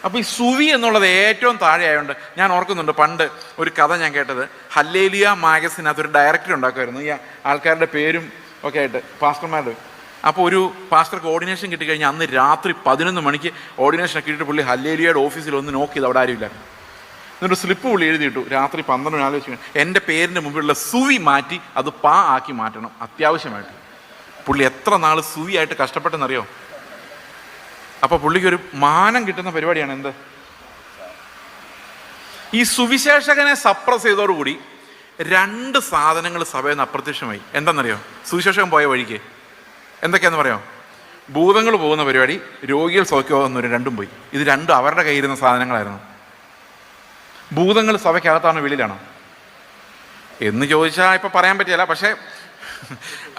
അപ്പോൾ ഈ സുവി എന്നുള്ളത് ഏറ്റവും താഴെ ആയതുകൊണ്ട് ഞാൻ ഓർക്കുന്നുണ്ട്, പണ്ട് ഒരു കഥ ഞാൻ കേട്ടത്, ഹല്ലേലിയ മാഗസിനകത്ത് ഒരു ഡയറക്ടർ ഉണ്ടാക്കുമായിരുന്നു, ഈ ആൾക്കാരുടെ പേരും ഒക്കെ ആയിട്ട്, പാസ്റ്റർമാരുടെ. അപ്പോൾ ഒരു പാസ്റ്റർക്ക് ഓർഡിനേഷൻ കിട്ടിക്കഴിഞ്ഞാൽ അന്ന് രാത്രി 11 മണിക്ക് ഓർഡിനേഷനൊക്കെ കിട്ടിയിട്ട് പുള്ളി ഹല്ലേലിയയുടെ ഓഫീസിൽ ഒന്ന് നോക്കി ചെയ്ത് അവിടെ ആരുമില്ല. എന്നിട്ട് സ്ലിപ്പ് പുള്ളി എഴുതിയിട്ടു, രാത്രി 12 ആലോചിച്ച് എൻ്റെ പേരിൻ്റെ മുമ്പിലുള്ള സുവി മാറ്റി അത് പാ ആക്കി മാറ്റണം അത്യാവശ്യമായിട്ട്. പുള്ളി എത്ര നാൾ സുവി ആയിട്ട് കഷ്ടപ്പെട്ടെന്നറിയോ? അപ്പോൾ പുള്ളിക്കൊരു മാനം കിട്ടുന്ന പരിപാടിയാണ് എന്ത്, ഈ സുവിശേഷകനെ സപ്രസ് ചെയ്തതോടുകൂടി 2 സാധനങ്ങൾ സഭയിൽ നിന്ന് അപ്രത്യക്ഷമായി. എന്താണെന്നറിയോ? സുവിശേഷകൻ പോയ വഴിക്ക് എന്തൊക്കെയാണെന്ന് പറയാമോ? ഭൂതങ്ങൾ പോകുന്ന പരിപാടി, രോഗികൾ സൗഖ്യമാകുന്നവർ രണ്ടും പോയി. ഇത് രണ്ടും അവരുടെ കയ്യിരുന്ന സാധനങ്ങളായിരുന്നു. ഭൂതങ്ങൾ സഭയ്ക്കകത്താണോ വെളിയിലാണോ എന്ന് ചോദിച്ചാൽ ഇപ്പം പറയാൻ പറ്റില്ല, പക്ഷേ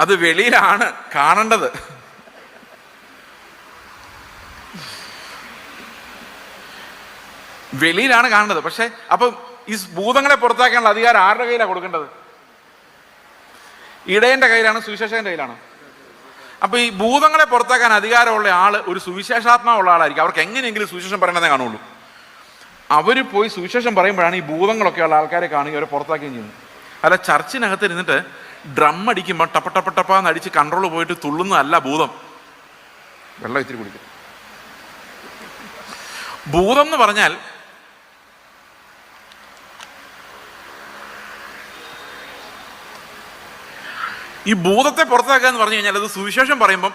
അത് വെളിയിലാണ് കാണേണ്ടത്. വെളിയിലാണ് കാണേണ്ടത്. പക്ഷെ അപ്പം ഈ ഭൂതങ്ങളെ പുറത്താക്കാനുള്ള അധികാരം ആരുടെ കയ്യിലാണ് കൊടുക്കേണ്ടത്? ഇടയന്റെ കയ്യിലാണ്, സുവിശേഷകന്റെ കയ്യിലാണ്. അപ്പൊ ഈ ഭൂതങ്ങളെ പുറത്താക്കാൻ അധികാരമുള്ള ആള് ഒരു സുവിശേഷാത്മാവുള്ള ആളായിരിക്കും. അവർക്ക് എങ്ങനെയെങ്കിലും സുവിശേഷം പറയണതേ കാണുള്ളൂ. അവർ പോയി സുവിശേഷം പറയുമ്പോഴാണ് ഈ ഭൂതങ്ങളൊക്കെ ഉള്ള ആൾക്കാരെ കാണുകയും അവരെ പുറത്താക്കുകയും ചെയ്യുന്നത്. അല്ല, ചർച്ചിനകത്ത് ഇരുന്നിട്ട് ഡ്രം അടിക്കുമ്പോൾ ടപ്പ ടപ്പ ടപ്പാന്ന് അടിച്ച് കൺട്രോൾ പോയിട്ട് തുള്ളുന്നതല്ല ഭൂതം. വെള്ളം ഇത്തിരി കുടിക്കും. ഭൂതം എന്ന് പറഞ്ഞാൽ ഈ ഭൂതത്തെ പുറത്താക്കുക എന്ന് പറഞ്ഞു കഴിഞ്ഞാൽ അത് സുവിശേഷം പറയുമ്പം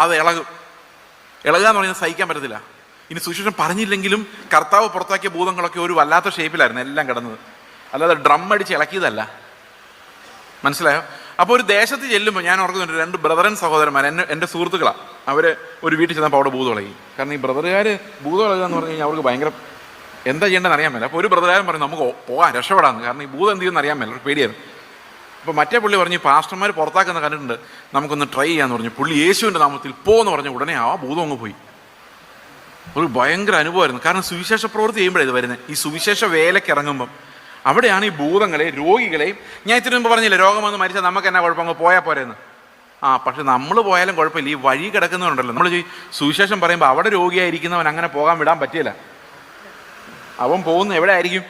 അത് ഇളകുക എന്ന് പറഞ്ഞാൽ സഹിക്കാൻ പറ്റത്തില്ല. ഇനി സുവിശേഷം പറഞ്ഞില്ലെങ്കിലും കർത്താവ് പുറത്താക്കിയ ഭൂതങ്ങളൊക്കെ ഒരു വല്ലാത്ത ഷേപ്പിലായിരുന്നു എല്ലാം കിടന്നത്, അല്ലാതെ ഡ്രം അടിച്ച് ഇളക്കിയതല്ല. മനസ്സിലായോ? അപ്പോൾ ഒരു ദേശത്ത് ചെല്ലുമ്പോൾ ഞാൻ ഓർക്കുന്നുണ്ട്, 2 ബ്രദറൻ സഹോദരന്മാർ എൻ്റെ സുഹൃത്തുക്കളാണ്. അവർ ഒരു വീട്ടിൽ ചെന്നപ്പോൾ അവിടെ ഭൂതം ഇളകി. കാരണം ഈ ബ്രദറുകാർ ഭൂതം ഇളകുക എന്ന് പറഞ്ഞു കഴിഞ്ഞാൽ അവർക്ക് ഭയങ്കര എന്താ ചെയ്യേണ്ടതെന്ന് അറിയാൻ മേല. അപ്പോൾ ഒരു ബ്രദറുകാരൻ പറഞ്ഞു നമുക്ക് പോകാൻ രക്ഷപ്പെടാമെന്ന്, കാരണം ഈ ഭൂതം എന്ത് ചെയ്യുമെന്ന് അറിയാൻ മേല, പേടിയായിരുന്നു. അപ്പോൾ മറ്റേ പുള്ളി പറഞ്ഞു പാസ്റ്റർമാർ പുറത്താക്കുന്ന കണ്ടിട്ടുണ്ട്, നമുക്കൊന്ന് ട്രൈ ചെയ്യാമെന്ന് പറഞ്ഞു. പുള്ളി യേശുവിൻ്റെ നാമത്തിൽ പോന്ന് പറഞ്ഞ ഉടനെ ആ ഭൂതം അങ്ങ് പോയി. ഒരു ഭയങ്കര അനുഭവമായിരുന്നു. കാരണം സുവിശേഷ പ്രവൃത്തി ചെയ്യുമ്പോഴേ ഇത് വരുന്നത്. ഈ സുവിശേഷ വേലയ്ക്ക് ഇറങ്ങുമ്പം അവിടെയാണ് ഈ ഭൂതങ്ങളെയും രോഗികളെയും, ഞാൻ ഇത്തിരി മുമ്പ് പറഞ്ഞില്ലേ, രോഗം വന്ന് മരിച്ചാൽ നമുക്ക് എന്നാ കുഴപ്പം, അങ്ങ് പോയാൽ പോരെന്ന്. പക്ഷെ നമ്മൾ പോയാലും കുഴപ്പമില്ല. ഈ വഴി കിടക്കുന്നവരുണ്ടല്ലോ, നമ്മൾ സുവിശേഷം പറയുമ്പോൾ അവിടെ രോഗിയായിരിക്കുന്നവൻ അങ്ങനെ പോകാൻ വിടാൻ പറ്റില്ല. അവൻ പോകുന്ന എവിടെ ആയിരിക്കും?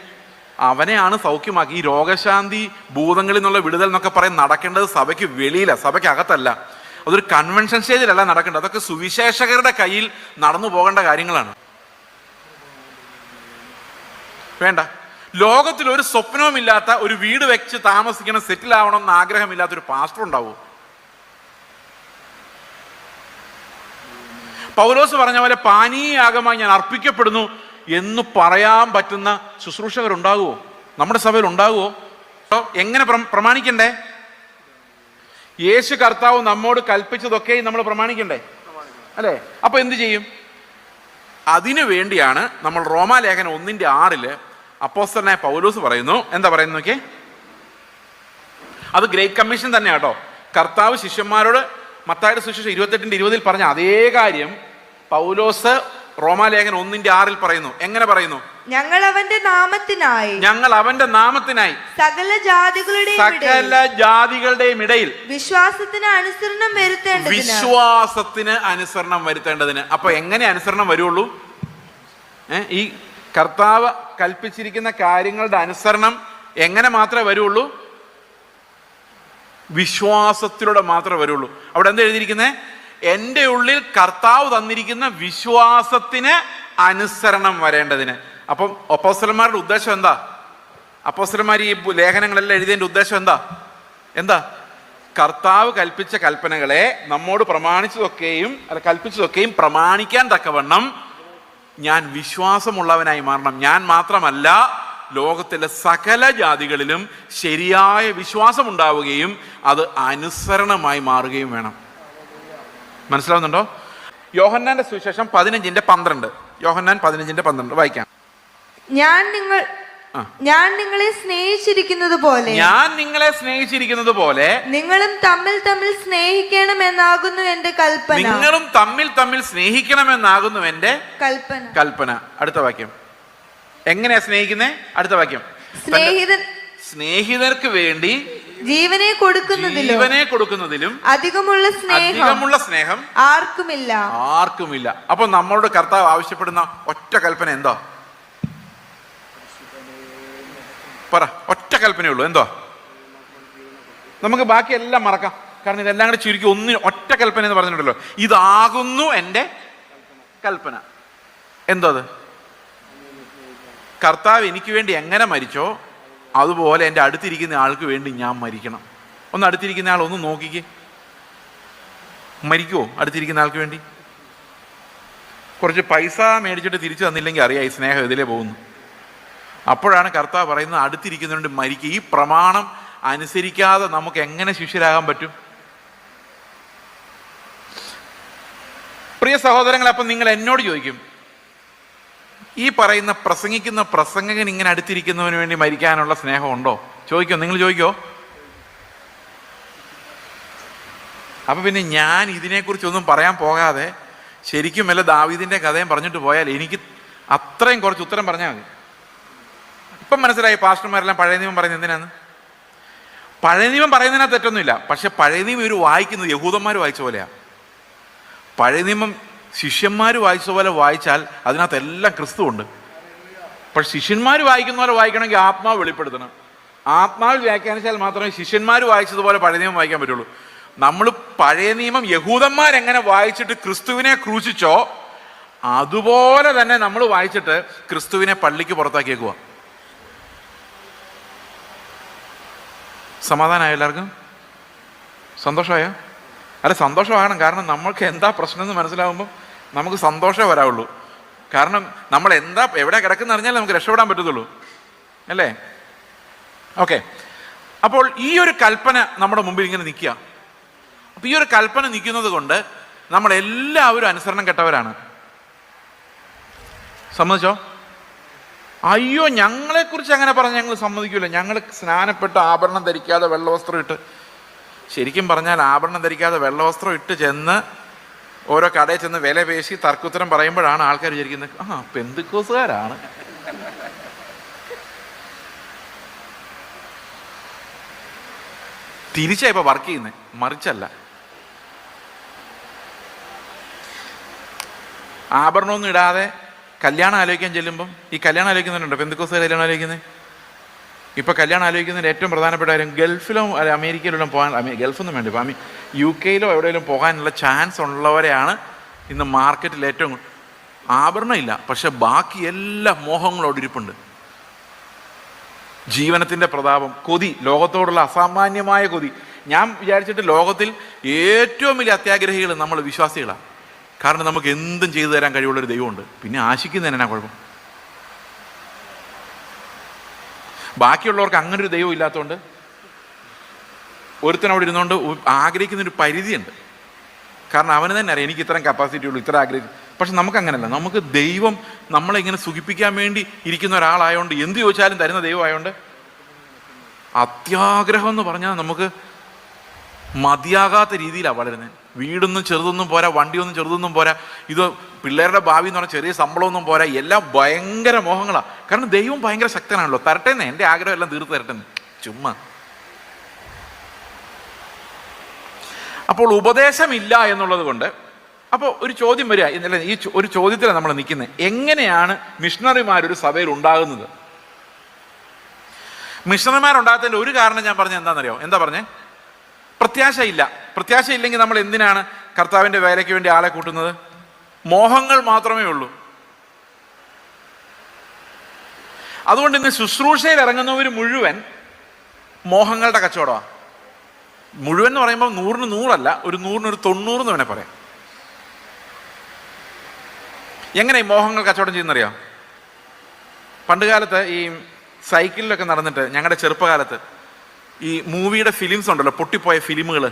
അവനെയാണ് സൗഖ്യമാക്കി. ഈ രോഗശാന്തി, ഭൂതങ്ങളിൽ നിന്നുള്ള വിടുതൽ എന്നൊക്കെ പറയും നടക്കേണ്ടത് സഭയ്ക്ക് വെളിയിലാണ്, സഭയ്ക്ക് അകത്തല്ല. അതൊരു കൺവെൻഷൻ സ്റ്റേജിലല്ല നടക്കേണ്ടത്. അതൊക്കെ സുവിശേഷകരുടെ കയ്യിൽ നടന്നു പോകേണ്ട കാര്യങ്ങളാണ്. വേണ്ട, ലോകത്തിൽ ഒരു സ്വപ്നവുമില്ലാത്ത, ഒരു വീട് വെച്ച് താമസിക്കണം, സെറ്റിൽ ആവണം എന്ന് ആഗ്രഹമില്ലാത്തൊരു പാസ്റ്റർ ഉണ്ടാവൂ? പൗലോസ് പറഞ്ഞ പോലെ പാനീയാഗമായി ഞാൻ അർപ്പിക്കപ്പെടുന്നു എന്ന് പറയാൻ പറ്റുന്ന ശുശ്രൂഷകരുണ്ടാകുമോ? നമ്മുടെ സഭയിൽ ഉണ്ടാകുമോ? എങ്ങനെ പ്രമാണിക്കണ്ടേ? യേശു കർത്താവ് നമ്മോട് കൽപ്പിച്ചതൊക്കെ നമ്മൾ പ്രമാണിക്കണ്ടേ, അല്ലേ? അപ്പൊ എന്ത് ചെയ്യും? അതിനു വേണ്ടിയാണ് നമ്മൾ റോമാലേഖനം 1:6 അപ്പോസ്തലനായ പൗലോസ് പറയുന്നു. എന്താ പറയുന്നത് നോക്കിയേ, അത് ഗ്രേറ്റ് കമ്മീഷൻ തന്നെ കേട്ടോ. കർത്താവ് ശിഷ്യന്മാരോട് മത്തായിയുടെ സുവിശേഷം 28:20 പറഞ്ഞ അതേ കാര്യം പൗലോസ് റോമാലേഖനം 1:6 പറയുന്നു. എങ്ങനെ പറയുന്നു? ഞങ്ങൾ അവന്റെ നാമത്തിനായി സകല ജാതികളുടെയും ഇടയിൽ വിശ്വാസത്തിന് അനുസരണം വരുത്തേണ്ടതിന്. അപ്പൊ എങ്ങനെ അനുസരണം വരുള്ളൂ? ഈ കർത്താവ് കൽപ്പിച്ചിരിക്കുന്ന കാര്യങ്ങളുടെ അനുസരണം എങ്ങനെ മാത്രമേ വരുള്ളൂ? വിശ്വാസത്തിലൂടെ മാത്രമേ വരുള്ളൂ. അവിടെ എന്താ എഴുതിയിരിക്കുന്നത്? എൻ്റെ ഉള്ളിൽ കർത്താവ് തന്നിരിക്കുന്ന വിശ്വാസത്തിന് അനുസരണം വരേണ്ടതിന്. അപ്പം അപ്പോസ്തലന്മാരുടെ ഉദ്ദേശം എന്താ? അപ്പോസ്തലന്മാർ ഈ ലേഖനങ്ങളെല്ലാം എഴുതിയതിൻ്റെ ഉദ്ദേശം എന്താ? കർത്താവ് കൽപ്പിച്ച കൽപ്പനകളെ നമ്മോട് കൽപ്പിച്ചതൊക്കെയും പ്രമാണിക്കാൻ തക്കവണ്ണം ഞാൻ വിശ്വാസമുള്ളവനായി മാറണം. ഞാൻ മാത്രമല്ല, ലോകത്തിലെ സകല ജാതികളിലും ശരിയായ വിശ്വാസം ഉണ്ടാവുകയും അത് അനുസരണമായി മാറുകയും വേണം. മനസ്സിലാവുന്നുണ്ടോ? യോഹന്നാന്റെ സുവിശേഷം 15:12. യോഹന്നാൻ 15:12 വായിക്കാം. ഞാൻ നിങ്ങളെ സ്നേഹിച്ചിരിക്കുന്നത് പോലെ നിങ്ങളും തമ്മിൽ തമ്മിൽ സ്നേഹിക്കണമെന്നാകുന്നു എന്റെ കൽപ്പന. അടുത്ത വാക്യം എങ്ങനെയാ സ്നേഹിക്കുന്നേ? അടുത്ത വാക്യം, സ്നേഹിതർക്ക് വേണ്ടി ജീവനെ കൊടുക്കുന്നതിലും അധികമുള്ള സ്നേഹം ആർക്കുമില്ല. അപ്പൊ നമ്മളോട് കർത്താവ് ആവശ്യപ്പെടുന്ന ഒറ്റ കൽപ്പന എന്തോ? പറ, ഒറ്റ കൽപ്പനയേ ഉള്ളൂ. എന്തോ? നമുക്ക് ബാക്കി എല്ലാം മറക്കാം, കാരണം ഇതെല്ലാം കൂടെ ചുരുക്കി ഒറ്റ കൽപ്പന എന്ന് പറഞ്ഞിട്ടുണ്ടല്ലോ. ഇതാകുന്നു എൻ്റെ കൽപ്പന. എന്തോ അത്? കർത്താവ് എനിക്ക് വേണ്ടി എങ്ങനെ മരിച്ചോ അതുപോലെ എൻ്റെ അടുത്തിരിക്കുന്ന ആൾക്ക് വേണ്ടി ഞാൻ മരിക്കണം. ഒന്ന് അടുത്തിരിക്കുന്ന ആൾ ഒന്ന് നോക്കിക്കേ, മരിക്കുമോ അടുത്തിരിക്കുന്ന ആൾക്ക് വേണ്ടി? കുറച്ച് പൈസ മേടിച്ചിട്ട് തിരിച്ചു തന്നില്ലെങ്കിൽ അറിയാം ഈ സ്നേഹം ഇതിലേ പോകുന്നു. അപ്പോഴാണ് കർത്താവ് പറയുന്നത് അടുത്തിരിക്കുന്നതുകൊണ്ട് മരിക്കുക. ഈ പ്രമാണം അനുസരിക്കാതെ നമുക്ക് എങ്ങനെ ശിഷ്യരാകാൻ പറ്റും? പ്രിയ സഹോദരങ്ങൾ, അപ്പം നിങ്ങൾ എന്നോട് ചോദിക്കും, ഈ പറയുന്ന പ്രസംഗിക്കുന്ന പ്രസംഗകൻ ഇങ്ങനെ അടുത്തിരിക്കുന്നതിന് വേണ്ടി മരിക്കാനുള്ള സ്നേഹമുണ്ടോ? ചോദിക്കോ, നിങ്ങൾ ചോദിക്കോ? അപ്പൊ പിന്നെ ഞാൻ ഇതിനെക്കുറിച്ചൊന്നും പറയാൻ പോകാതെ ശരിക്കും വല്ല ദാവീദിന്റെ കഥയും പറഞ്ഞിട്ട് പോയാൽ എനിക്ക് അത്രയും കുറച്ച് ഉത്തരം പറഞ്ഞാൽ മതി. ഇപ്പം മനസ്സിലായി പാസ്റ്റർമാരെല്ലാം പഴയ നിയമം പറയുന്നത് എന്തിനാണ്? പഴയ നിയമം പറയുന്നതിനകത്ത് തെറ്റൊന്നുമില്ല. പക്ഷെ പഴയ നിയമം ഇവർ വായിക്കുന്നത് യഹൂദന്മാർ വായിച്ച പോലെയാണ്. പഴയ നിയമം ശിഷ്യന്മാർ വായിച്ച പോലെ വായിച്ചാൽ അതിനകത്ത് എല്ലാം ക്രിസ്തു ഉണ്ട്. പക്ഷെ ശിഷ്യന്മാർ വായിക്കുന്ന പോലെ വായിക്കണമെങ്കിൽ ആത്മാവ് വെളിപ്പെടുത്തണം. ആത്മാവിൽ വ്യാഖ്യാനിച്ചാൽ മാത്രമേ ശിഷ്യന്മാർ വായിച്ചതുപോലെ പഴയ നിയമം വായിക്കാൻ പറ്റുള്ളൂ. നമ്മൾ പഴയ നിയമം യഹൂദന്മാരെങ്ങനെ വായിച്ചിട്ട് ക്രിസ്തുവിനെ ക്രൂശിച്ചോ അതുപോലെ തന്നെ നമ്മൾ വായിച്ചിട്ട് ക്രിസ്തുവിനെ പള്ളിക്ക് പുറത്താക്കിയേക്കുക. സമാധാനമായോ? എല്ലാവർക്കും സന്തോഷമായോ? അല്ല, സന്തോഷമാകണം. കാരണം നമ്മൾക്ക് എന്താ പ്രശ്നം എന്ന് മനസ്സിലാവുമ്പം നമുക്ക് സന്തോഷമേ വരാവുള്ളൂ. കാരണം നമ്മൾ എന്താ എവിടെ കിടക്കുന്ന അറിഞ്ഞാൽ നമുക്ക് രക്ഷപ്പെടാൻ പറ്റത്തുള്ളൂ, അല്ലേ? ഓക്കെ, അപ്പോൾ ഈ ഒരു കൽപ്പന നമ്മുടെ മുമ്പിൽ ഇങ്ങനെ നിൽക്കുക. അപ്പം ഈ ഒരു കൽപ്പന നിൽക്കുന്നത് കൊണ്ട് നമ്മളെല്ലാവരും അനുസരണം കെട്ടവരാണ്. സമ്മതിച്ചോ? അയ്യോ, ഞങ്ങളെക്കുറിച്ച് അങ്ങനെ പറഞ്ഞ് ഞങ്ങൾ സമ്മതിക്കില്ല. ഞങ്ങൾ സ്നാനപ്പെട്ട് ആഭരണം ധരിക്കാതെ വെള്ളവസ്ത്രം ഇട്ട്, ശരിക്കും പറഞ്ഞാൽ ആഭരണം ധരിക്കാതെ വെള്ളവസ്ത്രം ഇട്ട് ചെന്ന് ഓരോ കടയിൽ ചെന്ന് വില പേശി തർക്കുത്തരം പറയുമ്പോഴാണ് ആൾക്കാർ വിചാരിക്കുന്നത് പെന്തിക്കോസുകാരാണ്. തിരിച്ചാ ഇപ്പൊ വർക്ക് ചെയ്യുന്നത്, മറിച്ചല്ല. ആഭരണമൊന്നും ഇടാതെ കല്യാണം ആലോചിക്കാൻ ചെല്ലുമ്പം ഈ കല്യാണം ആലോചിക്കുന്നുണ്ടോ? പെന്തിക്കോസുകാർ കല്യാണം ആലോചിക്കുന്നത്. ഇപ്പൊ കല്യാണം ആലോചിക്കുന്നതിന് ഏറ്റവും പ്രധാനപ്പെട്ട കാര്യം ഗൾഫിലോ അല്ലെ അമേരിക്കയിലോ പോകാൻ, ഗൾഫൊന്നും വേണ്ട, ഇപ്പം UK എവിടെയെങ്കിലും പോകാനുള്ള ചാൻസ് ഉള്ളവരെയാണ് ഇന്ന് മാർക്കറ്റിൽ ഏറ്റവും. ആഭരണം ഇല്ല, പക്ഷെ ബാക്കി എല്ലാ മോഹങ്ങളോട് ഇരിപ്പുണ്ട്. ജീവനത്തിൻ്റെ പ്രതാപം, കൊതി, ലോകത്തോടുള്ള അസാമാന്യമായ കൊതി. ഞാൻ വിചാരിച്ചിട്ട് ലോകത്തിൽ ഏറ്റവും വലിയ അത്യാഗ്രഹികൾ നമ്മൾ വിശ്വാസികളാണ്. കാരണം നമുക്ക് എന്തും ചെയ്തു തരാൻ കഴിവുള്ളൊരു ദൈവമുണ്ട്. പിന്നെ ആശിക്കുന്നതിനാ കുഴപ്പം? ബാക്കിയുള്ളവർക്ക് അങ്ങനൊരു ദൈവം ഇല്ലാത്തതുകൊണ്ട് ഒരുത്തനവിടെ ഇരുന്നുകൊണ്ട് ആഗ്രഹിക്കുന്നൊരു പരിധിയുണ്ട്. കാരണം അവന് തന്നെ അറിയാം എനിക്ക് ഇത്രയും കപ്പാസിറ്റി ഉള്ളൂ, ഇത്ര ആഗ്രഹിക്കും. പക്ഷെ നമുക്കങ്ങനല്ല. നമുക്ക് ദൈവം നമ്മളെ ഇങ്ങനെ സുഖിപ്പിക്കാൻ വേണ്ടി ഇരിക്കുന്ന ഒരാളായതുകൊണ്ട്, എന്ത് ചോദിച്ചാലും തരുന്ന ദൈവമായതുകൊണ്ട് അത്യാഗ്രഹം എന്ന് പറഞ്ഞാൽ നമുക്ക് മതിയാകാത്ത രീതിയിലാണ് വളരുന്നത്. വീടൊന്നും ചെറുതൊന്നും പോരാ, വണ്ടിയൊന്നും ചെറുതൊന്നും പോരാ, ഇത് പിള്ളേരുടെ ഭാവി എന്ന് പറഞ്ഞാൽ ചെറിയ ശമ്പളമൊന്നും പോരാ, എല്ലാം ഭയങ്കര മോഹങ്ങളാണ്. കാരണം ദൈവം ഭയങ്കര ശക്തനാണല്ലോ. തരട്ടെന്ന്, എൻ്റെ ആഗ്രഹം എല്ലാം തീർത്ത് തരട്ടെന്ന്. ചുമ്മാ. അപ്പോൾ ഉപദേശമില്ല എന്നുള്ളത് കൊണ്ട് അപ്പോൾ ഒരു ചോദ്യം വരിക. ഈ ഒരു ചോദ്യത്തിലാണ് നമ്മൾ നിൽക്കുന്നത്. എങ്ങനെയാണ് മിഷണറിമാരൊരു സഭയിൽ ഉണ്ടാകുന്നത്? മിഷണറിമാരുണ്ടാകത്തതിൻ്റെ ഒരു കാരണം ഞാൻ പറഞ്ഞത് എന്താണെന്നറിയോ? എന്താ പറഞ്ഞേ? പ്രത്യാശയില്ല. പ്രത്യാശയില്ലെങ്കിൽ നമ്മൾ എന്തിനാണ് കർത്താവിൻ്റെ വേലയ്ക്ക് വേണ്ടി ആളെ കൂട്ടുന്നത്? മോഹങ്ങൾ മാത്രമേ ഉള്ളൂ. അതുകൊണ്ട് ഇന്ന് ശുശ്രൂഷയിൽ ഇറങ്ങുന്നവർ മുഴുവൻ മോഹങ്ങളുടെ കച്ചവടമാണ്. മുഴുവൻ എന്ന് പറയുമ്പോൾ 100-ന് 100 ഒരു 100-ന് 90 എന്ന് വേണേൽ പറയാം. എങ്ങനെ ഈ മോഹങ്ങൾ കച്ചവടം ചെയ്യുന്നറിയാം? പണ്ട് കാലത്ത് ഈ സൈക്കിളിലൊക്കെ നടന്നിട്ട്, ഞങ്ങളുടെ ചെറുപ്പകാലത്ത് ഈ മൂവിയുടെ ഫിലിംസ് ഉണ്ടല്ലോ, പൊട്ടിപ്പോയ ഫിലിമുകൾ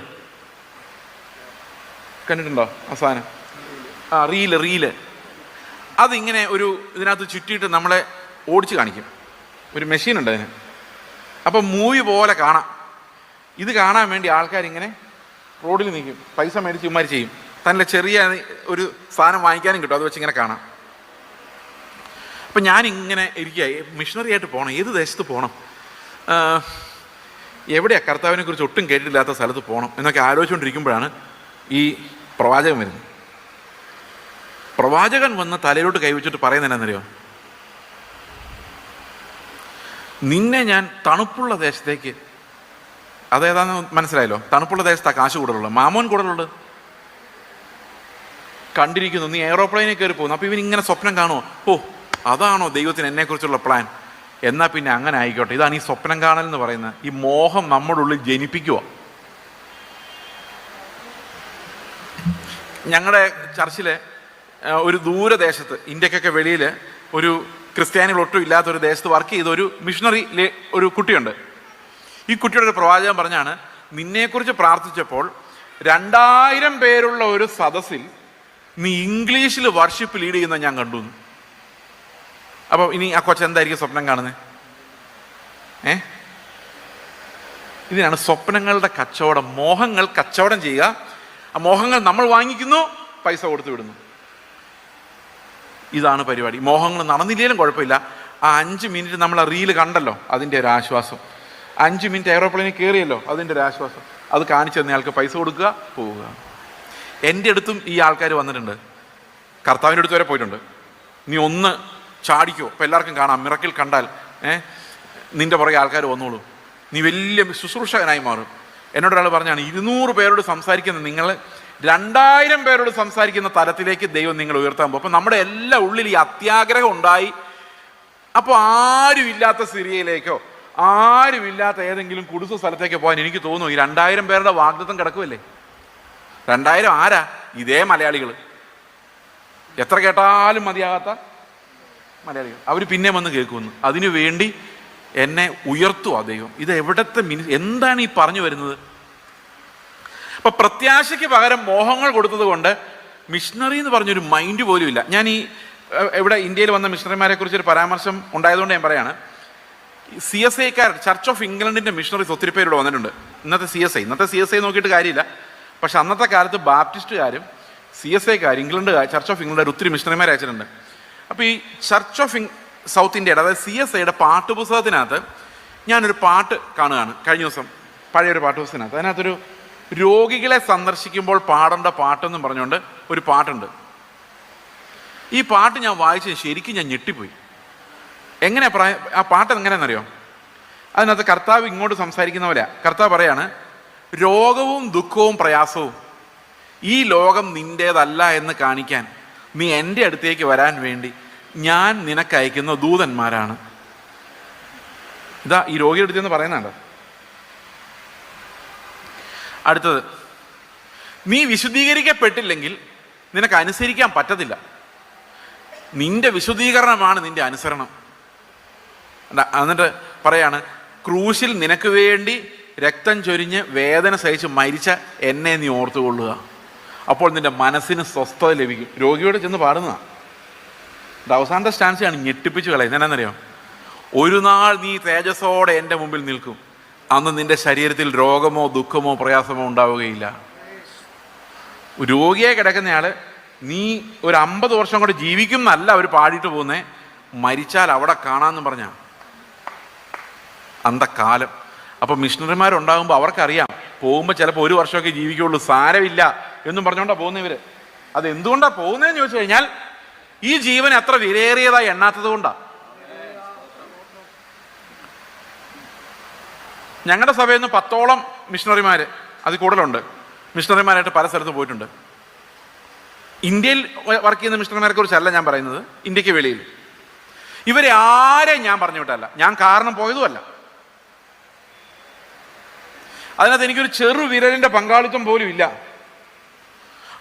കണ്ടിട്ടുണ്ടോ? അവസാനം റീല് അതിങ്ങനെ ഒരു ഇതിനകത്ത് ചുറ്റിയിട്ട് നമ്മളെ ഓടിച്ച് കാണിക്കും. ഒരു മെഷീനുണ്ട് അതിന്. അപ്പം മൂവി പോലെ കാണാം. ഇത് കാണാൻ വേണ്ടി ആൾക്കാരിങ്ങനെ റോഡിൽ നിൽക്കും, പൈസ മേടിച്ച് ഇമാര് ചെയ്യും. തന്നെ ചെറിയ ഒരു സാധനം വാങ്ങിക്കാനും കിട്ടും, അത് വെച്ച് ഇങ്ങനെ കാണാം. അപ്പം ഞാനിങ്ങനെ ഇരിക്കുക, മിഷണറി ആയിട്ട് പോകണം, ഏത് ദേശത്ത് പോകണം, എവിടെയാണ് കർത്താവിനെ കുറിച്ച് ഒട്ടും കേട്ടിട്ടില്ലാത്ത സ്ഥലത്ത് പോകണം എന്നൊക്കെ ആലോചിച്ചുകൊണ്ടിരിക്കുമ്പോഴാണ് ഈ പ്രവാചകൻ വരുന്നത്. പ്രവാചകൻ വന്ന് തലയിലോട്ട് കൈവച്ചിട്ട് പറയുന്നതിനെന്നറിയോ, നിന്നെ ഞാൻ തണുപ്പുള്ള ദേശത്തേക്ക്, അതേതാന്ന് മനസ്സിലായല്ലോ, തണുപ്പുള്ള ദേശത്താണ് കാശ് കൂടുതലുള്ളത്, മാമോൻ കൂടുതലുള്ളത് കണ്ടിരിക്കുന്നു, നീ എയറോപ്ലെയിനിൽ കയറി പോകുന്നു. അപ്പോൾ ഇവനിങ്ങനെ സ്വപ്നം കാണുമോ, ഓ അതാണോ ദൈവത്തിന് എന്നെക്കുറിച്ചുള്ള പ്ലാൻ, എന്നാൽ പിന്നെ അങ്ങനെ ആയിക്കോട്ടെ. ഇതാണ് ഈ സ്വപ്നം കാണൽ എന്ന് പറയുന്നത്. ഈ മോഹം നമ്മുടെ ഉള്ളിൽ ജനിപ്പിക്കുക. ഞങ്ങളുടെ ചർച്ചിലെ ഒരു ദൂരദേശത്ത്, ഇന്ത്യക്കൊക്കെ വെളിയിൽ ഒരു ക്രിസ്ത്യാനികൾ ഒട്ടും ഇല്ലാത്തൊരു ദേശത്ത് വർക്ക് ചെയ്ത ഒരു മിഷണറി ഒരു കുട്ടിയുണ്ട്. ഈ കുട്ടിയുടെ ഒരു പ്രവാചകൻ പറഞ്ഞാണ്, നിന്നെക്കുറിച്ച് പ്രാർത്ഥിച്ചപ്പോൾ 2000 പേരുള്ള ഒരു സദസ്സിൽ നീ ഇംഗ്ലീഷിൽ വർഷിപ്പ് ലീഡ് ചെയ്യുന്ന ഞാൻ കണ്ടു. അപ്പോൾ ഇനി ആ കൊച്ചെന്തായിരിക്കും സ്വപ്നം കാണുന്നത്? ഇതിനാണ് സ്വപ്നങ്ങളുടെ കച്ചവടം. മോഹങ്ങൾ കച്ചവടം ചെയ്യുക. ആ മോഹങ്ങൾ നമ്മൾ വാങ്ങിക്കുന്നു, പൈസ കൊടുത്തു വിടുന്നു. ഇതാണ് പരിപാടി. മോഹങ്ങൾ നടന്നില്ലെങ്കിലും കുഴപ്പമില്ല, ആ 5 മിനിറ്റ് നമ്മൾ ആ റീല് കണ്ടല്ലോ, അതിൻ്റെ ഒരു ആശ്വാസം. 5 മിനിറ്റ് എയറോപ്ലെയിനിൽ കയറിയല്ലോ, അതിൻ്റെ ഒരു ആശ്വാസം. അത് കാണിച്ചു തന്നയാൾക്ക് പൈസ കൊടുക്കുക, പോവുക. എൻ്റെ അടുത്തും ഈ ആൾക്കാർ വന്നിട്ടുണ്ട്. കർത്താവിൻ്റെ അടുത്ത് വരെ പോയിട്ടുണ്ട്. നീ ഒന്ന് ചാടിക്കോ, അപ്പോൾ എല്ലാവർക്കും കാണാം, മിറക്കിൽ കണ്ടാൽ നിൻ്റെ പുറകെ ആൾക്കാർ വന്നോളൂ, നീ വലിയ ശുശ്രൂഷകനായി മാറും. എന്നോടൊരാൾ പറഞ്ഞാണ്, 200 പേരോട് സംസാരിക്കുന്ന നിങ്ങൾ 2000 പേരോട് സംസാരിക്കുന്ന തലത്തിലേക്ക് ദൈവം നിങ്ങൾ ഉയർത്താൻ പോകും. അപ്പം നമ്മുടെ എല്ലാ ഉള്ളിൽ ഈ അത്യാഗ്രഹം ഉണ്ടായി. അപ്പോൾ ആരുമില്ലാത്ത സിറിയയിലേക്കോ ആരുമില്ലാത്ത ഏതെങ്കിലും കുടുസ സ്ഥലത്തേക്ക് പോകാൻ എനിക്ക് തോന്നുന്നു. ഈ 2000 പേരുടെ വാഗ്ദത്തം കിടക്കുമല്ലേ. 2000 ആരാ? ഇതേ മലയാളികൾ, എത്ര കേട്ടാലും മതിയാകാത്ത മലയാളികൾ. അവർ പിന്നെ വന്ന് കേൾക്കുമെന്ന്. അതിനു വേണ്ടി എന്നെ ഉയർത്തുക ദൈവം. ഇത് എവിടത്തെ എന്താണ് ഈ പറഞ്ഞു വരുന്നത്? അപ്പൊ പ്രത്യാശയ്ക്ക് പകരം മോഹങ്ങൾ കൊടുത്തത് കൊണ്ട് മിഷണറി എന്ന് പറഞ്ഞൊരു മൈൻഡ് പോലും ഇല്ല. ഞാൻ ഈ ഇവിടെ ഇന്ത്യയിൽ വന്ന മിഷണറിമാരെ കുറിച്ചൊരു പരാമർശം ഉണ്ടായതുകൊണ്ട് ഞാൻ പറയാണ്. CSIക്കാർ, ചർച്ച് ഓഫ് ഇംഗ്ലണ്ടിൻ്റെ മിഷണറീസ് ഒത്തിരി പേരിവിടെ വന്നിട്ടുണ്ട്. ഇന്നത്തെ CSI നോക്കിയിട്ട് കാര്യമില്ല. പക്ഷെ അന്നത്തെ കാലത്ത് ബാപ്റ്റിസ്റ്റുകാരും CSIക്കാർ, ചർച്ച് ഓഫ് ഇംഗ്ലണ്ട് ഒത്തിരി മിഷണറിമാരെ അയച്ചിട്ടുണ്ട്. അപ്പോൾ ഈ ചർച്ച് ഓഫ് സൗത്ത് ഇന്ത്യയുടെ, അതായത് CSIയുടെ പാട്ടുപുസ്തകത്തിനകത്ത് ഞാനൊരു പാട്ട് കാണുകയാണ് കഴിഞ്ഞ ദിവസം, പഴയൊരു പാട്ടുപുസ്തകത്തിനകത്ത്. അതിനകത്തൊരു രോഗികളെ സന്ദർശിക്കുമ്പോൾ പാടേണ്ട പാട്ടെന്നും പറഞ്ഞുകൊണ്ട് ഒരു പാട്ടുണ്ട്. ഈ പാട്ട് ഞാൻ വായിച്ച് ശരിക്കും ഞാൻ ഞെട്ടിപ്പോയി. ആ പാട്ട് എങ്ങനെയാണെന്നറിയോ? അതിനകത്ത് കർത്താവ് ഇങ്ങോട്ട് സംസാരിക്കുന്ന പോലെയാണ്. കർത്താവ് പറയാണ്, രോഗവും ദുഃഖവും പ്രയാസവും ഈ ലോകം നിൻ്റേതല്ല എന്ന് കാണിക്കാൻ നീ എൻ്റെ അടുത്തേക്ക് വരാൻ വേണ്ടി ഞാൻ നിനക്കയക്കുന്ന ദൂതന്മാരാണ്. ഇതാ ഈ രോഗിയുടെ അടുത്ത് എന്ന് പറയുന്നുണ്ട്. അടുത്തത്, നീ വിശുദ്ധീകരിക്കപ്പെട്ടില്ലെങ്കിൽ നിനക്ക് അനുസരിക്കാൻ പറ്റത്തില്ല. നിന്റെ വിശുദ്ധീകരണമാണ് നിന്റെ അനുസരണം. എന്നിട്ട് പറയാണ്, ക്രൂശിൽ നിനക്ക് വേണ്ടി രക്തം ചൊരിഞ്ഞ് വേദന സഹിച്ച് മരിച്ച എന്നെ നീ ഓർത്തുകൊള്ളുക, അപ്പോൾ നിന്റെ മനസ്സിന് സ്വസ്ഥത ലഭിക്കും. രോഗിയോട് ചെന്ന് പാടുന്നതാണ്. അവസാനത്തെ സ്റ്റാൻസാണ് ഞെട്ടിപ്പിച്ച് കളയുന്നത്. എന്നാണെന്നറിയാം, ഒരു നാൾ നീ തേജസ്സോടെ എൻ്റെ മുമ്പിൽ നിൽക്കും, അന്ന് നിന്റെ ശരീരത്തിൽ രോഗമോ ദുഃഖമോ പ്രയാസമോ ഉണ്ടാവുകയില്ല. രോഗിയായി കിടക്കുന്നയാൾ നീ ഒരു 50 വർഷം കൂടെ ജീവിക്കും എന്നല്ല അവർ പാടിയിട്ട് പോകുന്നേ, മരിച്ചാൽ അവിടെ കാണാമെന്ന് പറഞ്ഞാ അന്തക്കാലം. അപ്പോൾ മിഷണറിമാരുണ്ടാകുമ്പോൾ അവർക്കറിയാം പോകുമ്പോൾ ചിലപ്പോൾ 1 വർഷമൊക്കെ ജീവിക്കുള്ളൂ, സാരമില്ല എന്നും പറഞ്ഞുകൊണ്ടാണ് പോകുന്നവർ. അത് എന്തുകൊണ്ടാണ് പോകുന്നതെന്ന് ചോദിച്ചു കഴിഞ്ഞാൽ ഈ ജീവൻ അത്ര വിലയേറിയതായി എണ്ണാത്തത് കൊണ്ടാണ്. ഞങ്ങളുടെ സഭയിൽ നിന്ന് 10ഓളം മിഷണറിമാർ, അതിൽ കൂടുതലുണ്ട്, മിഷണറിമാരായിട്ട് പല സ്ഥലത്ത് പോയിട്ടുണ്ട്. ഇന്ത്യയിൽ വർക്ക് ചെയ്യുന്ന മിഷണറിമാരെ കുറിച്ചല്ല ഞാൻ പറയുന്നത്, ഇന്ത്യക്ക് വെളിയിൽ. ഇവരെ ആരെയും ഞാൻ പറഞ്ഞു വിട്ടല്ല, ഞാൻ കാരണം പോയതുമല്ല. അതിനകത്ത് എനിക്കൊരു ചെറു വിരലിൻ്റെ പങ്കാളിത്തം പോലും ഇല്ല.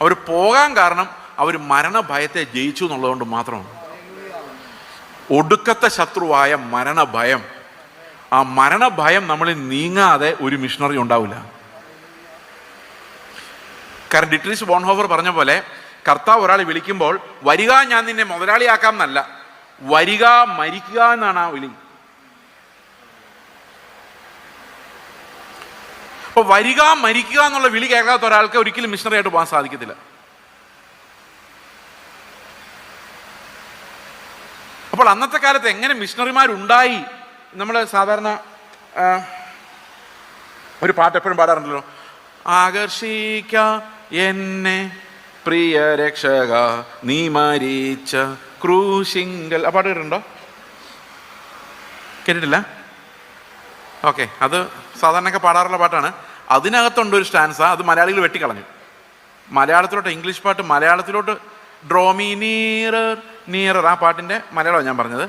അവർ പോകാൻ കാരണം അവർ മരണഭയത്തെ ജയിച്ചു എന്നുള്ളതുകൊണ്ട് മാത്രമാണ്. ഒടുക്കത്തെ ശത്രുവായ മരണഭയം, ആ മരണഭയം നമ്മളിൽ നീങ്ങാതെ ഒരു മിഷണറി ഉണ്ടാവില്ല. കാരണം ഡിട്രീസ് ബോൺഹോഫർ പറഞ്ഞ പോലെ, കർത്താവ് ഒരാളെ വിളിക്കുമ്പോൾ വരിക ഞാൻ നിന്നെ മുതലാളിയാക്കാം എന്നല്ല, വരിക മരിക്കുക എന്നാണ് ആ വിളി. അപ്പോൾ വരിക മരിക്കുക എന്നുള്ള വിളി കേൾക്കാത്ത ഒരാൾക്ക് ഒരിക്കലും മിഷണറി ആയിട്ട് പോകാൻ സാധിക്കത്തില്ല. അപ്പോൾ അന്നത്തെ കാലത്ത് എങ്ങനെ മിഷണറിമാരുണ്ടായി? നമ്മൾ സാധാരണ ഒരു പാട്ട് എപ്പോഴും പാടാറുണ്ടല്ലോ, ആകർഷിക്ക എന്നെ പ്രിയ രക്ഷക നീ മരിച്ച ക്രൂശിങ്കൽ. ആ പാട്ട് കേട്ടിട്ടുണ്ടോ? കേട്ടിട്ടില്ല? ഓക്കെ, അത് സാധാരണയൊക്കെ പാടാറുള്ള പാട്ടാണ്. അതിനകത്തുണ്ട് ഒരു സ്റ്റാൻസ, അത് മലയാളികൾ വെട്ടിക്കളഞ്ഞു. മലയാളത്തിലോട്ട്, ഇംഗ്ലീഷ് പാട്ട് മലയാളത്തിലോട്ട് ഡ്രോമി നീറർ നീറർ, ആ പാട്ടിൻ്റെ മലയാളമാണ് ഞാൻ പറഞ്ഞത്.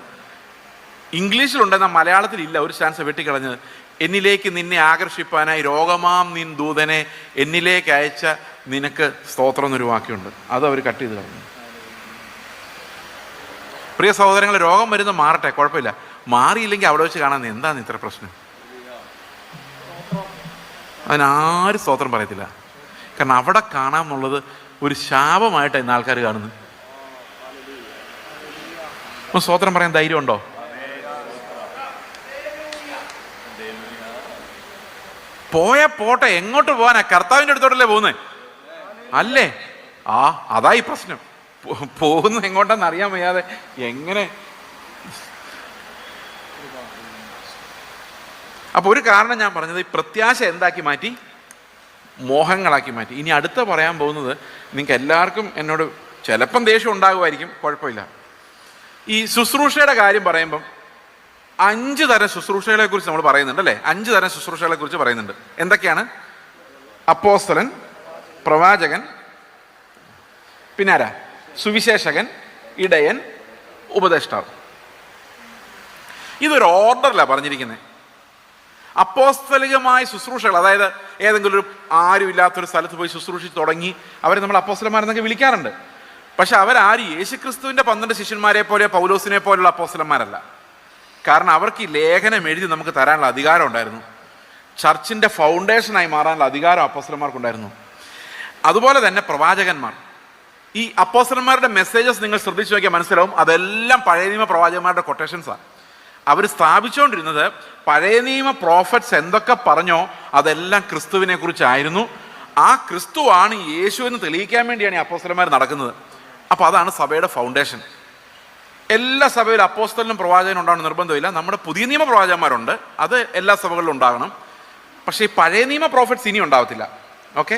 ഇംഗ്ലീഷിലുണ്ടെന്ന മലയാളത്തിലില്ല, ഒരു സ്റ്റാൻസ വെട്ടിക്കളഞ്ഞത്. എന്നിലേക്ക് നിന്നെ ആകർഷിപ്പാനായി രോഗമാം നിൻ ദൂതനെ എന്നിലേക്ക് അയച്ച നിനക്ക് സ്തോത്രം എന്നൊരു വാക്യമുണ്ട്, അത് അവർ കട്ട് ചെയ്ത് കളഞ്ഞു. പ്രിയ സഹോദരങ്ങൾ, രോഗം വരുന്ന മാറട്ടെ, കുഴപ്പമില്ല. മാറിയില്ലെങ്കിൽ അവിടെ വെച്ച് കാണാൻ എന്താണ് ഇത്ര പ്രശ്നം? അതിനാരും സ്തോത്രം പറയത്തില്ല. കാരണം അവിടെ കാണാമെന്നുള്ളത് ഒരു ശാപമായിട്ടാണ് ഇന്ന് ആൾക്കാർ കാണുന്നത്. സ്തോത്രം പറയാൻ ധൈര്യം ഉണ്ടോ? പോയാ പോട്ടെ, എങ്ങോട്ട് പോകാനാ? കർത്താവിൻ്റെ അടുത്തോട്ടല്ലേ പോകുന്നത് അല്ലേ? അതായി പ്രശ്നം. പോകുന്നത് എങ്ങോട്ടെന്ന് അറിയാൻ വയ്യാതെ എങ്ങനെ. അപ്പൊ ഒരു കാരണം ഞാൻ പറഞ്ഞത്, ഈ പ്രത്യാശ എന്താക്കി മാറ്റി? മോഹങ്ങളാക്കി മാറ്റി. ഇനി അടുത്ത പറയാൻ പോകുന്നത്, നിങ്ങൾക്ക് എല്ലാവർക്കും എന്നോട് ചിലപ്പം ദേഷ്യം ഉണ്ടാകുമായിരിക്കും, കുഴപ്പമില്ല. ഈ ശുശ്രൂഷയുടെ കാര്യം പറയുമ്പം 5 തരം ശുശ്രൂഷകളെ കുറിച്ച് നമ്മൾ പറയുന്നുണ്ട് അല്ലേ? 5 തരം ശുശ്രൂഷകളെ കുറിച്ച് പറയുന്നുണ്ട്. എന്തൊക്കെയാണ്? അപ്പോസ്തലൻ, പ്രവാചകൻ, പിന്നെ ആരാ? സുവിശേഷകൻ, ഇടയൻ, ഉപദേഷ്ടാവ്. ഇതൊരു ഓർഡറിലാണ് പറഞ്ഞിരിക്കുന്നത്. അപ്പോസ്തലികമായ ശുശ്രൂഷകൾ, അതായത് ഏതെങ്കിലും ഒരു ആരുമില്ലാത്തൊരു സ്ഥലത്ത് പോയി ശുശ്രൂഷിച്ച് തുടങ്ങി അവരെ നമ്മൾ അപ്പോസ്തലന്മാരെന്നൊക്കെ വിളിക്കാറുണ്ട്. പക്ഷെ അവരാരും യേശുക്രിസ്തുവിൻ്റെ 12 ശിഷ്യന്മാരെ പോലെ, പൗലോസിനെ പോലുള്ള അപ്പോസ്തലന്മാരല്ല. കാരണം അവർക്ക് ഈ ലേഖനം എഴുതി നമുക്ക് തരാനുള്ള അധികാരം ഉണ്ടായിരുന്നു. ചർച്ചിൻ്റെ ഫൗണ്ടേഷനായി മാറാനുള്ള അധികാരം അപ്പോസ്തലന്മാർക്കുണ്ടായിരുന്നു. അതുപോലെ തന്നെ പ്രവാചകന്മാർ. ഈ അപ്പോസ്തലന്മാരുടെ മെസ്സേജസ് നിങ്ങൾ ശ്രദ്ധിച്ചു നോക്കിയാൽ മനസ്സിലാവും, അതെല്ലാം പഴയ നിയമ പ്രവാചകന്മാരുടെ കൊട്ടേഷൻസാണ്. അവർ സ്ഥാപിച്ചുകൊണ്ടിരുന്നത് പഴയ നിയമ പ്രോഫറ്റ്സ് എന്തൊക്കെ പറഞ്ഞോ അതെല്ലാം ക്രിസ്തുവിനെ കുറിച്ചായിരുന്നു. ആ ക്രിസ്തുവാണ് യേശു എന്ന് തെളിയിക്കാൻ വേണ്ടിയാണ് ഈ അപ്പോസ്തലന്മാർ നടക്കുന്നത്. അപ്പോൾ അതാണ് സഭയുടെ ഫൗണ്ടേഷൻ. എല്ലാ സഭയിലും അപ്പോസ്തലനും പ്രവാചകനും ഉണ്ടാകണം നിർബന്ധമില്ല. നമ്മുടെ പുതിയ നിയമ പ്രവാചകന്മാരുണ്ട്, അത് എല്ലാ സഭകളിലും ഉണ്ടാകണം. പക്ഷേ ഈ പഴയ നിയമ പ്രോഫറ്റ്സ് ഇനി ഉണ്ടാവത്തില്ല. ഓക്കെ,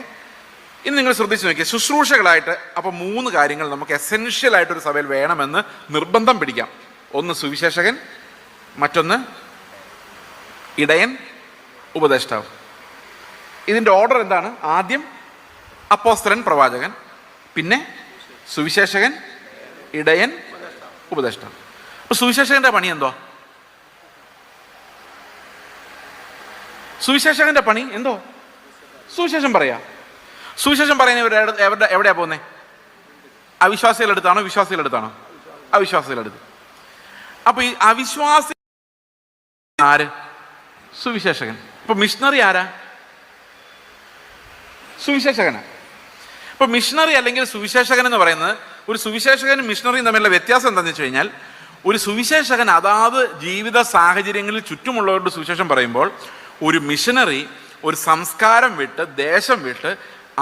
ഇനി നിങ്ങൾ ശ്രദ്ധിച്ച് നോക്കിയാൽ ശുശ്രൂഷകളായിട്ട് അപ്പോൾ 3 കാര്യങ്ങൾ നമുക്ക് എസെൻഷ്യൽ ആയിട്ടൊരു സഭയിൽ വേണമെന്ന് നിർബന്ധം പിടിക്കാം. ഒന്ന് സുവിശേഷകൻ, മറ്റൊന്ന് ഇടയൻ, ഉപദേഷ്ടാവ്. ഇതിൻ്റെ ഓർഡർ എന്താണ്? ആദ്യം അപ്പോസ്തലൻ, പ്രവാചകൻ, പിന്നെ സുവിശേഷകൻ, ഇടയൻ, ഉപദേഷ്ടാവ്. അപ്പോൾ സുവിശേഷകന്റെ പണി എന്തോ? സുവിശേഷകന്റെ പണി എന്തോ? സുവിശേഷം പറയാ. സുവിശേഷം പറയുന്ന എവിടെയാ പോകുന്നത്? അവിശ്വാസികളെടുത്താണോ വിശ്വാസികളെടുത്താണോ? അവിശ്വാസികളെടുത്ത്. അപ്പൊ ഈ അവിശ്വാസി ആര്? സുവിശേഷകൻ. ഇപ്പൊ മിഷണറി ആരാ? സുവിശേഷകനാ. ഇപ്പൊ മിഷണറി അല്ലെങ്കിൽ സുവിശേഷകൻ എന്ന് പറയുന്നത്, ഒരു സുവിശേഷകനും മിഷണറിയും തമ്മിലുള്ള വ്യത്യാസം എന്താണെന്ന് വെച്ച് കഴിഞ്ഞാൽ, ഒരു സുവിശേഷകൻ അതാത് ജീവിത സാഹചര്യങ്ങളിൽ ചുറ്റുമുള്ളവരുടെ സുവിശേഷം പറയുമ്പോൾ, ഒരു മിഷണറി ഒരു സംസ്കാരം വിട്ട്, ദേശം വിട്ട്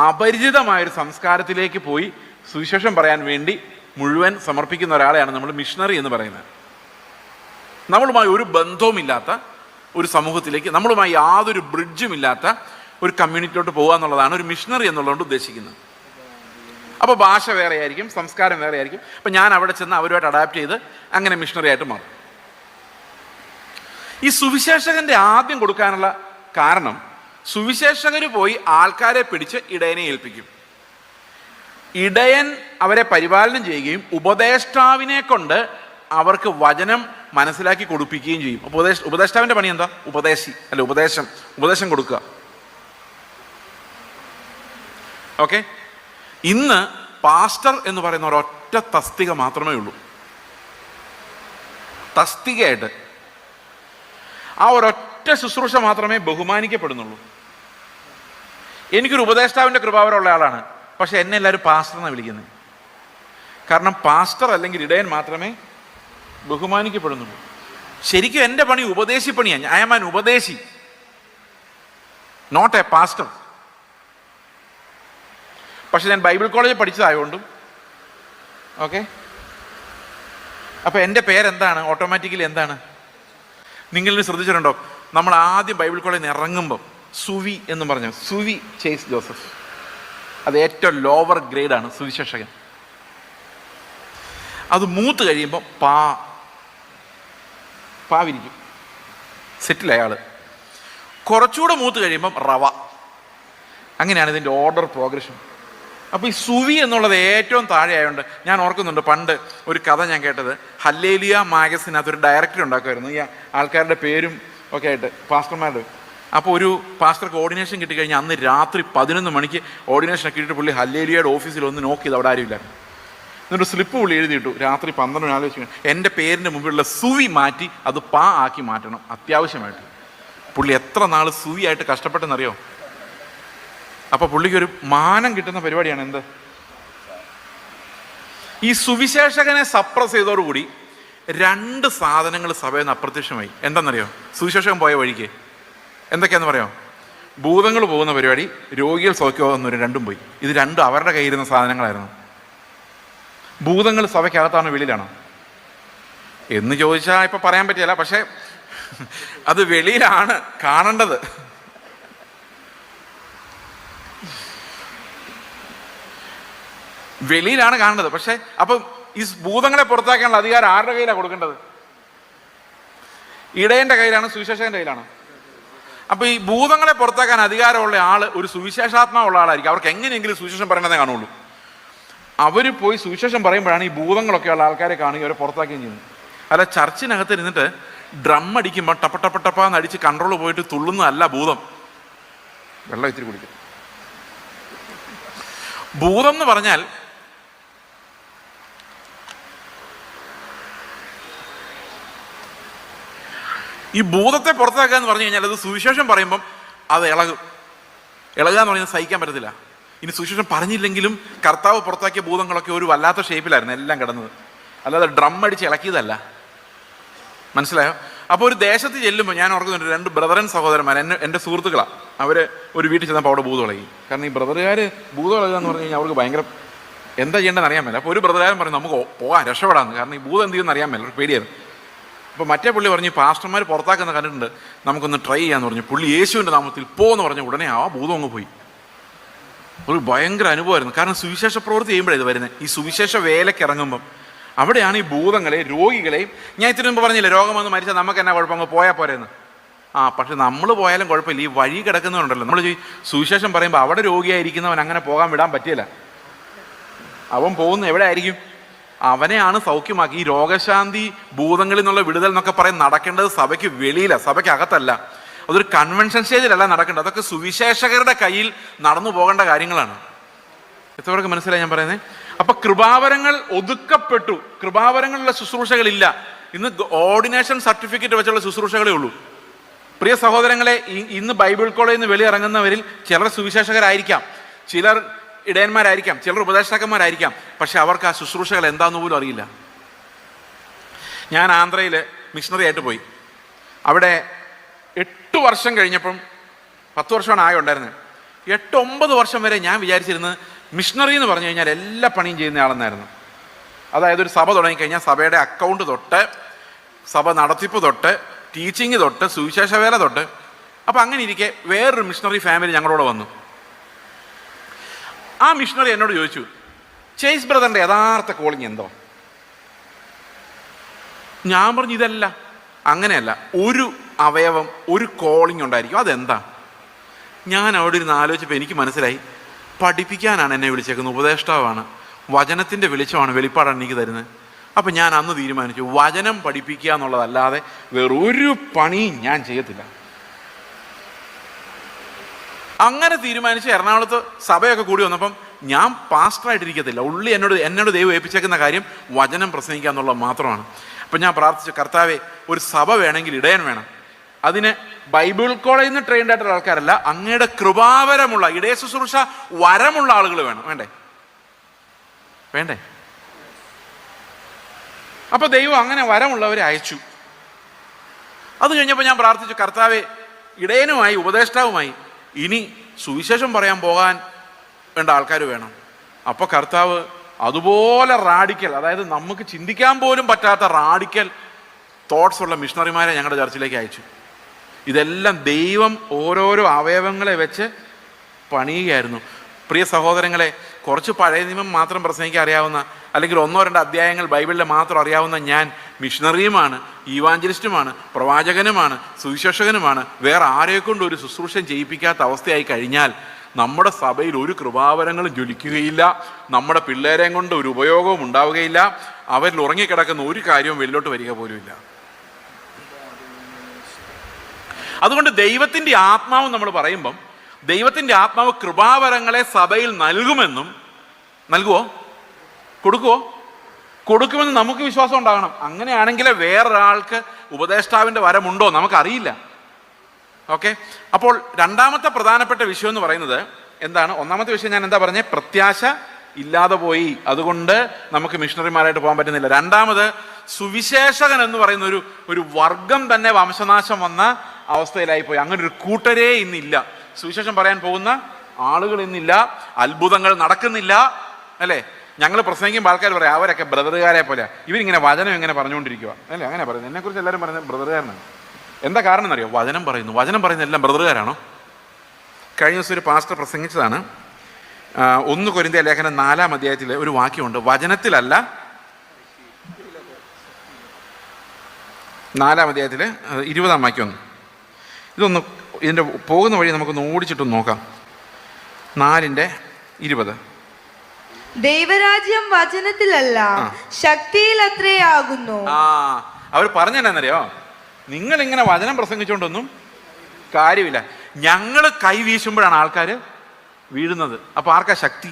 അപരിചിതമായൊരു സംസ്കാരത്തിലേക്ക് പോയി സുവിശേഷം പറയാൻ വേണ്ടി മുഴുവൻ സമർപ്പിക്കുന്ന ഒരാളെയാണ് നമ്മൾ മിഷണറി എന്ന് പറയുന്നത്. നമ്മളുമായി ഒരു ബന്ധവുമില്ലാത്ത ഒരു സമൂഹത്തിലേക്ക്, നമ്മളുമായി യാതൊരു ബ്രിഡ്ജുമില്ലാത്ത ഒരു കമ്മ്യൂണിറ്റിയിലോട്ട് പോകുക എന്നുള്ളതാണ് ഒരു മിഷണറി എന്നുള്ളതുകൊണ്ട് ഉദ്ദേശിക്കുന്നത്. അപ്പോൾ ഭാഷ വേറെ ആയിരിക്കും, സംസ്കാരം വേറെ ആയിരിക്കും. അപ്പം ഞാൻ അവിടെ ചെന്ന് അവരുമായിട്ട് അഡാപ്റ്റ് ചെയ്ത് അങ്ങനെ മിഷണറി ആയിട്ട് മാറും. ഈ സുവിശേഷകന്റെ ആദ്യം കൊടുക്കാനുള്ള കാരണം, സുവിശേഷകർ പോയി ആൾക്കാരെ പിടിച്ച് ഇടയനെ ഏൽപ്പിക്കും. ഇടയൻ അവരെ പരിപാലനം ചെയ്യുകയും ഉപദേഷ്ടാവിനെ കൊണ്ട് അവർക്ക് വചനം മനസ്സിലാക്കി കൊടുപ്പിക്കുകയും ചെയ്യും. ഉപദേഷ്ടാവിന്റെ പണി എന്താ? ഉപദേശം കൊടുക്കുക. ഓക്കെ, ഇന്ന് പാസ്റ്റർ എന്ന് പറയുന്ന ഒരൊറ്റ തസ്തിക മാത്രമേ ഉള്ളൂ. തസ്തികയായിട്ട് ആ ഒരൊറ്റ ശുശ്രൂഷ മാത്രമേ ബഹുമാനിക്കപ്പെടുന്നുള്ളൂ. എനിക്കൊരു ഉപദേഷ്ടാവിൻ്റെ കൃപാവരമുള്ള ആളാണ്, പക്ഷെ എന്നെ എല്ലാവരും പാസ്റ്റർ എന്നാണ് വിളിക്കുന്നത്. കാരണം പാസ്റ്റർ അല്ലെങ്കിൽ ഇടയൻ മാത്രമേ ബഹുമാനിക്കപ്പെടുന്നുള്ളൂ. ശരിക്കും എൻ്റെ പണി ഉപദേശി പണിയാണ്. ഐ ആം ആൻ ഉപദേശി, നോട്ട് എ പാസ്റ്റർ. പക്ഷെ ഞാൻ ബൈബിൾ കോളേജിൽ പഠിച്ചതായതുകൊണ്ടും ഓക്കെ, അപ്പോൾ എൻ്റെ പേരെന്താണ്? ഓട്ടോമാറ്റിക്കലി എന്താണ്? നിങ്ങളിത് ശ്രദ്ധിച്ചിട്ടുണ്ടോ? നമ്മൾ ആദ്യം ബൈബിൾ കോളേജിൽ നിന്ന് ഇറങ്ങുമ്പം സുവി എന്ന് പറഞ്ഞ സുവി ചേസ് ജോസഫ്. അത് ഏറ്റവും ലോവർ ഗ്രേഡാണ് സുവിശേഷകൻ. അത് മൂത്ത് കഴിയുമ്പോൾ പാവിരിക്കും, സെറ്റിൽ അയാൾ. കുറച്ചുകൂടെ മൂത്ത് കഴിയുമ്പം റവ. അങ്ങനെയാണ് ഇതിൻ്റെ ഓർഡർ പ്രോഗ്രഷൻ. അപ്പോൾ ഈ സുവി എന്നുള്ളത് ഏറ്റവും താഴെ ആയതുകൊണ്ട് ഞാൻ ഓർക്കുന്നുണ്ട്, പണ്ട് ഒരു കഥ ഞാൻ കേട്ടത്, ഹല്ലേലിയ മാഗസിനകത്ത് ഒരു ഡയറക്ടർ ഉണ്ടാക്കുമായിരുന്നു ഈ ആൾക്കാരുടെ പേരും ഒക്കെ ആയിട്ട്, പാസ്റ്റർമാരുടെ. അപ്പോൾ ഒരു പാസ്റ്റർക്ക് ഓർഡിനേഷൻ കിട്ടിക്കഴിഞ്ഞാൽ അന്ന് രാത്രി 11 മണിക്ക് ഓർഡിനേഷൻ ഒക്കെ ഇട്ടിട്ട് പുള്ളി ഹല്ലേലിയയുടെ ഓഫീസിൽ ഒന്ന് നോക്കി, ഇത് അവിടെ ആരുമില്ല. എന്നിട്ട് സ്ലിപ്പ് പുള്ളി എഴുതിയിട്ടു, രാത്രി 12 ആലോചിച്ചു എൻ്റെ പേരിൻ്റെ മുമ്പിലുള്ള സുവി മാറ്റി അത് ആക്കി മാറ്റണം അത്യാവശ്യമായിട്ട്. പുള്ളി എത്ര നാൾ സുവി ആയിട്ട് കഷ്ടപ്പെട്ടെന്നറിയോ? അപ്പോൾ പുള്ളിക്കൊരു മാനം കിട്ടുന്ന പരിപാടിയാണ് എന്ത്, ഈ സുവിശേഷകനെ സപ്രസ് ചെയ്തതോടുകൂടി 2 സാധനങ്ങൾ സഭയിൽ നിന്ന് അപ്രത്യക്ഷമായി. എന്താണെന്നറിയോ? സുവിശേഷകൻ പോയ വഴിക്ക് എന്തൊക്കെയാണെന്ന് പറയാം? ഭൂതങ്ങൾ പോകുന്ന പരിപാടി, രോഗികൾ സൗഖ്യമാകുന്നവർ രണ്ടും പോയി. ഇത് രണ്ടും അവരുടെ കയ്യിരുന്ന സാധനങ്ങളായിരുന്നു. ഭൂതങ്ങൾ സഭയ്ക്കകത്താണോ വെളിയിലാണോ എന്ന് ചോദിച്ചാൽ ഇപ്പം പറയാൻ പറ്റില്ല, പക്ഷേ അത് വെളിയിലാണ് കാണേണ്ടത്. വെളിയിലാണ് കാണേണ്ടത്. പക്ഷെ അപ്പം ഈ ഭൂതങ്ങളെ പുറത്താക്കാനുള്ള അധികാരം ആരുടെ കയ്യിലാണ് കൊടുക്കേണ്ടത്? ഇടയന്റെ കയ്യിലാണ്, സുവിശേഷകന്റെ കയ്യിലാണ്. അപ്പൊ ഈ ഭൂതങ്ങളെ പുറത്താക്കാൻ അധികാരമുള്ള ആള് ഒരു സുവിശേഷാത്മാവുള്ള ആളായിരിക്കും. അവർക്ക് എങ്ങനെയെങ്കിലും സുവിശേഷം പറയണതേ കാണുള്ളൂ. അവർ പോയി സുവിശേഷം പറയുമ്പോഴാണ് ഈ ഭൂതങ്ങളൊക്കെ ഉള്ള ആൾക്കാരെ കാണുകയും അവരെ പുറത്താക്കുകയും ചെയ്യുന്നത്. അല്ല, ചർച്ചിനകത്ത് ഇരുന്നിട്ട് ഡ്രം അടിക്കുമ്പോൾ ടപ്പ അടിച്ച് കൺട്രോൾ പോയിട്ട് തുള്ളുന്നതല്ല ഭൂതം. വെള്ളം ഇത്തിരി കുടിക്കും. ഭൂതം എന്ന് പറഞ്ഞാൽ ഈ ഭൂതത്തെ പുറത്താക്കുക എന്ന് പറഞ്ഞു കഴിഞ്ഞാൽ അത് സുവിശേഷം പറയുമ്പം അത് ഇളകുക എന്ന് പറഞ്ഞാൽ സഹിക്കാൻ പറ്റത്തില്ല. ഇനി സുവിശേഷം പറഞ്ഞില്ലെങ്കിലും കർത്താവ് പുറത്താക്കിയ ഭൂതങ്ങളൊക്കെ ഒരു വല്ലാത്ത ഷേപ്പിലായിരുന്നു എല്ലാം കിടന്നത്, അല്ലാതെ ഡ്രം അടിച്ച് ഇളക്കിയതല്ല. മനസ്സിലായോ? അപ്പോൾ ഒരു ദേശത്ത് ചെല്ലുമ്പോൾ ഞാൻ ഓർക്കുന്നുണ്ട്, 2 ബ്രദറൻ സഹോദരന്മാർ എൻ്റെ സുഹൃത്തുക്കളാണ്. അവർ ഒരു വീട്ടിൽ ചെന്നപ്പോൾ അവിടെ ഭൂതം ഇളകി. കാരണം ഈ ബ്രദറുകാർ ഭൂതം ഇളകുക എന്ന് പറഞ്ഞു കഴിഞ്ഞാൽ അവർക്ക് ഭയങ്കര എന്താ ചെയ്യേണ്ടതെന്ന് അറിയാൻ മേല. അപ്പോൾ ഒരു ബ്രദറുകാരൻ പറഞ്ഞു നമുക്ക് പോകാൻ രക്ഷപ്പെടാമെന്ന്, കാരണം ഈ ഭൂതം എന്ത് ചെയ്യുമെന്ന് അറിയാൻ മേല, ഒരു പേടിയായിരുന്നു. അപ്പോൾ മറ്റേ പുള്ളി പറഞ്ഞു പാസ്റ്റർമാർ പുറത്താക്കുന്ന കണ്ടിട്ടുണ്ട്, നമുക്കൊന്ന് ട്രൈ ചെയ്യാന്ന് പറഞ്ഞു. പുള്ളി യേശുവിൻ്റെ നാമത്തിൽ പോന്ന് പറഞ്ഞ ഉടനെ ആ ഭൂതം അങ്ങ് പോയി. ഒരു ഭയങ്കര അനുഭവമായിരുന്നു. കാരണം സുവിശേഷ പ്രവൃത്തി ചെയ്യുമ്പോഴേ ഇത് വരുന്നത്. ഈ സുവിശേഷ വേലയ്ക്ക് ഇറങ്ങുമ്പം അവിടെയാണ് ഈ ഭൂതങ്ങളെ, രോഗികളെയും, ഞാൻ ഇത്തിരി മുമ്പ് പറഞ്ഞില്ലേ രോഗം വന്ന് മരിച്ചാൽ നമുക്ക് എന്നാ കുഴപ്പം, അങ്ങ് പോയാൽ പോരെന്ന്. പക്ഷെ നമ്മൾ പോയാലും കുഴപ്പമില്ല. ഈ വഴി കിടക്കുന്നവരുണ്ടല്ലോ, നമ്മൾ സുവിശേഷം പറയുമ്പോൾ അവിടെ രോഗിയായിരിക്കുന്നവൻ അങ്ങനെ പോകാൻ വിടാൻ പറ്റില്ല. അവൻ പോകുന്ന എവിടെ ആയിരിക്കും? അവനെയാണ് സൗഖ്യമാക്കി. ഈ രോഗശാന്തി, ഭൂതങ്ങളിൽ നിന്നുള്ള വിടുതൽ എന്നൊക്കെ പറയും നടക്കേണ്ടത് സഭയ്ക്ക് വെളിയില, സഭയ്ക്ക് അകത്തല്ല. അതൊരു കൺവെൻഷൻ സ്റ്റേജിലല്ല നടക്കേണ്ടത്. അതൊക്കെ സുവിശേഷകരുടെ കയ്യിൽ നടന്നു പോകേണ്ട കാര്യങ്ങളാണ്. എത്രവർക്ക് മനസ്സിലായി ഞാൻ പറയുന്നത്? അപ്പൊ കൃപാവരങ്ങൾ ഒതുക്കപ്പെട്ടു. കൃപാവരങ്ങളുള്ള ശുശ്രൂഷകളില്ല. ഇന്ന് ഓർഡിനേഷൻ സർട്ടിഫിക്കറ്റ് വെച്ചുള്ള ശുശ്രൂഷകളേ ഉള്ളൂ. പ്രിയ സഹോദരങ്ങളെ, ഇന്ന് ബൈബിൾ കോളേജിൽ നിന്ന് വെളിയിറങ്ങുന്നവരിൽ ചിലർ സുവിശേഷകരായിരിക്കാം, ചിലർ ഇടയന്മാരായിരിക്കാം, ചിലർ ഉപദേഷ്ടാക്കന്മാരായിരിക്കാം. പക്ഷെ അവർക്ക് ആ ശുശ്രൂഷകൾ എന്താണെന്ന് പോലും അറിയില്ല. ഞാൻ ആന്ധ്രയിൽ മിഷണറി ആയിട്ട് പോയി. അവിടെ 8 വർഷം കഴിഞ്ഞപ്പം, 10 വർഷമാണ് ആകെ ഉണ്ടായിരുന്നത്. 8-9 വർഷം വരെ ഞാൻ വിചാരിച്ചിരുന്നത് മിഷണറി എന്ന് പറഞ്ഞു കഴിഞ്ഞാൽ എല്ലാ പണിയും ചെയ്യുന്ന ആളെന്നായിരുന്നു. അതായത് ഒരു സഭ തുടങ്ങിക്കഴിഞ്ഞാൽ സഭയുടെ അക്കൗണ്ട് തൊട്ട്, സഭ നടത്തിപ്പ് തൊട്ട്, ടീച്ചിങ് തൊട്ട്, സുവിശേഷ വേല തൊട്ട്. അപ്പം അങ്ങനെ ഇരിക്കെ വേറൊരു മിഷണറി ഫാമിലി ഞങ്ങളോട് വന്നു. ആ മിഷണറി എന്നോട് ചോദിച്ചു, ചേസ് ബ്രദറിൻ്റെ യഥാർത്ഥ കോളിങ് എന്തോ? ഞാൻ പറഞ്ഞു ഇതല്ല, അങ്ങനെയല്ല, ഒരു അവയവം, ഒരു കോളിങ് ഉണ്ടായിരിക്കും, അതെന്താ? ഞാൻ അവിടെ ഇരുന്ന് ആലോചിച്ചപ്പോൾ എനിക്ക് മനസ്സിലായി, പഠിപ്പിക്കാനാണ് എന്നെ വിളിച്ചേക്കുന്നത്, ഉപദേഷ്ടാവാണ്, വചനത്തിൻ്റെ വെളിച്ചമാണ്, വെളിപ്പാടാണ് എനിക്ക് തരുന്നത്. അപ്പം ഞാൻ അന്ന് തീരുമാനിച്ചു, വചനം പഠിപ്പിക്കുക എന്നുള്ളതല്ലാതെ വേറൊരു പണിയും ഞാൻ ചെയ്യത്തില്ല. അങ്ങനെ തീരുമാനിച്ച് എറണാകുളത്ത് സഭയൊക്കെ കൂടി വന്നപ്പം ഞാൻ പാസ്റ്ററായിട്ടിരിക്കത്തില്ല. ഉള്ളി എന്നോട് ദൈവം ഏൽപ്പിച്ചേക്കുന്ന കാര്യം വചനം പ്രസംഗിക്കുക എന്നുള്ളത് മാത്രമാണ്. അപ്പം ഞാൻ പ്രാർത്ഥിച്ചു, കർത്താവേ, ഒരു സഭ വേണമെങ്കിൽ ഇടയൻ വേണം. അതിന് ബൈബിൾ കോളേജിൽ നിന്ന് ട്രെയിൻഡ് ആയിട്ടുള്ള ആൾക്കാരല്ല, അങ്ങയുടെ കൃപാവരമുള്ള, ഇടയ ശുശ്രൂഷ വരമുള്ള ആളുകൾ വേണം. വേണ്ടേ? അപ്പൊ ദൈവം അങ്ങനെ വരമുള്ളവരെ അയച്ചു. അത് കഴിഞ്ഞപ്പോൾ ഞാൻ പ്രാർത്ഥിച്ചു, കർത്താവേ, ഇടയനുമായി ഉപദേഷ്ടാവുമായി ഇനി സുവിശേഷം പറയാൻ പോകാൻ വേണ്ട ആൾക്കാർ വേണം. അപ്പോൾ കർത്താവ് അതുപോലെ റാഡിക്കൽ, അതായത് നമുക്ക് ചിന്തിക്കാൻ പോലും പറ്റാത്ത റാഡിക്കൽ തോട്ട്സ് ഉള്ള മിഷണറിമാരെ ഞങ്ങളുടെ ചർച്ചിലേക്ക് അയച്ചു. ഇതെല്ലാം ദൈവം ഓരോരോ അവയവങ്ങളെ വെച്ച് പണിയുകയായിരുന്നു. പ്രിയ സഹോദരങ്ങളെ, കുറച്ച് പഴയ നിയമം മാത്രം പ്രസംഗിക്കാൻ അറിയാവുന്ന, അല്ലെങ്കിൽ 1-2 അധ്യായങ്ങൾ ബൈബിളിൽ മാത്രം അറിയാവുന്ന ഞാൻ മിഷണറിയുമാണ്, ഈവാഞ്ചലിസ്റ്റുമാണ്, പ്രവാചകനുമാണ്, സുവിശേഷകനുമാണ്. വേറെ ആരെക്കൊണ്ട് ഒരു ശുശ്രൂഷ ചെയ്യിപ്പിക്കാത്ത അവസ്ഥയായി കഴിഞ്ഞാൽ നമ്മുടെ സഭയിൽ ഒരു കൃപാവരങ്ങളും ജ്വലിക്കുകയില്ല. നമ്മുടെ പിള്ളേരെയും കൊണ്ട് ഒരു ഉപയോഗവും ഉണ്ടാവുകയില്ല. അവരിൽ ഉറങ്ങിക്കിടക്കുന്ന ഒരു കാര്യവും വെളിലോട്ട് വരിക പോലുമില്ല. അതുകൊണ്ട് ദൈവത്തിൻ്റെ ആത്മാവ് നമ്മൾ പറയുമ്പം, ദൈവത്തിൻ്റെ ആത്മാവ് കൃപാവരങ്ങളെ സഭയിൽ നൽകുമെന്നും, നൽകുമോ, കൊടുക്കുമെന്ന് നമുക്ക് വിശ്വാസം ഉണ്ടാകണം. അങ്ങനെയാണെങ്കിലേ വേറൊരാൾക്ക് ഉപദേഷ്ടാവിൻ്റെ വരമുണ്ടോ നമുക്കറിയില്ല. ഓക്കെ, അപ്പോൾ രണ്ടാമത്തെ പ്രധാനപ്പെട്ട വിഷയം എന്ന് പറയുന്നത് എന്താണ്? ഒന്നാമത്തെ വിഷയം ഞാൻ എന്താ പറഞ്ഞത്? പ്രത്യാശ ഇല്ലാതെ പോയി, അതുകൊണ്ട് നമുക്ക് മിഷണറിമാരായിട്ട് പോകാൻ പറ്റുന്നില്ല. രണ്ടാമത്, സുവിശേഷകൻ എന്ന് പറയുന്ന ഒരു വർഗം തന്നെ വംശനാശം വന്ന അവസ്ഥയിലായിപ്പോയി. അങ്ങനെ ഒരു കൂട്ടരേ ഇന്നില്ല. സുവിശേഷം പറയാൻ പോകുന്ന ആളുകൾ ഇന്നില്ല. അത്ഭുതങ്ങൾ നടക്കുന്നില്ല, അല്ലേ? ഞങ്ങൾ പ്രസംഗിക്കുമ്പോൾ ആൾക്കാർ പറയാം അവരൊക്കെ ബ്രദറുകാരെ പോലെ, ഇവരിങ്ങനെ വചനം ഇങ്ങനെ പറഞ്ഞുകൊണ്ടിരിക്കുക, അല്ലേ? അങ്ങനെ പറയുന്നത്. എന്നെക്കുറിച്ച് എല്ലാവരും പറയുന്നത് ബ്രദറുകാരനാണ്. എന്താ കാരണം എന്നറിയോ? വചനം പറയുന്ന എല്ലാം ബ്രദറുകാരാണോ? കഴിഞ്ഞ ദിവസം ഒരു പാസ്റ്റർ പ്രസംഗിച്ചതാണ്. 1 കൊരിന്ത്യർ ലേഖനം 4-ാം അധ്യായത്തിൽ ഒരു വാക്യമുണ്ട്, വചനത്തിലല്ല, 4-ാം അധ്യായത്തിൽ 20-ാം വാക്യം. ഇതൊന്ന് ഇതിൻ്റെ പോകുന്ന വഴി നമുക്കൊന്ന് ഓടിച്ചിട്ടൊന്ന് നോക്കാം. 4:20. ദൈവരാജ്യം വചനത്തിലല്ല ശക്തിയിൽ അത്രയാകുന്നു. അവർ പറഞ്ഞെന്നറിയോ? നിങ്ങൾ ഇങ്ങനെ വചനം പ്രസംഗിച്ചുകൊണ്ടൊന്നും കാര്യമില്ല. ഞങ്ങൾ കൈ വീശുമ്പോഴാണ് ആൾക്കാർ വീഴുന്നത്. അപ്പൊ ആർക്കാ ശക്തി?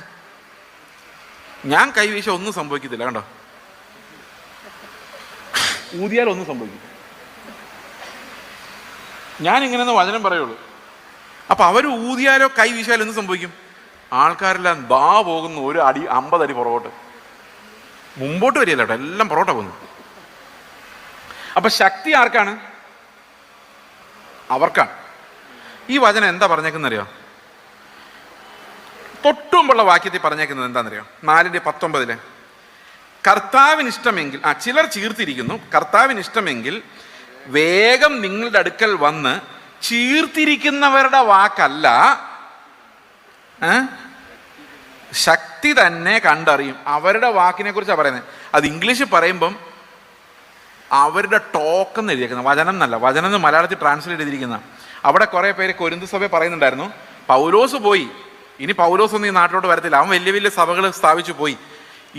ഞാൻ കൈ വീശ ഒന്നും സംഭവിക്കത്തില്ല, കണ്ടോ? ഊതിയാൽ ഒന്നും സംഭവിക്കും. ഞാൻ ഇങ്ങനെ വചനം പറയുള്ളൂ. അപ്പൊ അവർ ഊതിയാലോ കൈ വീശാലോ എന്ത് സംഭവിക്കും? ആൾക്കാരെല്ലാം ദാ പോകുന്നു, ഒരു അടി 50 അടി പുറകോട്ട്, മുമ്പോട്ട് വരികയല്ല കേട്ടോ, എല്ലാം പുറകോട്ട് പോകുന്നു. അപ്പൊ ശക്തി ആർക്കാണ്? അവർക്കാണ്. ഈ വചനം എന്താ പറഞ്ഞേക്കുന്നറിയോ? തൊട്ടുമുമ്പുള്ള വാക്യത്തിൽ പറഞ്ഞേക്കുന്നത് എന്താണെന്നറിയോ? 4:19 കർത്താവിനിഷ്ടമെങ്കിൽ, ചിലർ ചീർത്തിരിക്കുന്നു, കർത്താവിനിഷ്ടമെങ്കിൽ വേഗം നിങ്ങളുടെ അടുക്കൽ വന്ന്, ചീർത്തിരിക്കുന്നവരുടെ വാക്കല്ല, ശക്തി തന്നെ കണ്ടറിയും. അവരുടെ വാക്കിനെ കുറിച്ചാണ് പറയുന്നത്. അത് ഇംഗ്ലീഷിൽ പറയുമ്പം അവരുടെ ടോക്ക് എന്ന് എഴുതിയിരിക്കുന്നത്, വചനം എന്നല്ല. വചനം എന്ന് മലയാളത്തിൽ ട്രാൻസ്ലേറ്റ് ചെയ്തിരിക്കുന്ന. അവിടെ കുറേ പേര് കൊരിന്ത് സഭ പറയുന്നുണ്ടായിരുന്നു, പൗലോസ് പോയി, ഇനി പൗലോസ് ഒന്നും ഈ നാട്ടിലോട്ട് വരത്തില്ല, അവൻ വലിയ വലിയ സഭകൾ സ്ഥാപിച്ചു പോയി,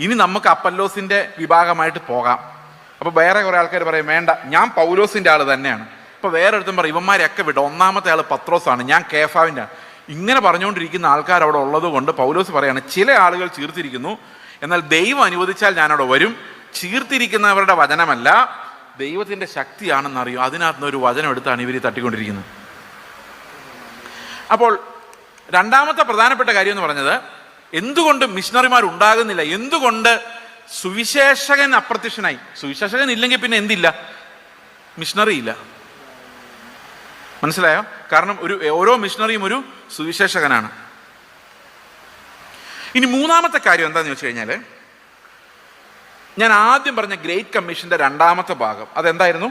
ഇനി നമുക്ക് അപ്പല്ലോസിന്റെ വിഭാഗമായിട്ട് പോകാം. അപ്പോൾ വേറെ കുറേ ആൾക്കാർ പറയും വേണ്ട, ഞാൻ പൗലോസിന്റെ ആൾ തന്നെയാണ്. അപ്പോൾ വേറെ അടുത്തും പറയും ഇവന്മാരെയൊക്കെ വിട്ടു, ഒന്നാമത്തെ ആൾ പത്രോസാണ്, ഞാൻ കേഫാവിൻ്റെ ആണ്. ഇങ്ങനെ പറഞ്ഞുകൊണ്ടിരിക്കുന്ന ആൾക്കാർ അവിടെ ഉള്ളത് കൊണ്ട് പൗലോസ് പറയാണ്, ചില ആളുകൾ ചീർത്തിരിക്കുന്നു, എന്നാൽ ദൈവം അനുവദിച്ചാൽ ഞാനവിടെ വരും. ചീർത്തിരിക്കുന്നവരുടെ വചനമല്ല, ദൈവത്തിൻ്റെ ശക്തിയാണെന്നറിയും. അതിനകത്ത് ഒരു വചനം എടുത്താണ് ഇവർ തട്ടിക്കൊണ്ടിരിക്കുന്നത്. അപ്പോൾ രണ്ടാമത്തെ പ്രധാനപ്പെട്ട കാര്യം എന്ന് പറഞ്ഞത്, എന്തുകൊണ്ട് മിഷണറിമാർ ഉണ്ടാകുന്നില്ല? എന്തുകൊണ്ട് സുവിശേഷകൻ അപ്രത്യക്ഷനായി? സുവിശേഷകൻ ഇല്ലെങ്കിൽ പിന്നെ എന്തില്ല? മിഷണറി ഇല്ല. മനസ്സിലായോ? കാരണം ഓരോ മിഷണറിയും ഒരു സുവിശേഷകനാണ്. ഇനി മൂന്നാമത്തെ കാര്യം എന്താണെന്ന് വെച്ച് കഴിഞ്ഞാൽ, ഞാൻ ആദ്യം പറഞ്ഞ ഗ്രേറ്റ് കമ്മീഷന്റെ രണ്ടാമത്തെ ഭാഗം, അതെന്തായിരുന്നു?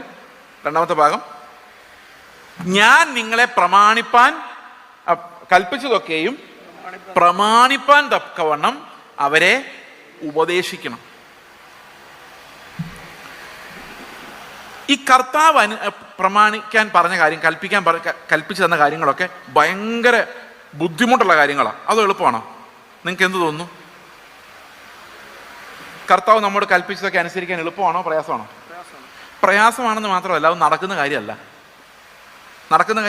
രണ്ടാമത്തെ ഭാഗം, ഞാൻ നിങ്ങളെ കൽപ്പിച്ചതൊക്കെയും പ്രമാണിപ്പാൻ തക്കവണ്ണം അവരെ ഉപദേശിക്കണം. ഈ കർത്താവ് പ്രമാണിക്കാൻ പറഞ്ഞ കാര്യം, കൽപ്പിച്ചു തന്ന കാര്യങ്ങളൊക്കെ ഭയങ്കര ബുദ്ധിമുട്ടുള്ള കാര്യങ്ങളാണ്. അത് എളുപ്പമാണോ? നിങ്ങൾക്ക് എന്ത് തോന്നുന്നു? കർത്താവ് നമ്മോട് കൽപ്പിച്ചതൊക്കെ അനുസരിക്കാൻ എളുപ്പമാണോ പ്രയാസമാണോ? പ്രയാസമാണെന്ന് മാത്രമല്ല, അത് നടക്കുന്ന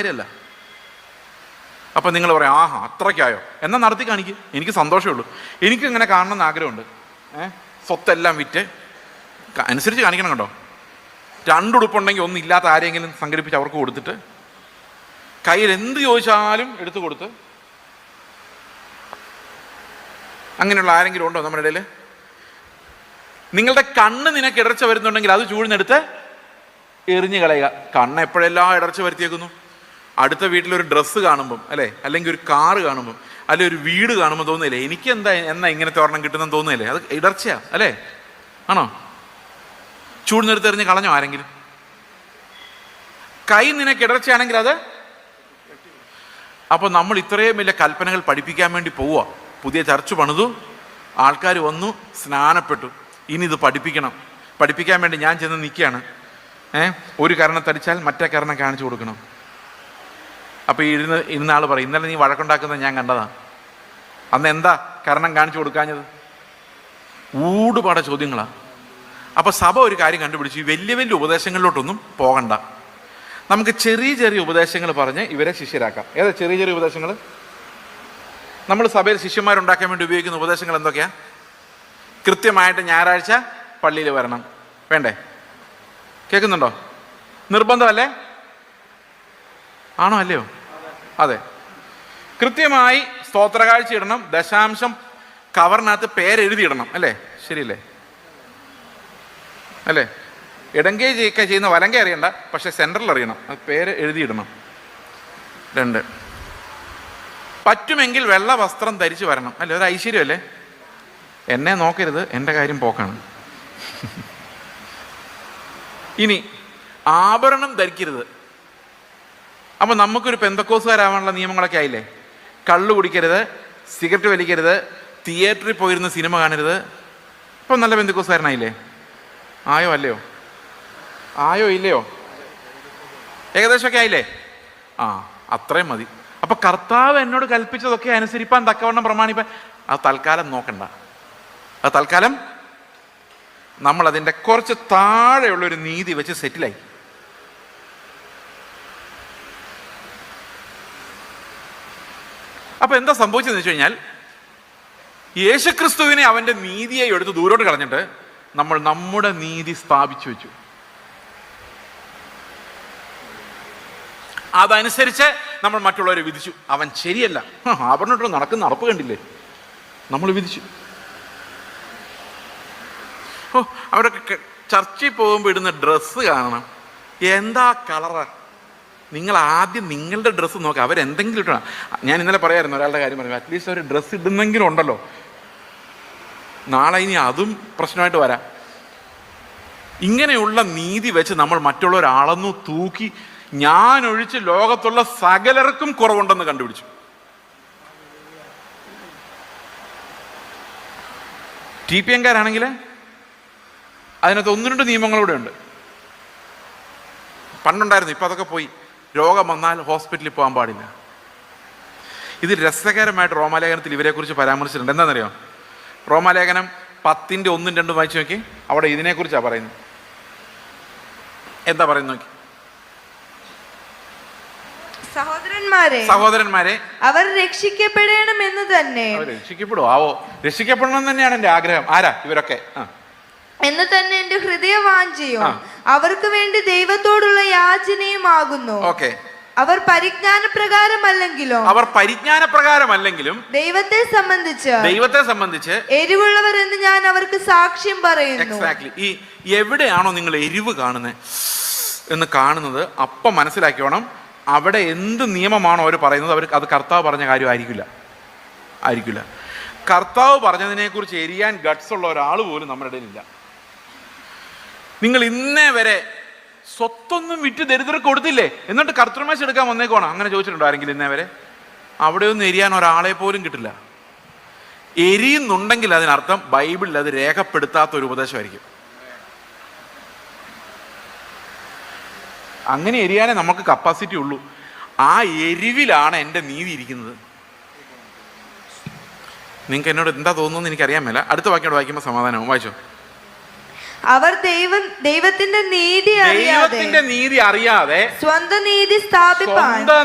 കാര്യമല്ല. അപ്പം നിങ്ങൾ പറയാം, ആഹാ അത്രയ്ക്കായോ, എന്നാൽ നടത്തി കാണിക്കും, എനിക്ക് സന്തോഷമേ ഉള്ളൂ. എനിക്ക് ഇങ്ങനെ കാണണമെന്ന് ആഗ്രഹമുണ്ട്. സ്വത്തെല്ലാം വിറ്റ് അനുസരിച്ച് കാണിക്കണം. കേട്ടോ, 2 ഉടുപ്പുണ്ടെങ്കിൽ ഒന്നും ഇല്ലാത്ത ആരെങ്കിലും സംഘടിപ്പിച്ച് അവർക്ക് കൊടുത്തിട്ട്, കയ്യിൽ എന്ത് ചോദിച്ചാലും എടുത്തു കൊടുത്ത്, അങ്ങനെയുള്ള ആരെങ്കിലും ഉണ്ടോ നമ്മുടെ ഇടയിൽ? നിങ്ങളുടെ കണ്ണ് നിനക്ക് ഇടർച്ച വരുന്നുണ്ടെങ്കിൽ അത് ചൂഴ്ന്നെടുത്ത് എറിഞ്ഞു കളയുക. കണ്ണ് എപ്പോഴെല്ലാം ഇടർച്ച വരുത്തിയേക്കുന്നു? അടുത്ത വീട്ടിലൊരു ഡ്രസ്സ് കാണുമ്പം, അല്ലേ, അല്ലെങ്കിൽ ഒരു കാറ് കാണുമ്പം, അല്ലെങ്കിൽ ഒരു വീട് കാണുമ്പോൾ തോന്നുന്നില്ലേ എനിക്ക് എന്നാ ഇങ്ങനത്തെ ഒരെണ്ണം കിട്ടുന്നെന്ന് തോന്നുന്നില്ലേ? അത് ഇടർച്ചയാ, അല്ലേ? ആണോ? ചൂഴ്ന്നെടുത്ത് എറിഞ്ഞ് കളഞ്ഞോ ആരെങ്കിലും? കൈ നിനക്ക് ഇടർച്ചയാണെങ്കിൽ അത്. അപ്പോൾ നമ്മൾ ഇത്രയും വലിയ കൽപ്പനകൾ പഠിപ്പിക്കാൻ വേണ്ടി പോവുക. പുതിയ ചർച്ച് പണിതു, ആൾക്കാർ വന്നു, സ്നാനപ്പെട്ടു. ഇനി ഇത് പഠിപ്പിക്കാൻ വേണ്ടി ഞാൻ ചെന്ന് നിൽക്കുകയാണ്. ഒരു കരണത്തടിച്ചാൽ മറ്റേ കരണം കാണിച്ചു കൊടുക്കണം. അപ്പോൾ ഇരുന്ന ആൾ പറയും, ഇന്നലെ നീ വഴക്കുണ്ടാക്കുന്നത് ഞാൻ കണ്ടതാണ്, അന്ന് എന്താ കരണം കാണിച്ചു കൊടുക്കാഞ്ഞത്? ഊടുപാട ചോദ്യങ്ങളാണ്. അപ്പോൾ സഭ ഒരു കാര്യം കണ്ടുപിടിച്ചു, ഈ വലിയ വലിയ ഉപദേശങ്ങളിലോട്ടൊന്നും പോകണ്ട, നമുക്ക് ചെറിയ ചെറിയ ഉപദേശങ്ങൾ പറഞ്ഞ് ഇവരെ ശിഷ്യരാക്കാം. ഏതാ ചെറിയ ചെറിയ ഉപദേശങ്ങൾ? നമ്മൾ സഭയിൽ ശിഷ്യന്മാരുണ്ടാക്കാൻ വേണ്ടി ഉപയോഗിക്കുന്ന ഉപദേശങ്ങൾ എന്തൊക്കെയാ? കൃത്യമായിട്ട് ഞായറാഴ്ച പള്ളിയിൽ വരണം, വേണ്ടേ? കേൾക്കുന്നുണ്ടോ? നിർബന്ധമല്ലേ? ആണോ അല്ലയോ? അതെ. കൃത്യമായി സ്തോത്രകാഴ്ച ഇടണം, ദശാംശം കവറിനകത്ത് പേരെഴുതിയിടണം, അല്ലേ? ശരിയല്ലേ? അല്ലേ? ഇടങ്കേ ഒക്കെ ചെയ്യുന്ന വലങ്കേ അറിയണ്ട, പക്ഷെ സെൻട്രൽ അറിയണം, അത് പേര് എഴുതിയിടണം. 2, പറ്റുമെങ്കിൽ വെള്ള വസ്ത്രം ധരിച്ച് വരണം, അല്ലേ? ഒരു ഐശ്വര്യമല്ലേ? എന്നെ നോക്കരുത്, എൻ്റെ കാര്യം പോക്കാണ്. ഇനി ആഭരണം ധരിക്കരുത്. അപ്പം നമുക്കൊരു പെന്തക്കോസുകാരാവാനുള്ള നിയമങ്ങളൊക്കെ ആയില്ലേ? കള്ളു കുടിക്കരുത്, സിഗരറ്റ് വലിക്കരുത്, തിയേറ്ററിൽ പോയിരുന്ന് സിനിമ കാണരുത്. ഇപ്പം നല്ല പെന്തക്കോസുകാരനായില്ലേ? ആയോ അല്ലയോ? ആയോ ഇല്ലയോ? ഏകദേശമൊക്കെ ആയില്ലേ? അത്രയും മതി. അപ്പം കർത്താവ് എന്നോട് കൽപ്പിച്ചതൊക്കെ അനുസരിപ്പാൻ തക്കവണ്ണം പ്രമാണിപ്പാൻ അത് തൽക്കാലം നോക്കണ്ട. അത് തൽക്കാലം നമ്മൾ അതിൻ്റെ കുറച്ച് താഴെയുള്ളൊരു നീതി വെച്ച് സെറ്റിലായി. അപ്പം എന്താ സംഭവിച്ചതെന്ന് വെച്ച് കഴിഞ്ഞാൽ, യേശുക്രിസ്തുവിനെ അവൻ്റെ നീതിയെ എടുത്ത് ദൂരോട്ട് കളഞ്ഞിട്ട് നമ്മൾ നമ്മുടെ നീതി സ്ഥാപിച്ചു വെച്ചു. അതനുസരിച്ച് നമ്മൾ മറ്റുള്ളവരെ വിധിച്ചു. അവൻ ശരിയല്ല, ആഭരണമായിട്ട് നടക്കുന്ന നടപ്പ് കണ്ടില്ലേ, നമ്മൾ വിധിച്ചു. അവരൊക്കെ ചർച്ചിൽ പോകുമ്പോൾ ഇടുന്ന ഡ്രസ്സ് കാണണം, എന്താ കളറാ! നിങ്ങൾ ആദ്യം നിങ്ങളുടെ ഡ്രസ്സ് നോക്കുക, അവരെന്തെങ്കിലും ഇട്ടണം. ഞാൻ ഇന്നലെ പറയായിരുന്നു, ഒരാളുടെ കാര്യം പറഞ്ഞു, അറ്റ്ലീസ്റ്റ് അവർ ഡ്രസ്സ് ഇടുന്നെങ്കിലും ഉണ്ടല്ലോ, നാളെ ഇനി അതും പ്രശ്നമായിട്ട് വരാം. ഇങ്ങനെയുള്ള നീതി വെച്ച് നമ്മൾ മറ്റുള്ളവർ അളന്നു തൂക്കി, ഞാൻ ഒഴിച്ച് ലോകത്തുള്ള സകലർക്കും കുറവുണ്ടെന്ന് കണ്ടുപിടിച്ചു. TPM-കാരാണെങ്കിൽ അതിനകത്ത് 1-2 നിയമങ്ങളൂടെ ഉണ്ട്. പണ്ടുണ്ടായിരുന്നു, ഇപ്പം അതൊക്കെ പോയി. രോഗം വന്നാൽ ഹോസ്പിറ്റലിൽ പോകാൻ പാടില്ല. ഇത് രസകരമായിട്ട് റോമാലേഖനത്തിൽ ഇവരെക്കുറിച്ച് പരാമർശിച്ചിട്ടുണ്ട്. എന്താണെന്നറിയോ? റോമാലേഖനം 10:1-2 വായിച്ചു നോക്കി, അവിടെ ഇതിനെക്കുറിച്ചാണ് പറയുന്നത്. എന്താ പറയുന്നത് നോക്കി? സഹോദരന്മാരെ അവർ രക്ഷിക്കപ്പെടണമെന്ന് തന്നെ. രക്ഷിക്കപ്പെടുവോ? രക്ഷിക്കപ്പെടണം തന്നെയാണ് എൻ്റെ ആഗ്രഹം. ആരാ ഇവരൊക്കെ? എന്ന് തന്നെ എന്റെ ഹൃദയവാഞ്ചയും അവർക്ക് വേണ്ടി ദൈവത്തോടുള്ള യാചനയുമാകുന്നു. അവർ പരിജ്ഞാനപ്രകാരമല്ലെങ്കിലും ദൈവത്തെ സംബന്ധിച്ച് എരിവുള്ളവർ എന്ന് ഞാൻ അവർക്ക് സാക്ഷ്യം പറയുന്നു. ഈ എവിടെയാണോ നിങ്ങൾ എരിവ് കാണുന്നത് എന്ന് കാണുന്നത്, അപ്പം മനസ്സിലാക്കിയോണം, അവിടെ എന്ത് നിയമമാണോ അവർ പറയുന്നത്, അത് കർത്താവ് പറഞ്ഞ കാര്യം ആയിരിക്കില്ല. കർത്താവ് പറഞ്ഞതിനെക്കുറിച്ച് എരിയാൻ ഗട്ട്സ് ഉള്ള ഒരാൾ പോലും നമ്മുടെ ഇടയിലില്ല. നിങ്ങൾ ഇന്നേ വരെ സ്വത്തൊന്നും വിറ്റ് ദരിദ്രർക്ക് കൊടുത്തില്ലേ, എന്നിട്ട് കർത്തൃമേശ എടുക്കാൻ വന്നേക്കോണം, അങ്ങനെ ചോദിച്ചിട്ടുണ്ടോ ആരെങ്കിലും ഇന്നേ വരെ? അവിടെയൊന്നും എരിയാൻ ഒരാളെ പോലും കിട്ടില്ല. എരിയുന്നുണ്ടെങ്കിൽ അതിനർത്ഥം ബൈബിളിൽ അത് രേഖപ്പെടുത്താത്ത ഒരു ഉപദേശമായിരിക്കും. അങ്ങനെ എരിയാനേ നമുക്ക് കപ്പാസിറ്റി ഉള്ളൂ. ആ എരിവിലാണ് എൻ്റെ നീതി ഇരിക്കുന്നത്. നിങ്ങൾക്ക് എന്നോട് എന്താ തോന്നുന്നു എനിക്കറിയാൻ മേല. അടുത്ത വാക്യോട് വായിക്കുമ്പോൾ സമാധാനവും. വായിച്ചോ. അവർ ദൈവത്തിന്റെ നീതി അറിയാതെ സ്വന്തം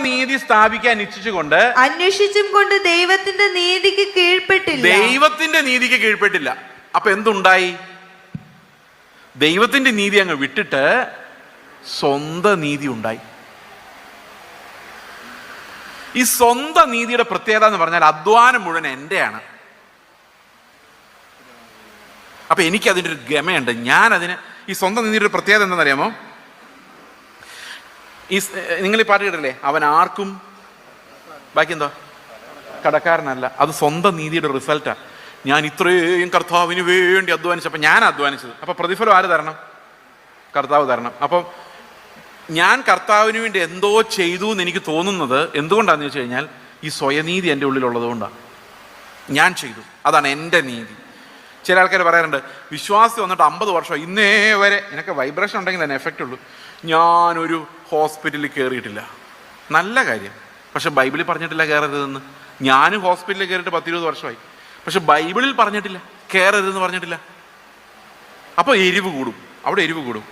നീതി സ്ഥാപിക്കാൻ ഇച്ഛിച്ചുകൊണ്ട് അന്വേഷിച്ചും കൊണ്ട് ദൈവത്തിന്റെ നീതിക്ക് കീഴ്പ്പെട്ടില്ല. അപ്പൊ എന്തുണ്ടായി? ദൈവത്തിന്റെ നീതി അങ്ങ് വിട്ടിട്ട് സ്വന്തം നീതി ഉണ്ടായി. ഈ സ്വന്തം നീതിയുടെ പ്രത്യേകത എന്ന് പറഞ്ഞാൽ അധ്വാനം മുഴുവൻ എന്റെയാണ്. അപ്പൊ എനിക്ക് അതിൻ്റെ ഒരു ഗമയുണ്ട്. ഈ സ്വന്തം നീതിയുടെ ഒരു പ്രത്യേകത എന്താണെന്നറിയാമോ? നിങ്ങൾ ഈ പാട്ട് കേട്ടില്ലേ, അവൻ ആർക്കും ബാക്കി എന്തോ കടക്കാരനല്ല. അത് സ്വന്തം നീതിയുടെ റിസൾട്ടാണ്. ഞാൻ ഇത്രയും കർത്താവിന് വേണ്ടി അധ്വാനിച്ചപ്പോൾ ഞാൻ അധ്വാനിച്ചത്, അപ്പൊ പ്രതിഫലം ആര് തരണം? കർത്താവ് തരണം. അപ്പം ഞാൻ കർത്താവിന് വേണ്ടി എന്തോ ചെയ്തു എന്ന് എനിക്ക് തോന്നുന്നത് എന്തുകൊണ്ടാണെന്ന് വെച്ച് കഴിഞ്ഞാൽ ഈ സ്വയനീതി എൻ്റെ ഉള്ളിലുള്ളത് കൊണ്ടാണ്. ഞാൻ ചെയ്തു, അതാണ് എൻ്റെ നീതി. ചില ആൾക്കാർ പറയാറുണ്ട്, വിശ്വാസി വന്നിട്ട് 50 വർഷം ഇന്നേ വരെ നിനക്ക് വൈബ്രേഷൻ ഉണ്ടെങ്കിൽ തന്നെ എഫക്റ്റ് ഉള്ളൂ, ഞാനൊരു ഹോസ്പിറ്റലിൽ കയറിയിട്ടില്ല. നല്ല കാര്യം, പക്ഷെ ബൈബിളിൽ പറഞ്ഞിട്ടില്ല കയറരുതെന്ന്. ഞാനും ഹോസ്പിറ്റലിൽ കയറിയിട്ട് 10-20 വർഷമായി, പക്ഷെ ബൈബിളിൽ പറഞ്ഞിട്ടില്ല കയറരുതെന്ന് പറഞ്ഞിട്ടില്ല. അപ്പോൾ എരിവ് കൂടും, അവിടെ എരിവ് കൂടും.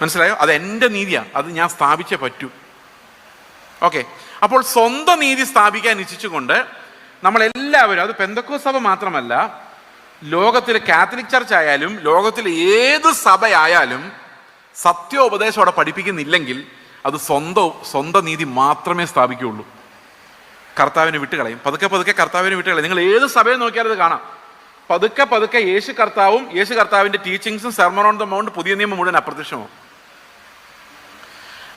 മനസ്സിലായോ? അത് എൻ്റെ നീതിയാണ്, അത് ഞാൻ സ്ഥാപിച്ചേ പറ്റൂ. ഓക്കെ, അപ്പോൾ സ്വന്തം നീതി സ്ഥാപിക്കാൻ ഇച്ഛിച്ചുകൊണ്ട് നമ്മളെല്ലാവരും, അത് പെന്തക്കോസ്ത് സഭ മാത്രമല്ല, ലോകത്തിലെ കാത്തലിക് ചർച്ച് ആയാലും ലോകത്തിലെ ഏത് സഭയായാലും സത്യോപദേശം അവിടെ പഠിപ്പിക്കുന്നില്ലെങ്കിൽ അത് സ്വന്തം നീതി മാത്രമേ സ്ഥാപിക്കുകയുള്ളൂ. കർത്താവിനെ വിട്ടുകളയും, പതുക്കെ കർത്താവിനെ വിട്ടുകളയും. നിങ്ങൾ ഏത് സഭയെ നോക്കിയാലും അത് കാണാം. പതുക്കെ യേശു കർത്താവിൻ്റെ ടീച്ചിങ്സും സെർമൺ ഓൺ ദ മൗണ്ട് പുതിയ നിയമം മുഴുവൻ അപ്രത്യക്ഷമാവും.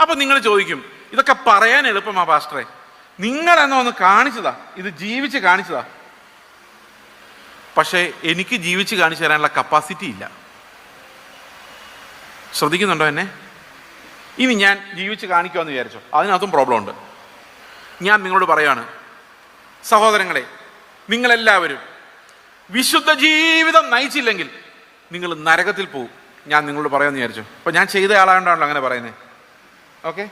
അപ്പം നിങ്ങൾ ചോദിക്കും, ഇതൊക്കെ പറയാൻ എളുപ്പമാ പാസ്റ്ററെ, നിങ്ങളെന്നോ ഒന്ന് കാണിച്ചതാ, ഇത് ജീവിച്ച് കാണിച്ചതാ. പക്ഷേ എനിക്ക് ജീവിച്ച് കാണിച്ചു തരാനുള്ള കപ്പാസിറ്റി ഇല്ല. ശ്രദ്ധിക്കുന്നുണ്ടോ എന്നെ? ഇനി ഞാൻ ജീവിച്ച് കാണിക്കുമെന്ന് വിചാരിച്ചോ, അതിനകത്തും പ്രോബ്ലം ഉണ്ട്. ഞാൻ നിങ്ങളോട് പറയാണ്, സഹോദരങ്ങളെ, നിങ്ങളെല്ലാവരും വിശുദ്ധ ജീവിതം നയിച്ചില്ലെങ്കിൽ നിങ്ങൾ നരകത്തിൽ പോകും. ഞാൻ നിങ്ങളോട് പറയാമെന്ന് വിചാരിച്ചു. അപ്പോൾ ഞാൻ ചെയ്ത ആളായോണ്ടാണല്ലോ അങ്ങനെ പറയുന്നത്. ഓക്കെ,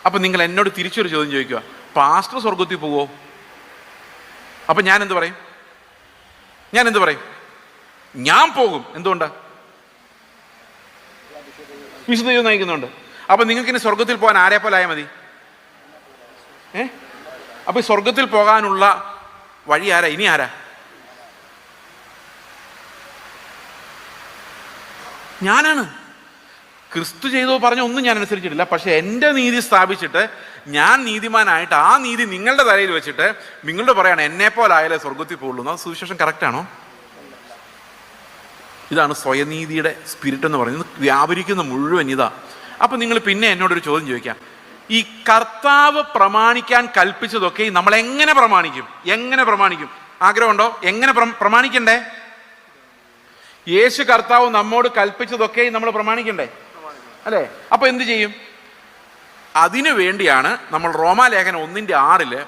അപ്പം നിങ്ങൾ എന്നോട് തിരിച്ചൊരു ചോദ്യം ചോദിക്കുക, പാസ്റ്റർ സ്വർഗത്തിൽ പോവോ? അപ്പം ഞാൻ എന്ത് പറയും? ഞാൻ പോകും. എന്തുകൊണ്ടാ? വിശുദ്ധ ജീവിതം നയിക്കുന്നുണ്ട്. അപ്പം നിങ്ങൾക്ക് ഇനി സ്വർഗത്തിൽ പോകാൻ ആരെ പോലെ ആയാൽ മതി? അപ്പം സ്വർഗത്തിൽ പോകാനുള്ള വഴി ആരാ? ഇനി ആരാ? ഞാനാണ്. ക്രിസ്തു ചെയ്തോ പറഞ്ഞ ഒന്നും ഞാൻ അനുസരിച്ചിട്ടില്ല, പക്ഷെ എൻ്റെ നീതി സ്ഥാപിച്ചിട്ട് ഞാൻ നീതിമാനായിട്ട് ആ നീതി നിങ്ങളുടെ തലയിൽ വെച്ചിട്ട് നിങ്ങളുടെ പറയാണ് എന്നെപ്പോലായാലേ സ്വർഗത്തിൽ പോകുള്ളൂ. അത് സുവിശേഷം കറക്റ്റാണോ? ഇതാണ് സ്വയനീതിയുടെ സ്പിരിറ്റ് എന്ന് പറയുന്നത്. വ്യാപരിക്കുന്ന മുഴുവൻ ഇതാ. അപ്പം നിങ്ങൾ പിന്നെ എന്നോടൊരു ചോദ്യം ചോദിക്കാം, ഈ കർത്താവ് പ്രമാണിക്കാൻ കൽപ്പിച്ചതൊക്കെ നമ്മൾ എങ്ങനെ പ്രമാണിക്കും? ആഗ്രഹമുണ്ടോ? എങ്ങനെ പ്രമാണിക്കണ്ടേ? യേശു കർത്താവ് നമ്മോട് കൽപ്പിച്ചതൊക്കെ നമ്മൾ പ്രമാണിക്കണ്ടേ? അല്ലേ? അപ്പൊ എന്ത് ചെയ്യും? അതിനു വേണ്ടിയാണ് നമ്മൾ റോമാലേഖനം 1:6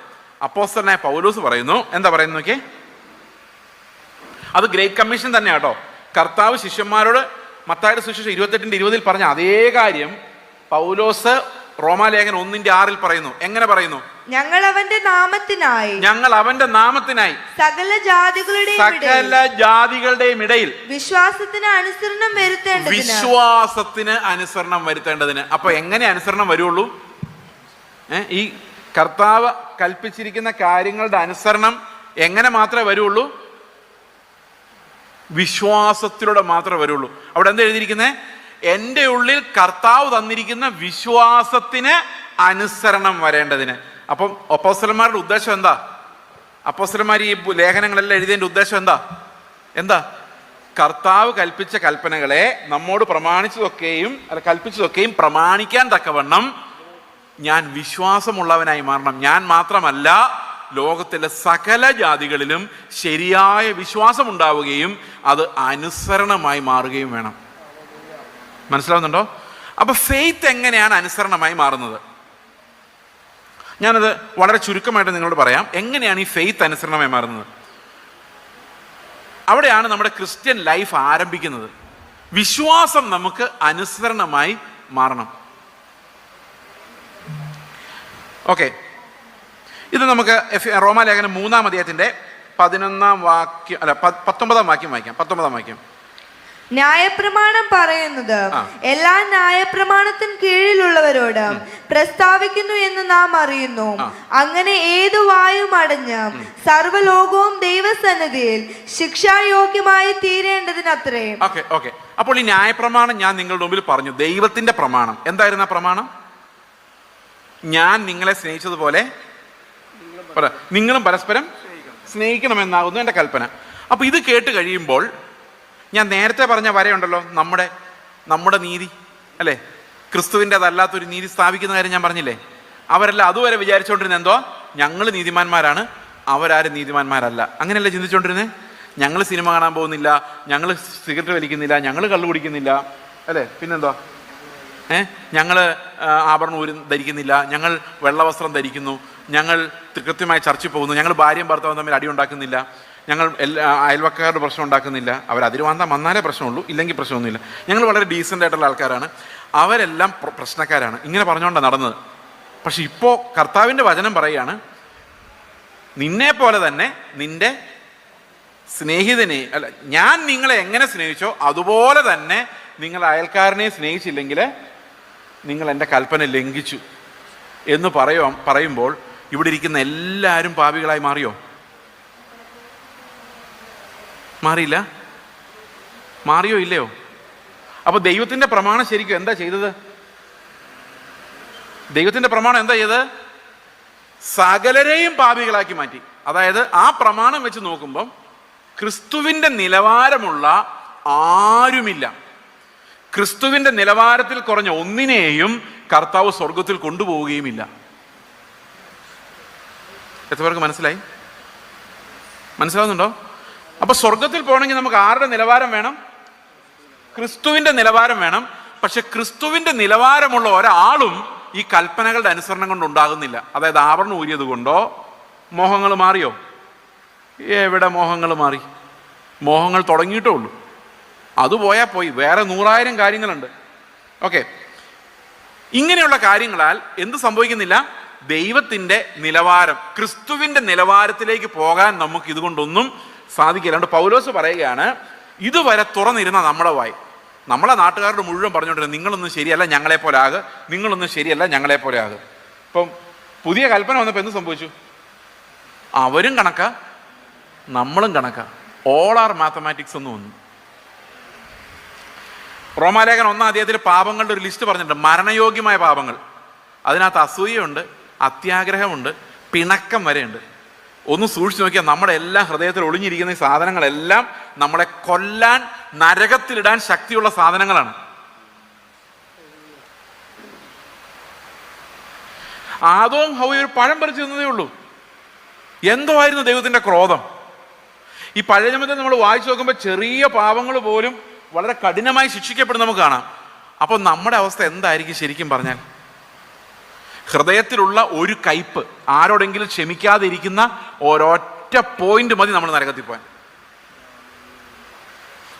അപ്പോസ്തലനായ പൗലോസ് പറയുന്നു. എന്താ പറയുന്നത് നോക്കിയേ? അത് ഗ്രേറ്റ് കമ്മീഷൻ തന്നെ കേട്ടോ. കർത്താവ് ശിഷ്യന്മാരോട് മത്തായിയുടെ സുവിശേഷം 28:20 പറഞ്ഞ അതേ കാര്യം പൗലോസ് റോമാലേഖനം 1:6 പറയുന്നു. എങ്ങനെ പറയുന്നു? ഞങ്ങൾ അവന്റെ നാമത്തിനായി സകല ജാതികളുടെയും ഇടയിൽ വിശ്വാസത്തിന് അനുസരണം വരുത്തേണ്ടതിന്. അപ്പൊ എങ്ങനെ അനുസരണം വരുള്ളൂ? ഈ കർത്താവ് കൽപ്പിച്ചിരിക്കുന്ന കാര്യങ്ങളുടെ അനുസരണം എങ്ങനെ മാത്രമേ വരുള്ളൂ? വിശ്വാസത്തിലൂടെ മാത്രമേ വരുള്ളൂ. അവിടെ എന്താ എഴുതിയിരിക്കുന്നത്? എൻ്റെ ഉള്ളിൽ കർത്താവ് തന്നിരിക്കുന്ന വിശ്വാസത്തിന് അനുസരണം വരേണ്ടതിന്. അപ്പം അപ്പോസ്തലന്മാരുടെ ഉദ്ദേശം എന്താ? അപ്പോസ്തലന്മാർ ഈ ലേഖനങ്ങളെല്ലാം എഴുതിയതിൻ്റെ ഉദ്ദേശം എന്താ? കർത്താവ് കൽപ്പിച്ച കൽപ്പനകളെ നമ്മോട് കൽപ്പിച്ചതൊക്കെയും പ്രമാണിക്കാൻ തക്കവണ്ണം ഞാൻ വിശ്വാസമുള്ളവനായി മാറണം. ഞാൻ മാത്രമല്ല, ലോകത്തിലെ സകല ജാതികളിലും ശരിയായ വിശ്വാസം ഉണ്ടാവുകയും അത് അനുസരണമായി മാറുകയും വേണം. മനസ്സിലാവുന്നുണ്ടോ? അപ്പൊ ഫെയ്ത്ത് എങ്ങനെയാണ് അനുസരണമായി മാറുന്നത്? ഞാനത് വളരെ ചുരുക്കമായിട്ട് നിങ്ങളോട് പറയാം. എങ്ങനെയാണ് ഈ ഫെയ്ത്ത് അനുസരണമായി മാറുന്നത്? അവിടെയാണ് നമ്മുടെ ക്രിസ്ത്യൻ ലൈഫ് ആരംഭിക്കുന്നത്. വിശ്വാസം നമുക്ക് അനുസരണമായി മാറണം. ഓക്കെ, ഇത് നമുക്ക് റോമാലേഖനം 3-ാം അധ്യായത്തിന്റെ 19-ാം വാക്യം വായിക്കാം. 19-ാം വാക്യം. ന്യായപ്രമാണം പറയുന്നത് എല്ലാ ന്യായപ്രമാണത്തിന് കീഴിലുള്ളവരോട് പ്രസ്താവിക്കുന്നു എന്ന് നാം അറിയുന്നു. അങ്ങനെ ഏതു വായും അടഞ്ഞ് സർവ്വലോകവും ദൈവസന്നിധിയിൽ ശിക്ഷായോഗ്യമായി തീരേണ്ടതിനത്രേ. ഓക്കെ. അപ്പോൾ ഈ ന്യായപ്രമാണം ഞാൻ നിങ്ങളുടെ മുമ്പിൽ പറഞ്ഞു. ദൈവത്തിന്റെ പ്രമാണം എന്തായിരുന്നു? ആ പ്രമാണം ഞാൻ നിങ്ങളെ സ്നേഹിച്ചതുപോലെ നിങ്ങളും പരസ്പരം സ്നേഹിക്കണമെന്നാകുന്നു എൻ്റെ കൽപ്പന. അപ്പൊ ഇത് കേട്ട് കഴിയുമ്പോൾ ഞാൻ നേരത്തെ പറഞ്ഞ വരയുണ്ടല്ലോ, നമ്മുടെ നീതി അല്ലേ, ക്രിസ്തുവിൻ്റെ അതല്ലാത്തൊരു നീതി സ്ഥാപിക്കുന്ന കാര്യം ഞാൻ പറഞ്ഞില്ലേ? അവരെല്ലാം അതുവരെ വിചാരിച്ചുകൊണ്ടിരുന്നത് എന്തോ, ഞങ്ങൾ നീതിമാന്മാരാണ്, അവരാരും നീതിമാന്മാരല്ല. അങ്ങനെയല്ലേ ചിന്തിച്ചുകൊണ്ടിരുന്നത്? ഞങ്ങൾ സിനിമ കാണാൻ പോകുന്നില്ല, ഞങ്ങൾ സിഗരറ്റ് വലിക്കുന്നില്ല, ഞങ്ങൾ കള്ളു കുടിക്കുന്നില്ല, അല്ലേ? പിന്നെന്തോ ഞങ്ങൾ ആഭരണം ധരിക്കുന്നില്ല, ഞങ്ങൾ വെള്ളവസ്ത്രം ധരിക്കുന്നു, ഞങ്ങൾ കൃത്യമായി ചർച്ചിൽ പോകുന്നു, ഞങ്ങൾ ഭാര്യയും ഭർത്താവും തമ്മിൽ അടി ഉണ്ടാക്കുന്നില്ല, ഞങ്ങൾ അയൽവക്കാരുടെ പ്രശ്നം ഉണ്ടാക്കുന്നില്ല. അവരതിരുവാന്താൻ വന്നാലേ പ്രശ്നമുള്ളൂ, ഇല്ലെങ്കിൽ പ്രശ്നമൊന്നുമില്ല. ഞങ്ങൾ വളരെ ഡീസൻ്റ് ആയിട്ടുള്ള ആൾക്കാരാണ്. അവരെല്ലാം പ്രശ്നക്കാരാണ്. ഇങ്ങനെ പറഞ്ഞുകൊണ്ടാണ് നടന്നത്. പക്ഷെ ഇപ്പോൾ കർത്താവിൻ്റെ വചനം പറയുകയാണ്, നിന്നെ പോലെ തന്നെ നിൻ്റെ സ്നേഹിതനെ ഞാൻ നിങ്ങളെ എങ്ങനെ സ്നേഹിച്ചോ അതുപോലെ തന്നെ നിങ്ങൾ അയൽക്കാരനെ സ്നേഹിച്ചില്ലെങ്കിൽ നിങ്ങൾ എൻ്റെ കൽപ്പന ലംഘിച്ചു എന്ന് പറയുമ്പോൾ ഇവിടെ ഇരിക്കുന്ന എല്ലാവരും പാപികളായി മാറിയോ? മാറിയോ ഇല്ലയോ? അപ്പൊ ദൈവത്തിന്റെ പ്രമാണം ശരിക്കും എന്താ ചെയ്തത്? ദൈവത്തിന്റെ പ്രമാണം എന്താ ചെയ്തത്? സകലരെയും പാപികളാക്കി മാറ്റി. അതായത് ആ പ്രമാണം വെച്ച് നോക്കുമ്പം ക്രിസ്തുവിന്റെ നിലവാരമുള്ള ആരുമില്ല. ക്രിസ്തുവിന്റെ നിലവാരത്തിൽ കുറഞ്ഞ ഒന്നിനെയും കർത്താവ് സ്വർഗത്തിൽ കൊണ്ടുപോവുകയുമില്ല. എത്ര പേർക്ക് മനസ്സിലാവുന്നുണ്ടോ? അപ്പൊ സ്വർഗത്തിൽ പോകണമെങ്കിൽ നമുക്ക് ആരുടെ നിലവാരം വേണം? ക്രിസ്തുവിന്റെ നിലവാരം വേണം. പക്ഷെ ക്രിസ്തുവിന്റെ നിലവാരമുള്ള ഒരാളും ഈ കൽപ്പനകളുടെ അനുസരണം കൊണ്ട് ഉണ്ടാകുന്നില്ല. അതായത് ആവരണം ഊരിയത് കൊണ്ടോ മോഹങ്ങൾ മാറിയോ? എവിടെ മോഹങ്ങൾ മാറി? മോഹങ്ങൾ തുടങ്ങിയിട്ടേ ഉള്ളൂ. അത് പോയാൽ പോയി. വേറെ 100,000 കാര്യങ്ങളുണ്ട്. ഓക്കെ, ഇങ്ങനെയുള്ള കാര്യങ്ങളാൽ എന്ത് സംഭവിക്കുന്നില്ല? ദൈവത്തിന്റെ നിലവാരം, ക്രിസ്തുവിന്റെ നിലവാരത്തിലേക്ക് പോകാൻ നമുക്ക് ഇതുകൊണ്ടൊന്നും സാധിക്കില്ല. അതുകൊണ്ട് പൗലോസ് പറയുകയാണ്, ഇതുവരെ തുറന്നിരുന്ന നമ്മുടെ വായി, നമ്മളെ നാട്ടുകാരുടെ മുഴുവൻ പറഞ്ഞുകൊണ്ടിരുന്നത് നിങ്ങളൊന്നും ശരിയല്ല ഞങ്ങളെ പോലെ ആകുക, നിങ്ങളൊന്നും ശരിയല്ല ഞങ്ങളെ പോലെ ആകുക. ഇപ്പം പുതിയ കൽപ്പന വന്നപ്പോൾ എന്ത് സംഭവിച്ചു? അവരും കണക്കാ, നമ്മളും കണക്കാ. ഓൾ ആർ മാത്തമാറ്റിക്സ് എന്ന് വന്നു. റോമാലേഖനം 1-ാം അധ്യായത്തിൽ പാപങ്ങളുടെ ഒരു ലിസ്റ്റ് പറഞ്ഞിട്ടുണ്ട്. മരണയോഗ്യമായ പാപങ്ങൾ. അതിനകത്ത് അസൂയയുണ്ട്, അത്യാഗ്രഹമുണ്ട്, പിണക്കം വരെയുണ്ട്. ഒന്ന് സൂക്ഷിച്ചു നോക്കിയാൽ നമ്മുടെ എല്ലാ ഹൃദയത്തിൽ ഒളിഞ്ഞിരിക്കുന്ന ഈ സാധനങ്ങളെല്ലാം നമ്മളെ കൊല്ലാൻ, നരകത്തിലിടാൻ ശക്തിയുള്ള സാധനങ്ങളാണ്. ആദവും ഹവ്വയും ഒരു പഴം പറിച്ചു തന്നതേ ഉള്ളൂ. എന്തോ ആയിരുന്നു ദൈവത്തിന്റെ ക്രോധം. ഈ പഴയ നിയമത്തിൽ നമ്മൾ വായിച്ചു നോക്കുമ്പോൾ ചെറിയ പാപങ്ങൾ പോലും വളരെ കഠിനമായി ശിക്ഷിക്കപ്പെടുന്ന നമുക്ക് കാണാം. അപ്പൊ നമ്മുടെ അവസ്ഥ എന്തായിരിക്കും ശരിക്കും പറഞ്ഞാൽ? ഹൃദയത്തിലുള്ള ഒരു കയ്പ്, ആരോടെങ്കിലും ക്ഷമിക്കാതെ ഇരിക്കുന്ന ഒരൊറ്റ പോയിന്റ് മതി നമ്മൾ നരകത്തിൽ പോകാൻ.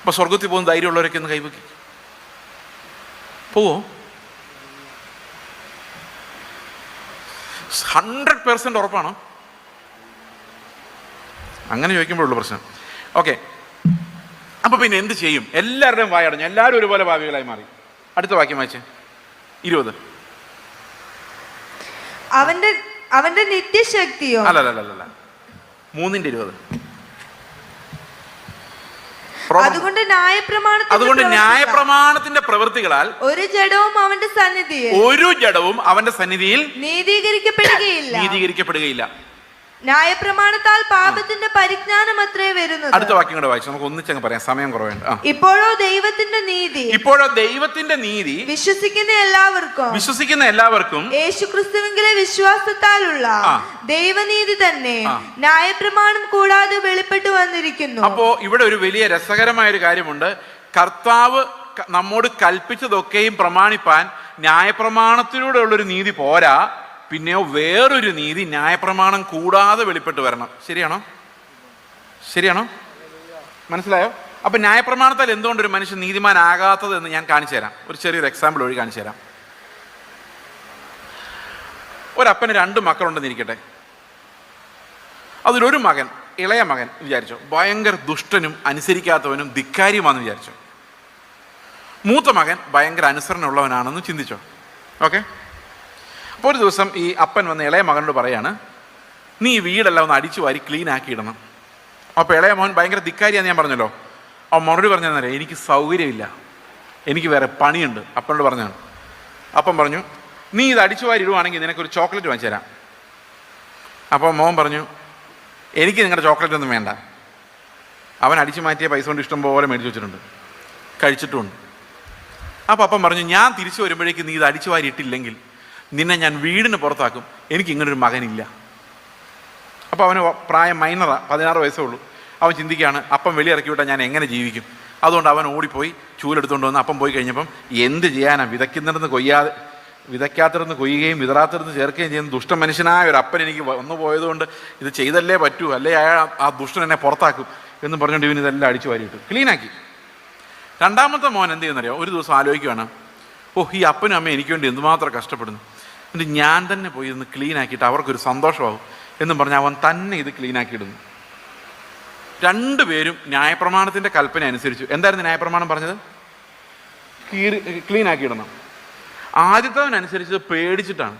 അപ്പൊ സ്വർഗത്തിൽ പോകുന്ന ധൈര്യമുള്ളവരൊക്കെ ഒന്ന് കൈവയ്ക്ക് പോവോ? 100% ഉറപ്പാണോ? അങ്ങനെ ചോദിക്കുമ്പോഴുള്ള പ്രശ്നം. ഓക്കെ, അപ്പൊ പിന്നെ എന്ത് ചെയ്യും? എല്ലാവരുടെയും വായടഞ്ഞു, എല്ലാവരും ഒരുപോലെ ഭാവികളായി മാറി. അടുത്ത വാക്യം വായിച്ചേ, 20. അവന്റെ നിത്യശക്തിയോ? അല്ല 3:20. അതുകൊണ്ട് ന്യായപ്രമാണത്തിന്റെ പ്രവൃത്തികളാൽ ഒരു ജഡവും അവന്റെ സന്നിധിയിൽ നീതീകരിക്കപ്പെടുകയില്ല. ന്യായപ്രമാണത്താൽ പാപത്തിന്റെ പരിജ്ഞാനം അത്രേ വരുന്നത്. അടുത്ത വാക്യം കൂടെ വായിച്ചു, നമുക്ക് ഒന്നിച്ചങ്ങ് പറയാം, സമയം കുറവുണ്ട്. ഇപ്പോഴോ ദൈവത്തിന്റെ നീതി വിശ്വസിക്കുന്ന എല്ലാവർക്കും യേശുക്രിസ്തുവിലെ വിശ്വാസത്താലുള്ള ദൈവനീതി തന്നെ ന്യായപ്രമാണം കൂടാതെ വെളിപ്പെട്ടു വന്നിരിക്കുന്നു. അപ്പോ ഇവിടെ ഒരു വലിയ രസകരമായ ഒരു കാര്യമുണ്ട്. കർത്താവ് നമ്മോട് കൽപ്പിച്ചതൊക്കെയും പ്രമാണിപ്പാൻ ന്യായപ്രമാണത്തിലൂടെ ഉള്ളൊരു നീതി പോരാ, പിന്നെയോ വേറൊരു നീതി ന്യായപ്രമാണം കൂടാതെ വെളിപ്പെട്ട് വരണം. ശരിയാണോ? മനസ്സിലായോ? അപ്പൊ ന്യായപ്രമാണത്താൽ എന്തുകൊണ്ട് ഒരു മനുഷ്യൻ നീതിമാനാകാത്തത് എന്ന് ഞാൻ കാണിച്ചു തരാം. ഒരു ചെറിയൊരു എക്സാമ്പിൾ വഴി കാണിച്ചു തരാം. ഒരപ്പന് 2 മക്കളുണ്ടെന്ന് ഇരിക്കട്ടെ. അതിലൊരു മകൻ, ഇളയ മകൻ വിചാരിച്ചോ, ഭയങ്കര ദുഷ്ടനും അനുസരിക്കാത്തവനും ധിക്കാരിയുമാണെന്ന് വിചാരിച്ചോ. മൂത്ത മകൻ ഭയങ്കര അനുസരണമുള്ളവനാണെന്ന് ചിന്തിച്ചോ. ഓക്കെ, അപ്പോൾ ഒരു ദിവസം ഈ അപ്പൻ വന്ന് ഇളയ മകനോട് പറയാണ്, നീ ഈ വീടെല്ലാം ഒന്ന് അടിച്ചു വാരി ക്ലീൻ ആക്കി ഇടണം. അപ്പോൾ ഇളയ മോൻ ഭയങ്കര ധിക്കാരിയാന്ന് ഞാൻ പറഞ്ഞല്ലോ. അവൻ മറുപടി പറഞ്ഞാൽ എനിക്ക് സൗകര്യമില്ല, എനിക്ക് വേറെ പണിയുണ്ട്. അപ്പനോട് പറഞ്ഞാണ്. അപ്പം പറഞ്ഞു, നീ ഇത് അടിച്ചു വാരി ഇടുവാണെങ്കിൽ നിനക്കൊരു ചോക്ലേറ്റ് വാങ്ങിച്ചു തരാം. അപ്പോൾ മോൻ പറഞ്ഞു, എനിക്ക് നിങ്ങളുടെ ചോക്ലേറ്റ് ഒന്നും വേണ്ട. അവൻ അടിച്ചു മാറ്റിയ പൈസ കൊണ്ട് ഇഷ്ടം പോലെ മേടിച്ചു വെച്ചിട്ടുണ്ട്, കഴിച്ചിട്ടുമുണ്ട്. അപ്പോൾ അപ്പം പറഞ്ഞു, ഞാൻ തിരിച്ചു വരുമ്പോഴേക്ക് നീ ഇത് അടിച്ചു വാരി ഇട്ടില്ലെങ്കിൽ നിന്നെ ഞാൻ വീടിന് പുറത്താക്കും, എനിക്ക് ഇങ്ങനൊരു മകനില്ല. അപ്പോൾ അവന് പ്രായം മൈനറാ, 16 വയസ്സേ ഉള്ളൂ. അവൻ ചിന്തിക്കുകയാണ്, അപ്പം വെളിയിറക്കി വിട്ടാൽ ഞാൻ എങ്ങനെ ജീവിക്കും? അതുകൊണ്ട് അവൻ ഓടിപ്പോയി ചൂലെടുത്തുകൊണ്ട് വന്ന് അപ്പം പോയി കഴിഞ്ഞപ്പം എന്ത് ചെയ്യാനാ, വിതയ്ക്കാത്തിരുന്ന് കൊയ്യുകയും വിതറാത്തിരുന്ന് ചേർക്കുകയും ചെയ്യുന്ന ദുഷ്ട മനുഷ്യനായ ഒരു അപ്പൻ എനിക്ക് വന്നു പോയതുകൊണ്ട് ഇത് ചെയ്തല്ലേ പറ്റൂ, അല്ലേ ആ ദുഷ്ടൻ എന്നെ പുറത്താക്കും എന്ന് പറഞ്ഞുകൊണ്ട് ഇവൻ ഇതെല്ലാം അടിച്ചു വാരിയിട്ടു, ക്ലീനാക്കി. രണ്ടാമത്തെ മോൻ എന്ത് ചെയ്യുന്നറിയോ, ഒരു ദിവസം ആലോചിക്കുകയാണ്, ഈ അപ്പനും അമ്മയും എനിക്ക് വേണ്ടി എന്തുമാത്രം കഷ്ടപ്പെടുന്നു, എന്നിട്ട് ഞാൻ തന്നെ പോയി ഇന്ന് ക്ലീനാക്കിയിട്ട് അവർക്കൊരു സന്തോഷമാകും എന്നും പറഞ്ഞ് അവൻ തന്നെ ഇത് ക്ലീനാക്കിയിടുന്നു. രണ്ടുപേരും ന്യായപ്രമാണത്തിൻ്റെ കൽപ്പന അനുസരിച്ചു. എന്തായിരുന്നു ന്യായപ്രമാണം പറഞ്ഞത്? ക്ലീനാക്കിയിടണം. ആദ്യത്തവനനുസരിച്ച് പേടിച്ചിട്ടാണ്,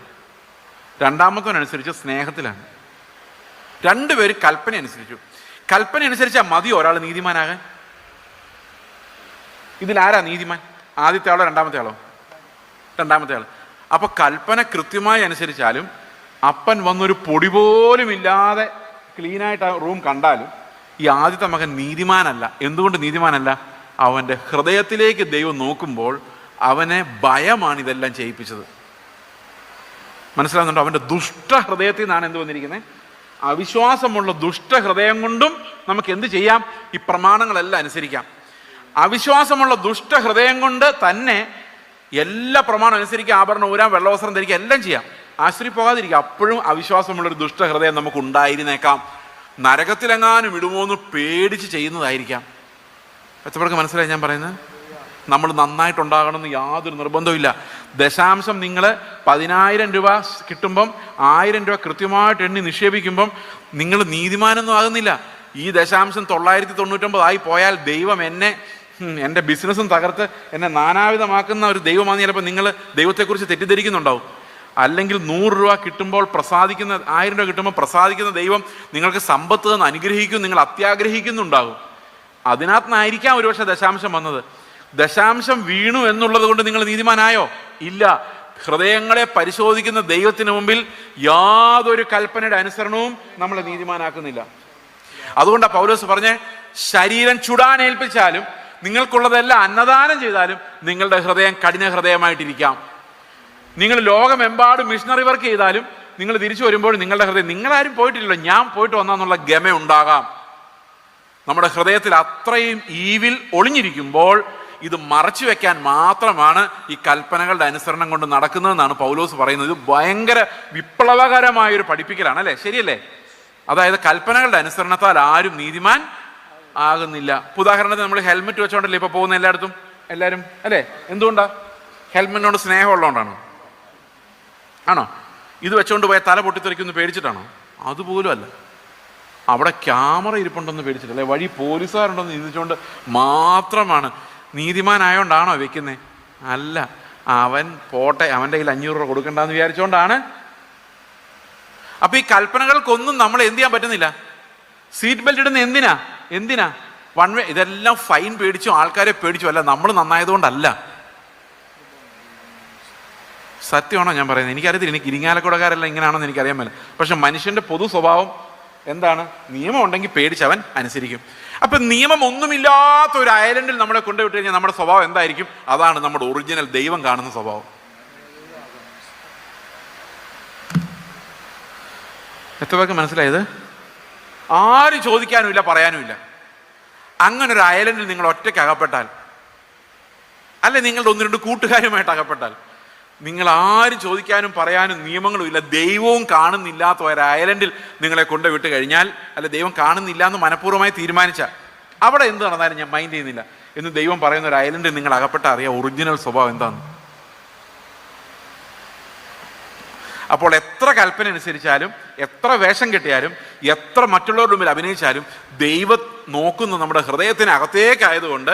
രണ്ടാമത്തവനനുസരിച്ച് സ്നേഹത്തിലാണ്. രണ്ടുപേരും കൽപ്പന അനുസരിച്ചു. കൽപ്പന അനുസരിച്ചാൽ മതി ഒരാൾ നീതിമാനാകാൻ? ഇതിലാരാ നീതിമാൻ? ആദ്യത്തെ ആളോ രണ്ടാമത്തെ ആളോ? രണ്ടാമത്തെ ആൾ. അപ്പൊ കൽപ്പന കൃത്യമായി അനുസരിച്ചാലും അപ്പൻ വന്നൊരു പൊടി പോലും ഇല്ലാതെ ക്ലീനായിട്ട് ആ റൂം കണ്ടാലും ഈ ആദ്യത്തെ മകൻ നീതിമാനല്ല. എന്തുകൊണ്ട് നീതിമാനല്ല? അവൻ്റെ ഹൃദയത്തിലേക്ക് ദൈവം നോക്കുമ്പോൾ അവനെ ഭയമാണ് ഇതെല്ലാം ചെയ്യിപ്പിച്ചത്. മനസ്സിലാകുന്നുണ്ടോ? അവൻ്റെ ദുഷ്ട ഹൃദയത്തിൽ നിന്നാണ് എന്ത് വന്നിരിക്കുന്നത്? അവിശ്വാസമുള്ള ദുഷ്ട ഹൃദയം കൊണ്ടും നമുക്ക് എന്ത് ചെയ്യാം? ഈ പ്രമാണങ്ങളെല്ലാം അനുസരിക്കാം. അവിശ്വാസമുള്ള ദുഷ്ട ഹൃദയം കൊണ്ട് തന്നെ എല്ലാ പ്രമാണം അനുസരിക്കുക, ആഭരണം ഊരാൻ, വെള്ളവസ്ത്രം ധരിക്കുക, എല്ലാം ചെയ്യാം, ആശ്രയി പോകാതിരിക്കുക. അപ്പോഴും അവിശ്വാസമുള്ളൊരു ദുഷ്ട ഹൃദയം നമുക്ക് ഉണ്ടായിരുന്നേക്കാം. നരകത്തിലെങ്ങാനും ഇടുമോന്ന് പേടിച്ച് ചെയ്യുന്നതായിരിക്കാം. എത്രപേർക്ക് മനസ്സിലായി ഞാൻ പറയുന്നത്? നമ്മൾ നന്നായിട്ടുണ്ടാകണമെന്ന് യാതൊരു നിർബന്ധമില്ല. ദശാംശം നിങ്ങൾ 10,000 രൂപ കിട്ടുമ്പം 1000 രൂപ കൃത്യമായിട്ട് എണ്ണി നിക്ഷേപിക്കുമ്പം നിങ്ങൾ നീതിമാനൊന്നും ആകുന്നില്ല. ഈ ദശാംശം 999 ആയി പോയാൽ ദൈവം എൻ്റെ ബിസിനസ്സും തകർത്ത് എന്നെ നാനാവിധമാക്കുന്ന ഒരു ദൈവമാണ്. ചിലപ്പോൾ നിങ്ങൾ ദൈവത്തെക്കുറിച്ച് തെറ്റിദ്ധരിക്കുന്നുണ്ടാവും. അല്ലെങ്കിൽ 100 രൂപ കിട്ടുമ്പോൾ 1000 രൂപ കിട്ടുമ്പോൾ പ്രസാദിക്കുന്ന ദൈവം നിങ്ങൾക്ക് സമ്പത്ത് തന്ന് അനുഗ്രഹിക്കും, നിങ്ങൾ അത്യാഗ്രഹിക്കുന്നുണ്ടാകും. അതിനകത്തുനിന്നായിരിക്കാം ഒരുപക്ഷെ ദശാംശം വന്നത്. ദശാംശം വീണു എന്നുള്ളത് കൊണ്ട് നിങ്ങൾ നീതിമാനായോ? ഇല്ല. ഹൃദയങ്ങളെ പരിശോധിക്കുന്ന ദൈവത്തിന് മുമ്പിൽ യാതൊരു കൽപ്പനയുടെ അനുസരണവും നമ്മളെ നീതിമാനാക്കുന്നില്ല. അതുകൊണ്ടാണ് പൗലോസ് പറഞ്ഞേ, ശരീരം ചുടാനേൽപ്പിച്ചാലും നിങ്ങൾക്കുള്ളതെല്ലാം അന്നദാനം ചെയ്താലും നിങ്ങളുടെ ഹൃദയം കഠിന ഹൃദയമായിട്ടിരിക്കാം. നിങ്ങൾ ലോകമെമ്പാടും മിഷണറി വർക്ക് ചെയ്താലും നിങ്ങൾ തിരിച്ചു വരുമ്പോൾ നിങ്ങളുടെ ഹൃദയം, നിങ്ങളാരും പോയിട്ടില്ലല്ലോ, ഞാൻ പോയിട്ട് വന്നാന്നുള്ള ഗമ ഉണ്ടാകാം. നമ്മുടെ ഹൃദയത്തിൽ അത്രയും ഈവിൽ ഒളിഞ്ഞിരിക്കുമ്പോൾ ഇത് മറച്ചു വെക്കാൻ മാത്രമാണ് ഈ കൽപ്പനകളുടെ അനുസരണം കൊണ്ട് നടക്കുന്നതെന്നാണ് പൗലോസ് പറയുന്നത്. ഇത് ഭയങ്കര വിപ്ലവകരമായൊരു പഠിപ്പിക്കലാണ്, അല്ലേ? ശരിയല്ലേ? അതായത് കൽപ്പനകളുടെ അനുസരണത്താൽ ആരും നീതിമാൻ ആകുന്നില്ല. ഉദാഹരണത്തിന് നമ്മൾ ഹെൽമെറ്റ് വെച്ചോണ്ടല്ലേ ഇപ്പൊ പോകുന്ന എല്ലായിടത്തും എല്ലാവരും, അല്ലേ? എന്തുകൊണ്ടാ? ഹെൽമെറ്റിനോട് സ്നേഹമുള്ളതുകൊണ്ടാണോ? ആണോ? ഇത് വെച്ചോണ്ട് പോയാൽ തല പൊട്ടിത്തെറിക്കുന്നു പേടിച്ചിട്ടാണോ? അതുപോലും അല്ല. അവിടെ ക്യാമറ ഇരിപ്പുണ്ടെന്ന് പേടിച്ചിട്ടല്ലേ, വഴി പോലീസുകാരുണ്ടെന്ന് ചിന്തിച്ചുകൊണ്ട് മാത്രമാണ്. നീതിമാനായോണ്ടാണോ വെക്കുന്നേ? അല്ല, അവൻ പോട്ടെ, അവൻ്റെ കയ്യിൽ 500 രൂപ കൊടുക്കണ്ടെന്ന് വിചാരിച്ചുകൊണ്ടാണ്. അപ്പൊ ഈ കൽപ്പനകൾക്കൊന്നും നമ്മൾ എന്ത് ചെയ്യാൻ പറ്റുന്നില്ല. സീറ്റ് ബെൽറ്റ് ഇടുന്ന എന്തിനാ? One way. ഇതെല്ലാം ഫൈൻ പേടിച്ചും ആൾക്കാരെ പേടിച്ചും അല്ല, നമ്മൾ നന്നായതുകൊണ്ടല്ല. സത്യമാണോ ഞാൻ പറയുന്നത്? എനിക്കറിയത്തില്ല, എനിക്ക് ഇരിങ്ങാലക്കുടക്കാരെല്ലാം ഇങ്ങനെയാണെന്ന് എനിക്കറിയാൻ പറ്റില്ല. പക്ഷെ മനുഷ്യന്റെ പൊതു സ്വഭാവം എന്താണ്? നിയമം ഉണ്ടെങ്കിൽ പേടിച്ചവൻ അനുസരിക്കും. അപ്പൊ നിയമം ഒന്നുമില്ലാത്ത ഒരു അയലൻഡിൽ നമ്മളെ കൊണ്ടുവിട്ട് കഴിഞ്ഞാൽ നമ്മുടെ സ്വഭാവം എന്തായിരിക്കും? അതാണ് നമ്മുടെ ഒറിജിനൽ ദൈവം കാണുന്ന സ്വഭാവം. എത്ര പേർക്ക് മനസ്സിലായത്? ആരും ചോദിക്കാനുമില്ല, പറയാനുമില്ല. അങ്ങനെ ഒരു അയലൻഡിൽ നിങ്ങൾ ഒറ്റയ്ക്ക് അകപ്പെട്ടാൽ, അല്ലെ നിങ്ങളുടെ 1-2 കൂട്ടുകാരുമായിട്ട് അകപ്പെട്ടാൽ, നിങ്ങൾ ആരും ചോദിക്കാനും പറയാനും നിയമങ്ങളും ഇല്ല, ദൈവവും കാണുന്നില്ലാത്ത ഒരു അയലൻഡിൽ നിങ്ങളെ കൊണ്ടുവിട്ട് കഴിഞ്ഞാൽ, അല്ല ദൈവം കാണുന്നില്ല എന്ന് മനഃപൂർവ്വമായി തീരുമാനിച്ചാൽ, അവിടെ എന്ത് നടന്നാലും ഞാൻ മൈൻഡ് ചെയ്യുന്നില്ല എന്ന് ദൈവം പറയുന്ന ഒരു ഐലൻഡിൽ നിങ്ങൾ അകപ്പെട്ട അറിയാം ഒറിജിനൽ സ്വഭാവം എന്താണെന്ന്. അപ്പോൾ എത്ര കൽപ്പന അനുസരിച്ചാലും, എത്ര വേഷം കെട്ടിയാലും, എത്ര മറ്റുള്ളവരുടെ മുമ്പിൽ അഭിനയിച്ചാലും, ദൈവം നോക്കുന്ന നമ്മുടെ ഹൃദയത്തിനകത്തേക്കായതുകൊണ്ട്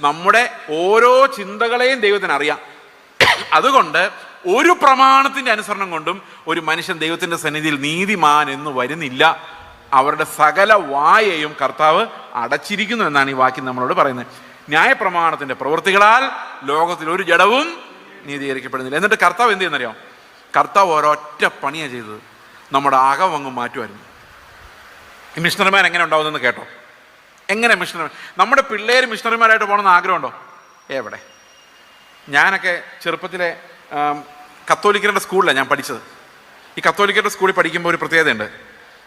നമ്മുടെ ഓരോ ചിന്തകളെയും ദൈവത്തിന് അറിയാം. അതുകൊണ്ട് ഒരു പ്രമാണത്തിന്റെ അനുസരണം കൊണ്ടും ഒരു മനുഷ്യൻ ദൈവത്തിന്റെ സന്നിധിയിൽ നീതിമാൻ എന്ന് വരുന്നില്ല. അവരുടെ സകല വായയും കർത്താവ് അടച്ചിരിക്കുന്നു എന്നാണ് ഈ വാക്യം നമ്മളോട് പറയുന്നത്. ന്യായപ്രമാണത്തിന്റെ പ്രവൃത്തികളാൽ ലോകത്തിൽ ഒരു ജഡവും നീതീകരിക്കപ്പെടുന്നില്ല. എന്നിട്ട് കർത്താവ് എന്ത് ചെയ്യുന്നറിയാം? കർത്താവ് ഒരൊറ്റ പണിയാണ് ചെയ്തത്, നമ്മുടെ അകം അങ്ങ് മാറ്റുമായിരുന്നു. ഈ മിഷണറിമാർ എങ്ങനെ ഉണ്ടാവുന്നെന്ന് കേട്ടോ. എങ്ങനെ മിഷണറി, നമ്മുടെ പിള്ളേർ മിഷണറിമാരായിട്ട് പോകണമെന്ന് ആഗ്രഹമുണ്ടോ? എവിടെ? ഞാനൊക്കെ ചെറുപ്പത്തിലെ കത്തോലിക്കരുടെ സ്കൂളിലാണ് ഞാൻ പഠിച്ചത്. ഈ കത്തോലിക്കരുടെ സ്കൂളിൽ പഠിക്കുമ്പോൾ ഒരു പ്രത്യേകതയുണ്ട്.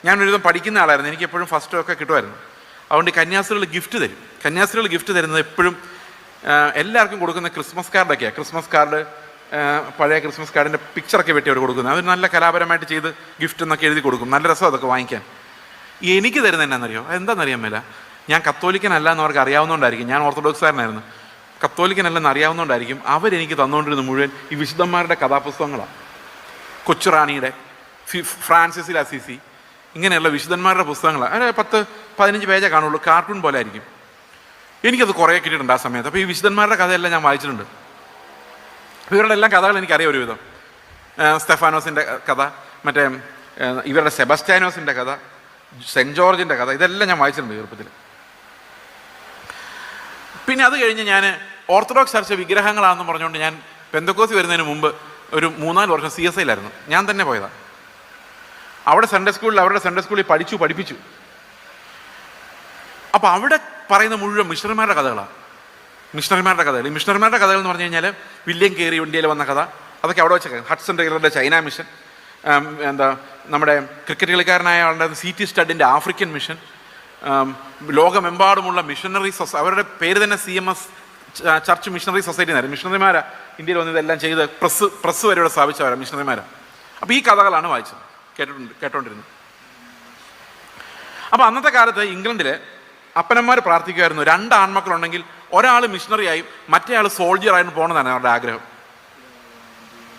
ഞാൻ ഒരുവിധം പഠിക്കുന്ന ആളായിരുന്നു, എനിക്ക് എപ്പോഴും ഫസ്റ്റും ഒക്കെ കിട്ടുമായിരുന്നു. അതുകൊണ്ട് കന്യാസ്ത്രീകൾ ഗിഫ്റ്റ് തരും. കന്യാസ്ത്രീകൾ ഗിഫ്റ്റ് തരുന്നത് എപ്പോഴും എല്ലാവർക്കും കൊടുക്കുന്ന ക്രിസ്മസ് കാർഡൊക്കെയാണ്. ക്രിസ്മസ് കാർഡ്, പഴയ ക്രിസ്മസ് കാർഡിൻ്റെ പിക്ചറൊക്കെ വെട്ടി അവർ കൊടുക്കുന്നത്. അവർ നല്ല കലാപരമായിട്ട് ചെയ്ത് ഗിഫ്റ്റ് എന്നൊക്കെ എഴുതി കൊടുക്കും. നല്ല രസം അതൊക്കെ വാങ്ങിക്കാൻ. എനിക്ക് തരുന്നത് എന്നാണെന്നറിയോ? എന്താണെന്നറിയാൻ മേല. ഞാൻ കത്തോലിക്കനല്ല എന്നവർക്ക് അറിയാവുന്നതുകൊണ്ടായിരിക്കും. ഞാൻ ഓർത്തഡോക്സുകാരനായിരുന്നു. കത്തോലിക്കനല്ലെന്ന് അറിയാവുന്നതുകൊണ്ടായിരിക്കും അവരെനിക്ക് തന്നുകൊണ്ടിരുന്ന മുഴുവൻ ഈ വിശുദ്ധന്മാരുടെ കഥാപുസ്തകങ്ങളാണ്. കൊച്ചുറാണിയുടെ, ഫ്രാൻസിസിൽ അസീസി, ഇങ്ങനെയുള്ള വിശുദ്ധന്മാരുടെ പുസ്തകങ്ങളാണ്. അതിന് 10-15 പേജേ കാണുള്ളൂ. കാർട്ടൂൺ പോലെ ആയിരിക്കും. എനിക്കത് കുറേ കിട്ടിയിട്ടുണ്ട് ആ സമയത്ത്. അപ്പോൾ ഈ വിശുദ്ധന്മാരുടെ കഥയെല്ലാം ഞാൻ വായിച്ചിട്ടുണ്ട്. ഇവരുടെ എല്ലാം കഥകൾ എനിക്കറിയാം ഒരുവിധം. സ്തെഫാനോസിൻ്റെ കഥ, മറ്റേ ഇവരുടെ സെബസ്റ്റ്യാനോസിൻ്റെ കഥ, സെൻറ്റ് ജോർജിൻ്റെ കഥ, ഇതെല്ലാം ഞാൻ വായിച്ചിട്ടുണ്ട് ചെറുപ്പത്തിൽ. പിന്നെ അത് കഴിഞ്ഞ് ഞാൻ ഓർത്തഡോക്സ് ചർച്ച വിഗ്രഹങ്ങളാണെന്ന് പറഞ്ഞുകൊണ്ട് ഞാൻ പെന്തക്കോസ്തി വരുന്നതിന് മുമ്പ് ഒരു 3-4 വർഷം CSIയിലായിരുന്നു. ഞാൻ തന്നെ പോയതാണ്. അവിടെ അവരുടെ സൺഡേ സ്കൂളിൽ പഠിപ്പിച്ചു. അപ്പോൾ അവിടെ പറയുന്ന മുഴുവൻ മിഷണറിമാരുടെ കഥകളാണ്. മിഷണറിമാരുടെ കഥകൾ എന്ന് പറഞ്ഞു കഴിഞ്ഞാൽ വില്യം കേറി ഇന്ത്യയിൽ വന്ന കഥ, അതൊക്കെ അവിടെ വെച്ച ഹഡ്സൺ ടൈലറുടെ ചൈന മിഷൻ, നമ്മുടെ ക്രിക്കറ്റ് കളിക്കാരനായ ആളുടെ CT സ്റ്റഡിൻ്റെ ആഫ്രിക്കൻ മിഷൻ, ലോകമെമ്പാടുമുള്ള മിഷണറി അവരുടെ പേര് തന്നെ CMS ചർച്ച് മിഷണറി സൊസൈറ്റി എന്നായിരുന്നു. മിഷണറിമാരാണ് ഇന്ത്യയിൽ വന്ന് ഇതെല്ലാം ചെയ്ത് പ്രസ് വരെ ഇവിടെ സ്ഥാപിച്ചവരാണ് മിഷണറിമാരാണ്. അപ്പോൾ ഈ കഥകളാണ് വായിച്ചത്, കേട്ടോണ്ടിരുന്നത്. അപ്പോൾ അന്നത്തെ കാലത്ത് ഇംഗ്ലണ്ടിൽ അപ്പനന്മാർ പ്രാർത്ഥിക്കുമായിരുന്നു, 2 ആൺമക്കളുണ്ടെങ്കിൽ ഒരാൾ മിഷണറിയായും മറ്റേ ആൾ സോൾജിയറായും പോകണമെന്നാണ് അവരുടെ ആഗ്രഹം.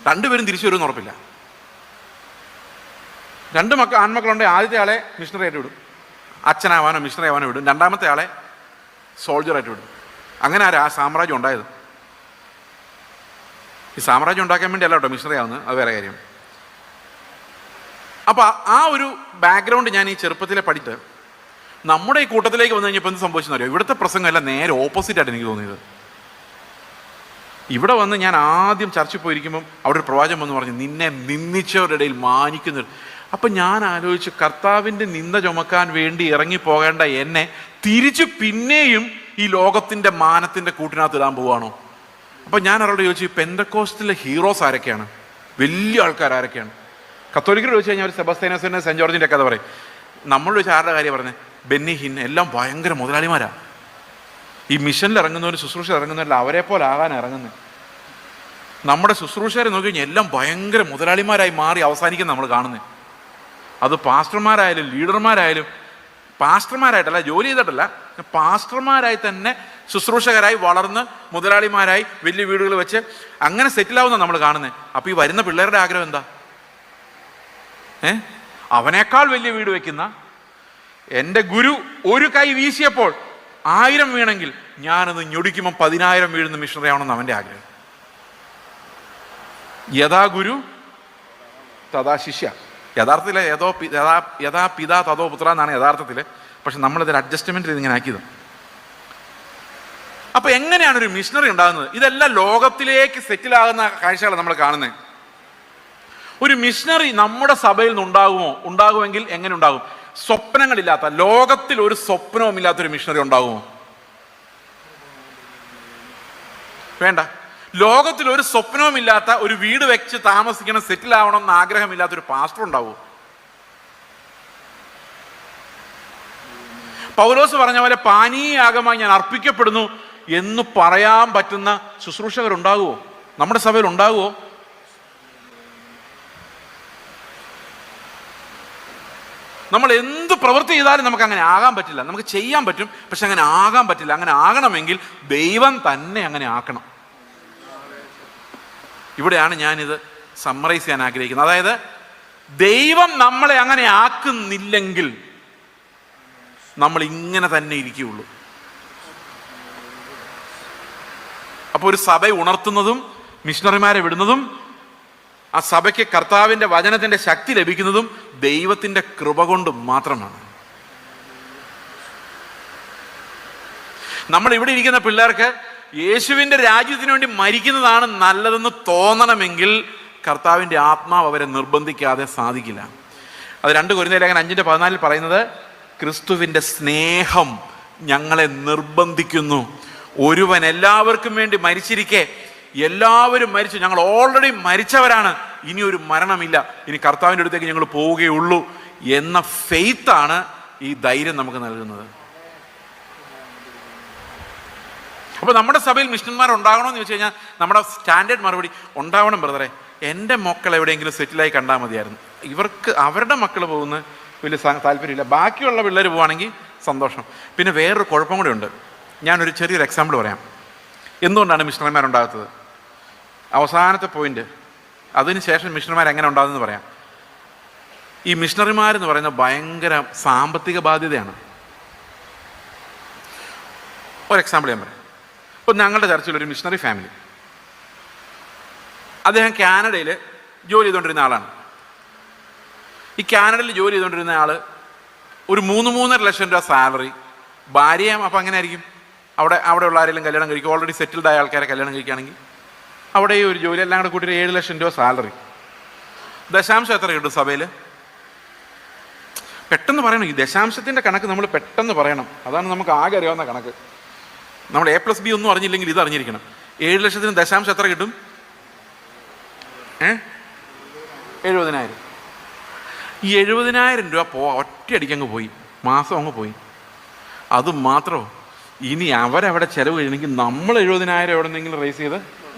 2 പേരും തിരിച്ചു വരുമെന്ന് ഉറപ്പില്ല. 2 ആൺമക്കളുണ്ടെങ്കിൽ ആദ്യത്തെ ആളെ മിഷണറിയായിട്ട് വിടും, അച്ഛനാവാനോ മിഷണറി ആവാനോ വിടും. 2ാമത്തെ ആളെ സോൾജറായിട്ട് വിടും. അങ്ങനെ ആ സാമ്രാജ്യം ഉണ്ടായത്. ഈ സാമ്രാജ്യം ഉണ്ടാക്കാൻ വേണ്ടി അല്ല കേട്ടോ മിഷണറി ആവുന്നത്, അത് വേറെ കാര്യം. അപ്പോൾ ആ ഒരു ബാക്ക്ഗ്രൗണ്ട് ഞാൻ ഈ ചെറുപ്പത്തിലെ പഠിച്ച് നമ്മുടെ ഈ കൂട്ടത്തിലേക്ക് വന്നു കഴിഞ്ഞപ്പോൾ എന്ത് സംഭവിച്ചെന്നറിയോ? ഇവിടുത്തെ പ്രസംഗം എല്ലാം നേരെ ഓപ്പോസിറ്റായിട്ട് എനിക്ക് തോന്നിയത്. ഇവിടെ വന്ന് ഞാൻ ആദ്യം ചർച്ചിൽ പോയിരിക്കുമ്പം അവിടെ ഒരു പ്രവാചകൻ വന്ന് പറഞ്ഞു, നിന്നെ നിന്ദിച്ചവരുടെ ഇടയിൽ മാനിക്കുന്നവർ. അപ്പം ഞാൻ ആലോചിച്ചു, കർത്താവിൻ്റെ നിന്ദ ചുമക്കാൻ വേണ്ടി ഇറങ്ങിപ്പോകേണ്ട എന്നെ തിരിച്ചു പിന്നെയും ഈ ലോകത്തിൻ്റെ മാനത്തിൻ്റെ കൂട്ടിനകത്ത് ഇടാൻ പോവുകയാണോ? അപ്പം ഞാൻ അവരോട് ചോദിച്ചു, പെന്തക്കോസ്റ്റിലെ ഹീറോസ് ആരൊക്കെയാണ്, വലിയ ആൾക്കാർ ആരൊക്കെയാണ്? കത്തോലിക്കരോട് ചോദിച്ചു കഴിഞ്ഞാൽ ഒരു സെബസ്ത്യാനോസിൻ്റെ സെൻറ്റ് ജോർജിൻ്റെ കഥ പറയും. നമ്മൾ ചോദിച്ചാൽ ആരുടെ കാര്യം പറഞ്ഞത്? ബെന്നി ഹിൻ, എല്ലാം ഭയങ്കര മുതലാളിമാരാണ്. ഈ മിഷനിൽ ഇറങ്ങുന്നവരും ശുശ്രൂഷ ഇറങ്ങുന്നവരിൽ അവരെ പോലെ ആകാൻ ഇറങ്ങുന്നത്. നമ്മുടെ ശുശ്രൂഷകരെ നോക്കി കഴിഞ്ഞാൽ എല്ലാം ഭയങ്കര മുതലാളിമാരായി മാറി അവസാനിക്കുന്ന നമ്മൾ കാണുന്നത്. അത് പാസ്റ്റർമാരായാലും ലീഡർമാരായാലും, പാസ്റ്റർമാരായിട്ടല്ല, ജോലി ചെയ്തിട്ടല്ല, പാസ്റ്റർമാരായി തന്നെ ശുശ്രൂഷകരായി വളർന്ന് മുതലാളിമാരായി വലിയ വീടുകൾ വെച്ച് അങ്ങനെ സെറ്റിലാവുന്ന നമ്മൾ കാണുന്നത്. അപ്പോൾ ഈ വരുന്ന പിള്ളേരുടെ ആഗ്രഹം എന്താ? അവനേക്കാൾ വലിയ വീട് വെക്കുന്ന എൻ്റെ ഗുരു ഒരു കൈ വീശിയപ്പോൾ 1000 വീണെങ്കിൽ ഞാനത് ഞൊടിക്കുമ്പോൾ 10,000 വീഴുന്ന മിഷണറി ആവണമെന്ന് അവൻ്റെ ആഗ്രഹം. യഥാ ഗുരു തഥാ ശിഷ്യ. യഥാർത്ഥത്തിൽ യഥാ പിതാ തഥോ പുത്ര എന്നാണ് യഥാർത്ഥത്തിൽ. പക്ഷെ നമ്മളിതൊരു അഡ്ജസ്റ്റ്മെന്റ് ചെയ്ത് ഇങ്ങനെ ആക്കിയത്. അപ്പൊ എങ്ങനെയാണ് ഒരു മിഷണറി ഉണ്ടാകുന്നത്? ഇതെല്ലാം ലോകത്തിലേക്ക് സെറ്റിലാകുന്ന കാഴ്ചകളാണ് നമ്മൾ കാണുന്നത്. ഒരു മിഷണറി നമ്മുടെ സഭയിൽ നിന്ന് ഉണ്ടാകുമെങ്കിൽ എങ്ങനെ ഉണ്ടാകും? സ്വപ്നങ്ങളില്ലാത്ത, ലോകത്തിൽ ഒരു സ്വപ്നവും ഇല്ലാത്തൊരു മിഷണറി ഉണ്ടാകുമോ? വേണ്ട. ലോകത്തിൽ ഒരു സ്വപ്നവും ഇല്ലാത്ത, ഒരു വീട് വെച്ച് താമസിക്കണം, സെറ്റിൽ ആവണം എന്ന് ആഗ്രഹമില്ലാത്തൊരു പാസ്റ്റർ ഉണ്ടാവുമോ? പൗലോസ് പറഞ്ഞ പോലെ പാനീയാഗമായി ഞാൻ അർപ്പിക്കപ്പെടുന്നു എന്ന് പറയാൻ പറ്റുന്ന ശുശ്രൂഷകരുണ്ടാകുമോ? നമ്മുടെ സഭയിൽ ഉണ്ടാകുമോ? നമ്മൾ എന്ത് പ്രവൃത്തി ചെയ്താലും നമുക്ക് അങ്ങനെ ആകാൻ പറ്റില്ല. നമുക്ക് ചെയ്യാൻ പറ്റും, പക്ഷെ അങ്ങനെ ആകാൻ പറ്റില്ല. അങ്ങനെ ആകണമെങ്കിൽ ദൈവം തന്നെ അങ്ങനെ ആക്കണം. ഇവിടെയാണ് ഞാനിത് സമ്മറൈസ് ചെയ്യാൻ ആഗ്രഹിക്കുന്നത്. അതായത് ദൈവം നമ്മളെ അങ്ങനെ ആക്കുന്നില്ലെങ്കിൽ നമ്മൾ ഇങ്ങനെ തന്നെ ഇരിക്കുകയുള്ളൂ. അപ്പോൾ ഒരു സഭ ഉണർത്തുന്നതും മിഷണറിമാരെ വിടുന്നതും ആ സഭയ്ക്ക് കർത്താവിൻ്റെ വചനത്തിൻ്റെ ശക്തി ലഭിക്കുന്നതും ദൈവത്തിൻ്റെ കൃപ കൊണ്ട് മാത്രമാണ്. നമ്മൾ ഇവിടെ ഇരിക്കുന്ന പിള്ളേർക്ക് യേശുവിൻ്റെ രാജ്യത്തിന് വേണ്ടി മരിക്കുന്നതാണ് നല്ലതെന്ന് തോന്നണമെങ്കിൽ കർത്താവിൻ്റെ ആത്മാവ് അവരെ നിർബന്ധിക്കാതെ സാധിക്കില്ല. അത് 2 കൊരിന്ത്യർ ലേഖനം 5:14 പറയുന്നത്, ക്രിസ്തുവിൻ്റെ സ്നേഹം ഞങ്ങളെ നിർബന്ധിക്കുന്നു. ഒരുവൻ എല്ലാവർക്കും വേണ്ടി മരിച്ചിരിക്കെ എല്ലാവരും മരിച്ചു, ഞങ്ങൾ ഓൾറെഡി മരിച്ചവരാണ്, ഇനി ഒരു മരണമില്ല, ഇനി കർത്താവിൻ്റെ അടുത്തേക്ക് ഞങ്ങൾ പോവുകയുള്ളൂ എന്ന ഫെയ്ത്താണ് ഈ ധൈര്യം നമുക്ക് നൽകുന്നത്. അപ്പോൾ നമ്മുടെ സഭയിൽ മിഷണന്മാർ ഉണ്ടാകണമെന്ന് ചോദിച്ചു കഴിഞ്ഞാൽ നമ്മുടെ സ്റ്റാൻഡേർഡ് മറുപടി ഉണ്ടാവണം ബ്രദറെ. എൻ്റെ മക്കൾ എവിടെയെങ്കിലും സെറ്റിലായി കണ്ടാൽ മതിയായിരുന്നു. ഇവർക്ക് അവരുടെ മക്കൾ പോകുന്ന വലിയ താല്പര്യമില്ല, ബാക്കിയുള്ള പിള്ളേർ പോവുകയാണെങ്കിൽ സന്തോഷം. പിന്നെ വേറൊരു കുഴപ്പം കൂടെ ഉണ്ട്. ഞാനൊരു ചെറിയൊരു എക്സാമ്പിൾ പറയാം എന്തുകൊണ്ടാണ് മിഷണന്മാരുണ്ടാകാത്തത്. അവസാനത്തെ പോയിന്റ്, അതിനുശേഷം മിഷണന്മാർ എങ്ങനെ ഉണ്ടാകുമെന്ന് പറയാം. ഈ മിഷണറിമാരെന്ന് പറയുന്നത് ഭയങ്കര സാമ്പത്തിക ബാധ്യതയാണ്. ഒരു എക്സാമ്പിൾ ഞാൻ പറയാം. ഇപ്പോൾ ഞങ്ങളുടെ ചർച്ചിലൊരു മിഷണറി ഫാമിലി, അദ്ദേഹം കാനഡയിൽ ജോലി ചെയ്തുകൊണ്ടിരുന്ന ആളാണ്. ഈ കാനഡയിൽ ജോലി ചെയ്തുകൊണ്ടിരുന്ന ആൾ ഒരു 3-3.5 ലക്ഷം രൂപ സാലറി, ഭാര്യയും അപ്പം അങ്ങനെ ആയിരിക്കും. അവിടെയുള്ള ആരെങ്കിലും കല്യാണം കഴിക്കും, ഓൾറെഡി സെറ്റിൽഡ് ആയ ആൾക്കാരെ കല്യാണം കഴിക്കുകയാണെങ്കിൽ അവിടെ ഒരു ജോലി എല്ലാം കൂടെ കൂട്ടി 7 ലക്ഷം രൂപ സാലറി. ദശാംശം എത്ര കിട്ടും സഭയിൽ? പെട്ടെന്ന് പറയണം. ഈ ദശാംശത്തിൻ്റെ കണക്ക് നമ്മൾ പെട്ടെന്ന് പറയണം. അതാണ് നമുക്ക് ആകെ അറിയാവുന്ന കണക്ക്. നമ്മൾ A+B ഒന്നും അറിഞ്ഞില്ലെങ്കിൽ ഇത് അറിഞ്ഞിരിക്കണം. 7 ലക്ഷത്തിന് ദശാംശം എത്ര കിട്ടും? 70,000. ഈ 70,000 രൂപ ഒറ്റയടിക്കങ്ങ് പോയി, മാസം അങ്ങ് പോയി. അത് മാത്രമോ, ഇനി അവരവിടെ ചിലവ് കഴിയണമെങ്കിൽ നമ്മൾ 70,000 എവിടെ നിന്നെങ്കിലും റേസ് ചെയ്ത്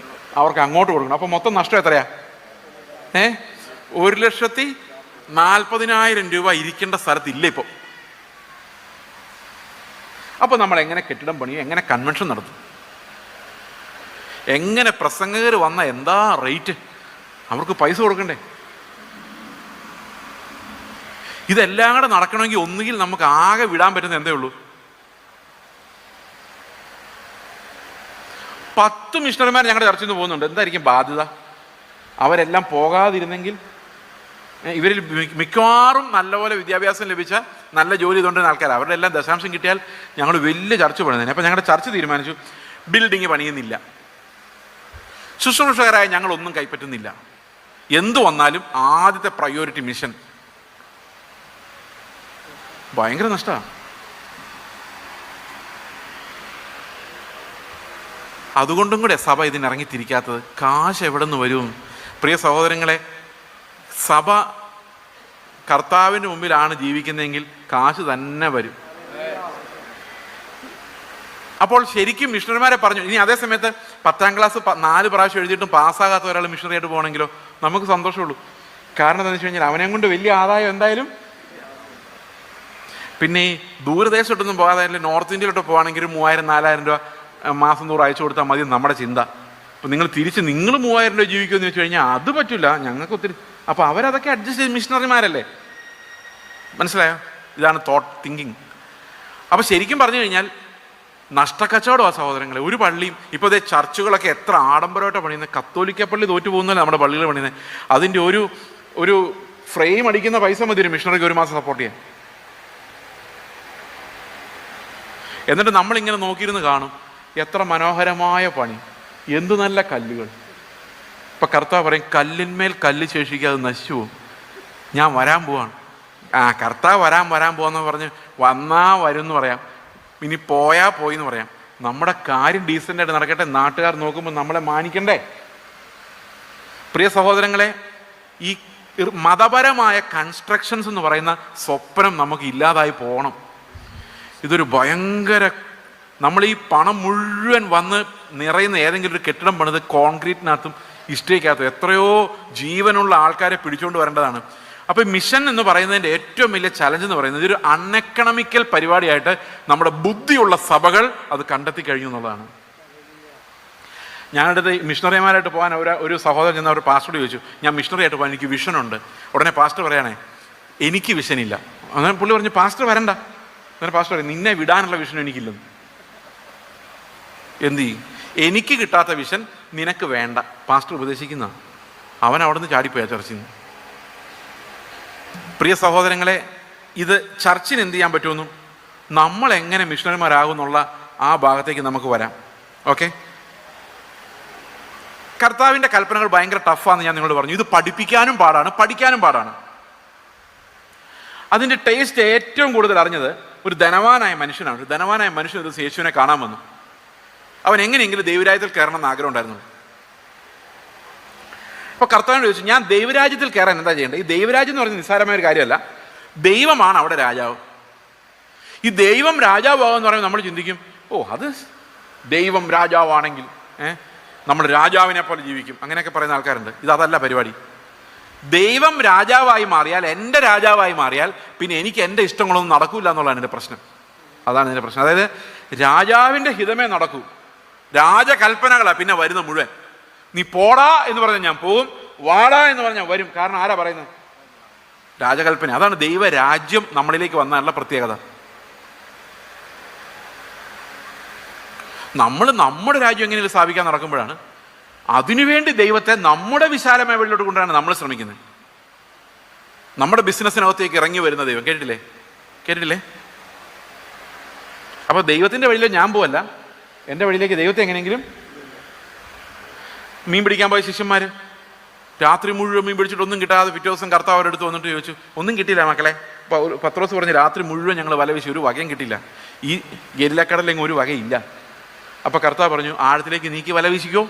അവർക്ക് അങ്ങോട്ട് കൊടുക്കണം. അപ്പോൾ മൊത്തം നഷ്ടം എത്രയാ? 1,40,000 രൂപ ഇരിക്കേണ്ട സ്ഥലത്തില്ല ഇപ്പോൾ. അപ്പോൾ നമ്മൾ എങ്ങനെ കെട്ടിടം പണിയും, എങ്ങനെ കൺവെൻഷൻ നടത്തും, എങ്ങനെ പ്രസംഗകർ വന്ന എന്താ റേറ്റ്, അവർക്ക് പൈസ കൊടുക്കണ്ടേ? ഇതെല്ലാം കൂടെ നടക്കണമെങ്കിൽ ഒന്നുകിൽ നമുക്ക് ആകെ വിടാൻ പറ്റുന്ന എന്തേ ഉള്ളൂ, 10 മിഷണറിമാർ ഞങ്ങളുടെ ചർച്ചയിൽ നിന്ന് പോകുന്നുണ്ട്. എന്തായിരിക്കും ബാധ്യത? അവരെല്ലാം പോകാതിരുന്നെങ്കിൽ ഇവരിൽ മിക്കവാറും നല്ലപോലെ വിദ്യാഭ്യാസം ലഭിച്ച നല്ല ജോലി ചെയ്തുകൊണ്ടിരുന്ന ആൾക്കാർ, അവരുടെ എല്ലാം ദശാംശം കിട്ടിയാൽ ഞങ്ങൾ വലിയ ചർച്ച പണിതേനെ. അപ്പോൾ ഞങ്ങളുടെ ചർച്ച തീരുമാനിച്ചു, ബിൽഡിങ് പണിയുന്നില്ല, ശുശ്രൂഷകരായ ഞങ്ങളൊന്നും കൈപ്പറ്റുന്നില്ല, എന്തു വന്നാലും ആദ്യത്തെ പ്രയോറിറ്റി മിഷൻ. ഭയങ്കര നഷ്ടമാണ്. അതുകൊണ്ടും കൂടെ സഭ ഇതിനിറങ്ങിത്തിരിക്കാത്തത്. കാശ് എവിടെ നിന്ന് വരും? പ്രിയ സഹോദരങ്ങളെ, സഭ കർത്താവിൻ്റെ മുമ്പിലാണ് ജീവിക്കുന്നതെങ്കിൽ കാശ് തന്നെ വരും. അപ്പോൾ ശരിക്കും മിഷണറിമാരെ പറഞ്ഞു. ഇനി അതേ സമയത്ത് 10ാം ക്ലാസ് 4 പ്രാവശ്യം എഴുതിയിട്ടും പാസ്സാകാത്ത ഒരാൾ മിഷണറി ആയിട്ട് പോകണമെങ്കിലോ നമുക്ക് സന്തോഷമുള്ളൂ. കാരണം എന്താണെന്ന് വെച്ച് കഴിഞ്ഞാൽ അവനെ കൊണ്ട് വലിയ ആദായം എന്തായാലും. പിന്നെ ഈ ദൂരദേശത്തൊന്നും പോകാതെ നോർത്ത് ഇന്ത്യയിലോട്ട് പോകുകയാണെങ്കിൽ 3,000-4,000 രൂപ മാസം തോറും അയച്ചു കൊടുത്താൽ മതി നമ്മുടെ ചിന്ത. അപ്പം നിങ്ങൾ 3,000 രൂപ ജീവിക്കുമെന്ന് വെച്ച് കഴിഞ്ഞാൽ അത് പറ്റില്ല, ഞങ്ങൾക്ക് ഒത്തിരി. അപ്പോൾ അവരതൊക്കെ അഡ്ജസ്റ്റ് ചെയ്ത് മിഷണറിമാരല്ലേ, മനസ്സിലായോ? ഇതാണ് തോട്ട് തിങ്കിങ്. അപ്പോൾ ശരിക്കും പറഞ്ഞു കഴിഞ്ഞാൽ നഷ്ടക്കച്ചവടമാണ് സഹോദരങ്ങളെ. ഒരു പള്ളിയും ഇപ്പോൾ ഇതേ ചർച്ചുകളൊക്കെ എത്ര ആഡംബരമായിട്ട് പണിയുന്നത്. കത്തോലിക്ക പള്ളി തോറ്റു പോകുന്നല്ലേ നമ്മുടെ പള്ളികൾ പണിയുന്നത്. അതിൻ്റെ ഒരു ഫ്രെയിം അടിക്കുന്ന പൈസ മതി ഒരു മിഷണറിക്ക് ഒരു മാസം സപ്പോർട്ട് ചെയ്യാൻ. എന്നിട്ട് നമ്മളിങ്ങനെ നോക്കിയിരുന്ന് കാണും, എത്ര മനോഹരമായ പണി, എന്തു നല്ല കല്ലുകൾ. ഇപ്പം കർത്താവ് പറയും, കല്ലിന്മേൽ കല്ല് ശേഷിക്കാതെ നശിച്ചു പോകും, ഞാൻ വരാൻ പോവാണ്. കർത്താവ് വരാൻ പോവാന്ന് പറഞ്ഞ് വന്നാ വരും എന്ന് പറയാം, ഇനി പോയാ പോയി എന്ന് പറയാം. നമ്മുടെ കാര്യം ഡീസൻ്റായിട്ട് നടക്കട്ടെ, നാട്ടുകാർ നോക്കുമ്പോൾ നമ്മളെ മാനിക്കണ്ടേ? പ്രിയ സഹോദരങ്ങളെ, ഈ മതപരമായ കൺസ്ട്രക്ഷൻസ് എന്ന് പറയുന്ന സ്വപ്നം നമുക്ക് ഇല്ലാതായി പോകണം. ഇതൊരു ഭയങ്കര, നമ്മൾ ഈ പണം മുഴുവൻ വന്ന് നിറയുന്ന ഏതെങ്കിലും ഒരു കെട്ടിടം പണിത് കോൺക്രീറ്റിനകത്തും ഇഷ്ടികയ്ക്കകത്തും എത്രയോ ജീവനുള്ള ആൾക്കാരെ പിടിച്ചുകൊണ്ട് വരേണ്ടതാണ്. അപ്പോൾ മിഷൻ എന്ന് പറയുന്നതിൻ്റെ ഏറ്റവും വലിയ ചലഞ്ച് എന്ന് പറയുന്നത് ഇതൊരു അൺഎക്കണമിക്കൽ പരിപാടിയായിട്ട് നമ്മുടെ ബുദ്ധിയുള്ള സഭകൾ അത് കണ്ടെത്തി കഴിഞ്ഞു എന്നുള്ളതാണ്. ഞാനടുത്ത് മിഷണറിമാരായിട്ട് പോകാൻ ഒരു സഹോദരൻ ചെന്ന ഒരു പാസ്റ്ററോട് ചോദിച്ചു, ഞാൻ മിഷണറി ആയിട്ട് പോകാൻ എനിക്ക് വിഷനുണ്ട്. ഉടനെ പാസ്റ്റർ പറയണേ, എനിക്ക് വിഷനില്ല. അങ്ങനെ പുള്ളി പറഞ്ഞു, പാസ്റ്റർ വരണ്ട. അങ്ങനെ പാസ്റ്റർ പറയും, നിന്നെ വിടാനുള്ള വിഷൻ എനിക്കില്ലെന്ന്. എന്ത് ചെയ്യും? എനിക്ക് കിട്ടാത്ത വിഷൻ നിനക്ക് വേണ്ട, പാസ്റ്റർ ഉപദേശിക്കുന്ന. അവൻ അവിടെ നിന്ന് ചാടിപ്പോയാ ചർച്ചിൽ നിന്ന്. പ്രിയ സഹോദരങ്ങളെ, ഇത് ചർച്ചിന് എന്ത് ചെയ്യാൻ പറ്റുമെന്നും നമ്മൾ എങ്ങനെ മിഷണറിമാരാകുന്നുള്ള ആ ഭാഗത്തേക്ക് നമുക്ക് വരാം. ഓക്കെ, കർത്താവിൻ്റെ കൽപ്പനകൾ ഭയങ്കര ടഫാന്ന് ഞാൻ നിങ്ങളോട് പറഞ്ഞു. ഇത് പഠിപ്പിക്കാനും പാടാണ്, പഠിക്കാനും പാടാണ്. അതിൻ്റെ ടേസ്റ്റ് ഏറ്റവും കൂടുതൽ അറിഞ്ഞത് ഒരു ധനവാനായ മനുഷ്യനാണ്. ഒരു ധനവാനായ മനുഷ്യൻ ഒരു യേശുവിനെ കാണാൻ വന്നു. അവൻ എങ്ങനെയെങ്കിലും ദൈവരാജ്യത്തിൽ കയറണം എന്ന് ആഗ്രഹം ഉണ്ടായിരുന്നു. അപ്പോൾ കർത്താവിനോട് ചോദിച്ചു, ഞാൻ ദൈവരാജ്യത്തിൽ കയറാൻ എന്താ ചെയ്യേണ്ടത്? ഈ ദൈവരാജ്യം എന്ന് പറയുന്നത് നിസ്സാരമായ ഒരു കാര്യമല്ല. ദൈവമാണ് അവിടെ രാജാവ്. ഈ ദൈവം രാജാവാകുമെന്ന് പറയുമ്പോൾ നമ്മൾ ചിന്തിക്കും, ഓ അത് ദൈവം രാജാവാണെങ്കിൽ നമ്മൾ രാജാവിനെ പോലെ ജീവിക്കും, അങ്ങനെയൊക്കെ പറയുന്ന ആൾക്കാരുണ്ട്. ഇതല്ല പരിപാടി. ദൈവം രാജാവായി മാറിയാൽ, എൻ്റെ രാജാവായി മാറിയാൽ പിന്നെ എനിക്ക് എൻ്റെ ഇഷ്ടങ്ങളൊന്നും നടക്കില്ല എന്നുള്ളതാണ് എൻ്റെ പ്രശ്നം. അതാണ് എൻ്റെ പ്രശ്നം. അതായത് രാജാവിൻ്റെ ഹിതമേ നടക്കൂ, രാജകൽപ്പനകളാണ് പിന്നെ വരുന്ന മുഴുവൻ. നീ പോടാ എന്ന് പറഞ്ഞാൽ ഞാൻ പോകും, വാടാ എന്ന് പറഞ്ഞാൽ വരും. കാരണം ആരാ പറയുന്നത്? രാജകൽപ്പന. അതാണ് ദൈവരാജ്യം നമ്മളിലേക്ക് വന്നാലുള്ള പ്രത്യേകത. നമ്മൾ നമ്മുടെ രാജ്യം എങ്ങനെയും സ്ഥാപിക്കാൻ നടക്കുമ്പോഴാണ് അതിനുവേണ്ടി ദൈവത്തെ നമ്മുടെ വിശാലമായ വഴിയിലോട്ട് കൊണ്ടുവരാൻ നമ്മൾ ശ്രമിക്കുന്നത്. നമ്മുടെ ബിസിനസ്സിനകത്തേക്ക് ഇറങ്ങി വരുന്ന ദൈവം. കേട്ടിട്ടില്ലേ? അപ്പോൾ ദൈവത്തിൻ്റെ വഴിയിൽ ഞാൻ പോവല്ല, എൻ്റെ വഴിയിലേക്ക് ദൈവത്തെ എങ്ങനെയെങ്കിലും. മീൻ പിടിക്കാൻ പോയ ശിഷ്യന്മാർ രാത്രി മുഴുവൻ മീൻ പിടിച്ചിട്ട് ഒന്നും കിട്ടാതെ പിറ്റേ ദിവസം കർത്താവ് അവരുടെ അടുത്ത് വന്നിട്ട് ചോദിച്ചു, ഒന്നും കിട്ടിയില്ല മക്കളെ. പത്രോസ് പറഞ്ഞ്, രാത്രി മുഴുവൻ ഞങ്ങൾ വല വീശി, ഒരു വകയും കിട്ടിയില്ല, ഈ ഗലിലക്കടലെങ്ങും ഒരു വകയില്ല. അപ്പോൾ കർത്താവ് പറഞ്ഞു, ആഴത്തിലേക്ക് നീക്കി വല വീശിക്കോ.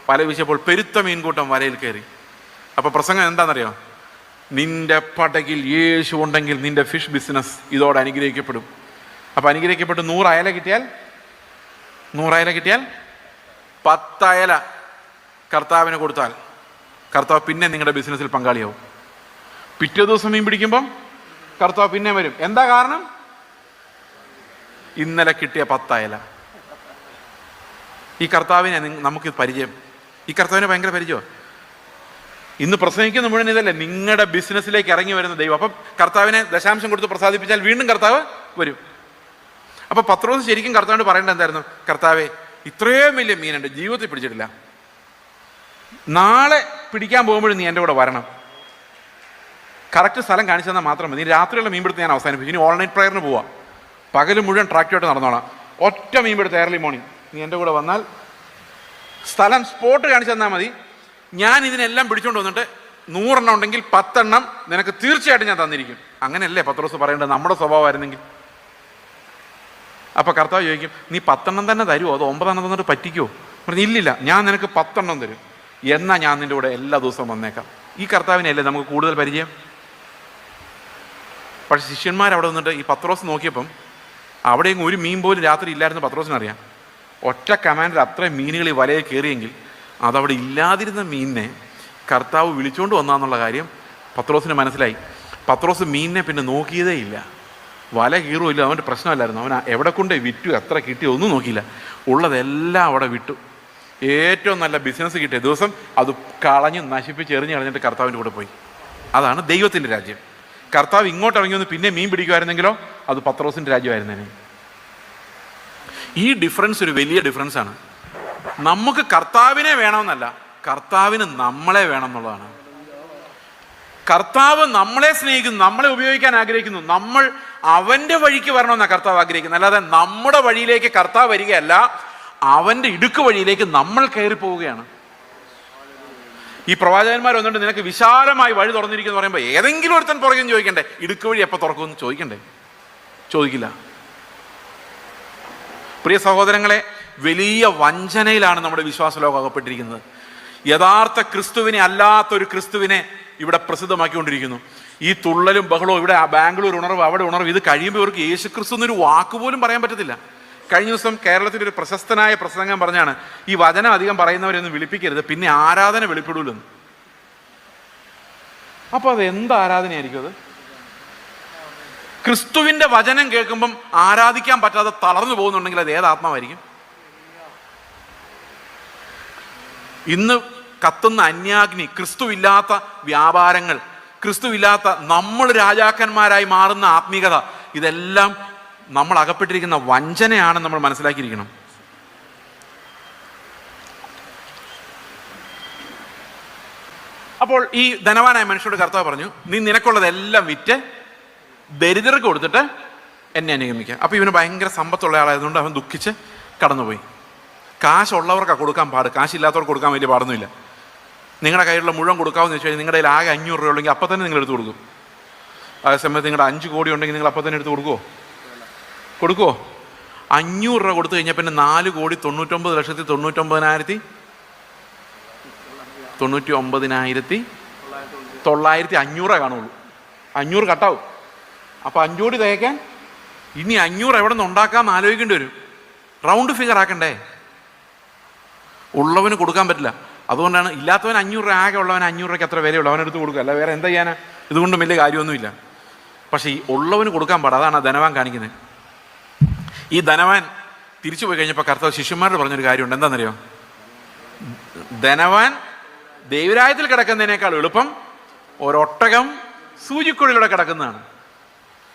വല വീശിയപ്പോൾ പെരുത്ത മീൻകൂട്ടം വലയിൽ കയറി. അപ്പോൾ പ്രസംഗം എന്താണെന്നറിയോ? നിന്റെ പടകിൽ യേശു ഉണ്ടെങ്കിൽ നിന്റെ ഫിഷ് ബിസിനസ് ഇതോടെ അനുഗ്രഹിക്കപ്പെടും. അപ്പോൾ അനുഗ്രഹിക്കപ്പെട്ട് 100 അയല കിട്ടിയാൽ 10 അയല കർത്താവിന് കൊടുത്താൽ കർത്താവ് പിന്നെ നിങ്ങളുടെ ബിസിനസ്സിൽ പങ്കാളിയാവും. പിറ്റേ ദിവസം മീൻ പിടിക്കുമ്പം കർത്താവ് പിന്നെ വരും. എന്താ കാരണം? ഇന്നലെ കിട്ടിയ 10 അയല. ഈ കർത്താവിനെ നമുക്ക് പരിചയം, ഈ കർത്താവിനെ ഭയങ്കര പരിചയമാണ്. ഇന്ന് പ്രസംഗിക്കുന്ന മുഴുവൻ ഇതല്ലേ, നിങ്ങളുടെ ബിസിനസ്സിലേക്ക് ഇറങ്ങി വരുന്ന ദൈവം. അപ്പം കർത്താവിനെ ദശാംശം കൊടുത്ത് പ്രസാദിപ്പിച്ചാൽ വീണ്ടും കർത്താവ് വരും. അപ്പം പത്രോസ് ശരിക്കും കർത്താവിനോട് പറയേണ്ടത് എന്തായിരുന്നു? കർത്താവേ, ഇത്രയും വലിയ മീനുണ്ട്, ജീവിതത്തിൽ പിടിച്ചിട്ടില്ല, നാളെ പിടിക്കാൻ പോകുമ്പോഴും നീ എൻ്റെ കൂടെ വരണം, കറക്റ്റ് സ്ഥലം കാണിച്ചു തന്നാൽ മാത്രം മതി. രാത്രിയുള്ള മീൻപിടുത്തം ഞാൻ അവസാനിപ്പിച്ചു, ഇനി ഓൺലൈൻ പ്രയറിന് പോവാം, പകൽ മുഴുവൻ ട്രാക്ടറായിട്ട് നടന്നോളാം, ഒറ്റ മീൻപിടുത്തം ഏർലി മോർണിംഗ് നീ എൻ്റെ കൂടെ വന്നാൽ സ്ഥലം സ്പോട്ട് കാണിച്ചു തന്നാൽ മതി, ഞാൻ ഇതിനെല്ലാം പിടിച്ചുകൊണ്ട് വന്നിട്ട് 100 എണ്ണം ഉണ്ടെങ്കിൽ 10 എണ്ണം നിനക്ക് തീർച്ചയായിട്ടും ഞാൻ തന്നിരിക്കും. അങ്ങനെയല്ലേ പത്രോസ് പറയേണ്ടത്? നമ്മുടെ സ്വഭാവമായിരുന്നെങ്കിൽ. അപ്പോൾ കർത്താവ് ചോദിക്കും, നീ 10 എണ്ണം തന്നെ തരുമോ അതോ 9 എണ്ണം തന്നിട്ട് പറ്റിക്കുമോ? പറഞ്ഞു, ഇല്ലില്ല, ഞാൻ നിനക്ക് 10 എണ്ണം തരും, എന്നാൽ ഞാൻ നിൻ്റെ കൂടെ എല്ലാ ദിവസവും വന്നേക്കാം. ഈ കർത്താവിനെയല്ലേ നമുക്ക് കൂടുതൽ പരിചയം. പക്ഷെ ശിഷ്യന്മാർ അവിടെ വന്നിട്ട് ഈ പത്രോസ് നോക്കിയപ്പം അവിടെയും ഒരു മീൻ പോലും രാത്രി ഇല്ലായിരുന്നു. പത്രോസിനറിയാം, ഒറ്റ കമാൻഡർ അത്രയും മീനുകൾ ഈ വലയിൽ കയറിയെങ്കിൽ അതവിടെ ഇല്ലാതിരുന്ന മീനിനെ കർത്താവ് വിളിച്ചുകൊണ്ട് വന്നാന്നുള്ള കാര്യം പത്രോസിന് മനസ്സിലായി. പത്രോസ് മീനിനെ പിന്നെ നോക്കിയതേ ഇല്ല, വല കീറുമില്ല, അവൻ്റെ പ്രശ്നമല്ലായിരുന്നു. അവൻ എവിടെ കൊണ്ടേ വിറ്റു, എത്ര കിട്ടിയോ ഒന്നും നോക്കിയില്ല, ഉള്ളതെല്ലാം അവിടെ വിട്ടു. ഏറ്റവും നല്ല ബിസിനസ് കിട്ടിയ ദിവസം അത് കളഞ്ഞ് നശിപ്പിച്ച് എറിഞ്ഞ് കളഞ്ഞിട്ട് കർത്താവിൻ്റെ കൂടെ പോയി. അതാണ് ദൈവത്തിൻ്റെ രാജ്യം. കർത്താവ് ഇങ്ങോട്ട് ഇറങ്ങി വന്ന് പിന്നെ മീൻ പിടിക്കുമായിരുന്നെങ്കിലോ അത് പത്രോസിൻ്റെ രാജ്യമായിരുന്നേനെ. ഈ ഡിഫറൻസ് ഒരു വലിയ ഡിഫറൻസാണ്. നമുക്ക് കർത്താവിനെ വേണമെന്നല്ല, കർത്താവിന് നമ്മളെ വേണം എന്നുള്ളതാണ്. കർത്താവ് നമ്മളെ സ്നേഹിക്കുന്നു, നമ്മളെ ഉപയോഗിക്കാൻ ആഗ്രഹിക്കുന്നു, നമ്മൾ അവൻ്റെ വഴിക്ക് വരണമെന്നാണ് കർത്താവ് ആഗ്രഹിക്കുന്നത്. അല്ലാതെ നമ്മുടെ വഴിയിലേക്ക് കർത്താവ് വരികയല്ല, അവൻ്റെ ഇടുക്ക് വഴിയിലേക്ക് നമ്മൾ കയറി പോവുകയാണ്. ഈ പ്രവാചകന്മാർ വന്നിട്ട് നിനക്ക് വിശാലമായി വഴി തുറന്നിരിക്കുന്നു പറയുമ്പോൾ ഏതെങ്കിലും ഒരുത്തൻ പുറകെന്ന് ചോദിക്കണ്ടേ, ഇടുക്ക് വഴി എപ്പോൾ തുറക്കുമെന്ന് ചോദിക്കണ്ടേ? ചോദിക്കില്ല. പ്രിയ സഹോദരങ്ങളെ, വലിയ വഞ്ചനയിലാണ് നമ്മുടെ വിശ്വാസ ലോകം അകപ്പെട്ടിരിക്കുന്നത്. യഥാർത്ഥ ക്രിസ്തുവിനെ അല്ലാത്തൊരു ക്രിസ്തുവിനെ ഇവിടെ പ്രസിദ്ധമാക്കിക്കൊണ്ടിരിക്കുന്നു. ഈ തുള്ളലും ബഹളവും, ഇവിടെ ബാംഗ്ലൂർ ഉണർവ്, അവിടെ ഉണർവ്, ഇത് കഴിയുമ്പോൾ ഇവർക്ക് യേശു ക്രിസ്തു എന്നൊരു വാക്ക് പോലും പറയാൻ പറ്റത്തില്ല. കഴിഞ്ഞ ദിവസം കേരളത്തിലൊരു പ്രശസ്തനായ പ്രസംഗം പറഞ്ഞാണ്, ഈ വചനം അധികം പറയുന്നവരൊന്നും വിളിപ്പിക്കരുത്, പിന്നെ ആരാധന വെളിപ്പെടൂലെന്ന്. അപ്പോൾ അത് എന്ത് ആരാധനയായിരിക്കും അത്? ക്രിസ്തുവിൻ്റെ വചനം കേൾക്കുമ്പം ആരാധിക്കാൻ പറ്റാതെ തളർന്നു പോകുന്നുണ്ടെങ്കിൽ അത് ഏത് ആത്മാവായിരിക്കും? ഇന്ന് കത്തുന്ന അന്യാഗ്നി, ക്രിസ്തുവില്ലാത്ത വ്യാപാരങ്ങൾ, ക്രിസ്തുവില്ലാത്ത നമ്മൾ രാജാക്കന്മാരായി മാറുന്ന ആത്മീകത, ഇതെല്ലാം നമ്മൾ അകപ്പെട്ടിരിക്കുന്ന വഞ്ചനയാണ് നമ്മൾ മനസ്സിലാക്കിയിരിക്കണം. അപ്പോൾ ഈ ധനവാനായ മനുഷ്യരോട് കർത്താവ് പറഞ്ഞു, നീ നിനക്കുള്ളതെല്ലാം വിറ്റ് ദരിദ്രർക്ക് കൊടുത്തിട്ട് എന്നെ അനുഗമിക്കുക. അപ്പോൾ ഇവന് ഭയങ്കര സമ്പത്തുള്ള ആളായതുകൊണ്ട് അവൻ ദുഃഖിച്ച് കടന്നുപോയി. കാശുള്ളവർക്കാണ് കൊടുക്കാൻ പാട്, കാശില്ലാത്തവർക്ക് കൊടുക്കാൻ വലിയ പാടൊന്നുമില്ല. നിങ്ങളുടെ കയ്യിലുള്ള മുഴുവൻ കൊടുക്കാമെന്ന് വെച്ച് കഴിഞ്ഞാൽ നിങ്ങളുടെ കയ്യിൽ ആകെ 500 രൂപ ഉള്ളെങ്കിൽ അപ്പം തന്നെ നിങ്ങൾ എടുത്ത് കൊടുക്കും. അതേസമയത്ത് നിങ്ങളുടെ 5 കോടി ഉണ്ടെങ്കിൽ നിങ്ങൾ അപ്പം തന്നെ എടുത്ത് കൊടുക്കുമോ? 500 രൂപ കൊടുത്തു കഴിഞ്ഞാൽ പിന്നെ 4,99,99,995 കാണുള്ളൂ. 500 കട്ടാവും. അപ്പോൾ 5 കോടി തികയ്ക്കാൻ ഇനി 500 എവിടെ നിന്ന് ഉണ്ടാക്കാമെന്ന് ആലോചിക്കേണ്ടി വരും. Round figure ആക്കണ്ടേ? ഉള്ളവന് കൊടുക്കാൻ പറ്റില്ല. അതുകൊണ്ടാണ് ഇല്ലാത്തവൻ 500 രൂപ, ആകെ ഉള്ളവൻ 500 രൂപയ്ക്ക് അത്ര വിലയുള്ളൂ, അവനെടുത്ത് കൊടുക്കുക, അല്ല വേറെ എന്താ ചെയ്യാനാ? ഇതുകൊണ്ടും വലിയ കാര്യമൊന്നുമില്ല. പക്ഷേ ഈ ഉള്ളവന് കൊടുക്കാൻ പാടില്ല. അതാണ് ആ ധനവാൻ കാണിക്കുന്നത്. ഈ ധനവാൻ തിരിച്ചു പോയി കഴിഞ്ഞപ്പോൾ കർത്താവ് ശിഷ്യന്മാരോട് പറഞ്ഞൊരു കാര്യമുണ്ട്. എന്താണെന്നറിയോ? ധനവാൻ ദൈവരാജ്യത്തിൽ കിടക്കുന്നതിനേക്കാൾ എളുപ്പം ഒരൊട്ടകം സൂചിക്കുഴയിലൂടെ കിടക്കുന്നതാണ്.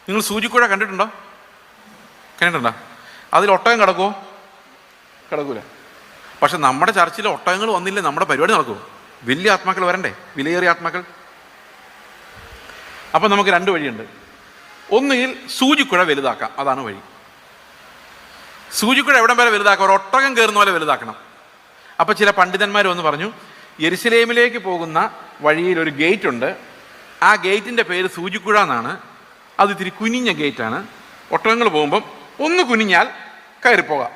നിങ്ങൾ സൂചിക്കുഴ കണ്ടിട്ടുണ്ടോ? അതിൽ ഒട്ടകം കിടക്കുമോ? കിടക്കൂല. പക്ഷെ നമ്മുടെ ചർച്ചിൽ ഒട്ടകങ്ങൾ വന്നില്ലേ നമ്മുടെ പരിപാടി നടക്കുമോ? വലിയ ആത്മാക്കൾ വരണ്ടേ, വിലയേറിയ ആത്മാക്കൾ. അപ്പം നമുക്ക് 2 വഴിയുണ്ട്. ഒന്നുകിൽ സൂചിക്കുഴ വലുതാക്കാം, അതാണ് വഴി. സൂചിക്കുഴ എവിടം വരെ വലുതാക്കാം? ഒരു ഒട്ടകം കയറുന്ന പോലെ വലുതാക്കണം. അപ്പം ചില പണ്ഡിതന്മാർ വന്ന് പറഞ്ഞു, യെരുശലേമിലേക്ക് പോകുന്ന വഴിയിൽ ഒരു ഗേറ്റ് ഉണ്ട്, ആ ഗേറ്റിൻ്റെ പേര് സൂചിക്കുഴ എന്നാണ്. അത് ഇത്തിരി കുനിഞ്ഞ ഗേറ്റാണ്. ഒട്ടകങ്ങൾ പോകുമ്പം ഒന്ന് കുനിഞ്ഞാൽ കയറിപ്പോകാം.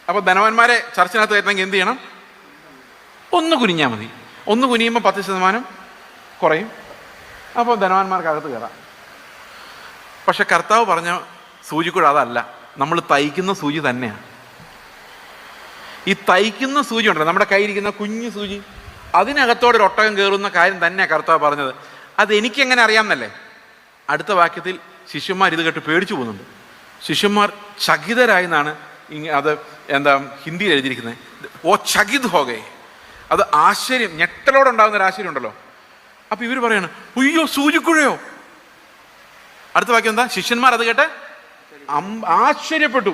അപ്പോൾ ധനവാന്മാരെ ചർച്ചിനകത്ത് കയറ്റണമെങ്കിൽ എന്ത് ചെയ്യണം? ഒന്ന് കുനിഞ്ഞാൽ മതി. ഒന്ന് കുനിയുമ്പോൾ 10% കുറയും. അപ്പോൾ ധനവാന്മാർക്കകത്ത് കയറാം. പക്ഷെ കർത്താവ് പറഞ്ഞ സൂചിക്കുഴ അതല്ല, നമ്മൾ തയ്ക്കുന്ന സൂചി തന്നെയാണ്. ഈ തയ്ക്കുന്ന സൂചി ഉണ്ടല്ലോ, നമ്മുടെ കയ്യിരിക്കുന്ന കുഞ്ഞു സൂചി, അതിനകത്തോടെ ഒരു ഒട്ടകം കയറുന്ന കാര്യം തന്നെയാണ് കർത്താവ് പറഞ്ഞത്. അത് എനിക്കെങ്ങനെ അറിയാമെന്നല്ലേ? അടുത്ത വാക്യത്തിൽ ശിഷ്യന്മാർ ഇത് കേട്ട് പേടിച്ചു പോകുന്നുണ്ട്. ശിഷ്യന്മാർ ചകിതരായി എന്നാണ് അത് ഹിന്ദിയിൽ എഴുതിയിരിക്കുന്നത്. ഓ ചകിത് ഹോകെ, അത് ആശ്ചര്യം, ഞെട്ടലോടുണ്ടാകുന്ന ഒരു ആശ്ചര്യം ഉണ്ടല്ലോ. അപ്പം ഇവർ പറയാണ്, ഉയ്യോ സൂചിക്കുഴയോ? അടുത്ത വാക്യം എന്താ? ശിഷ്യന്മാർ അത് കേട്ട് ആശ്ചര്യപ്പെട്ടു.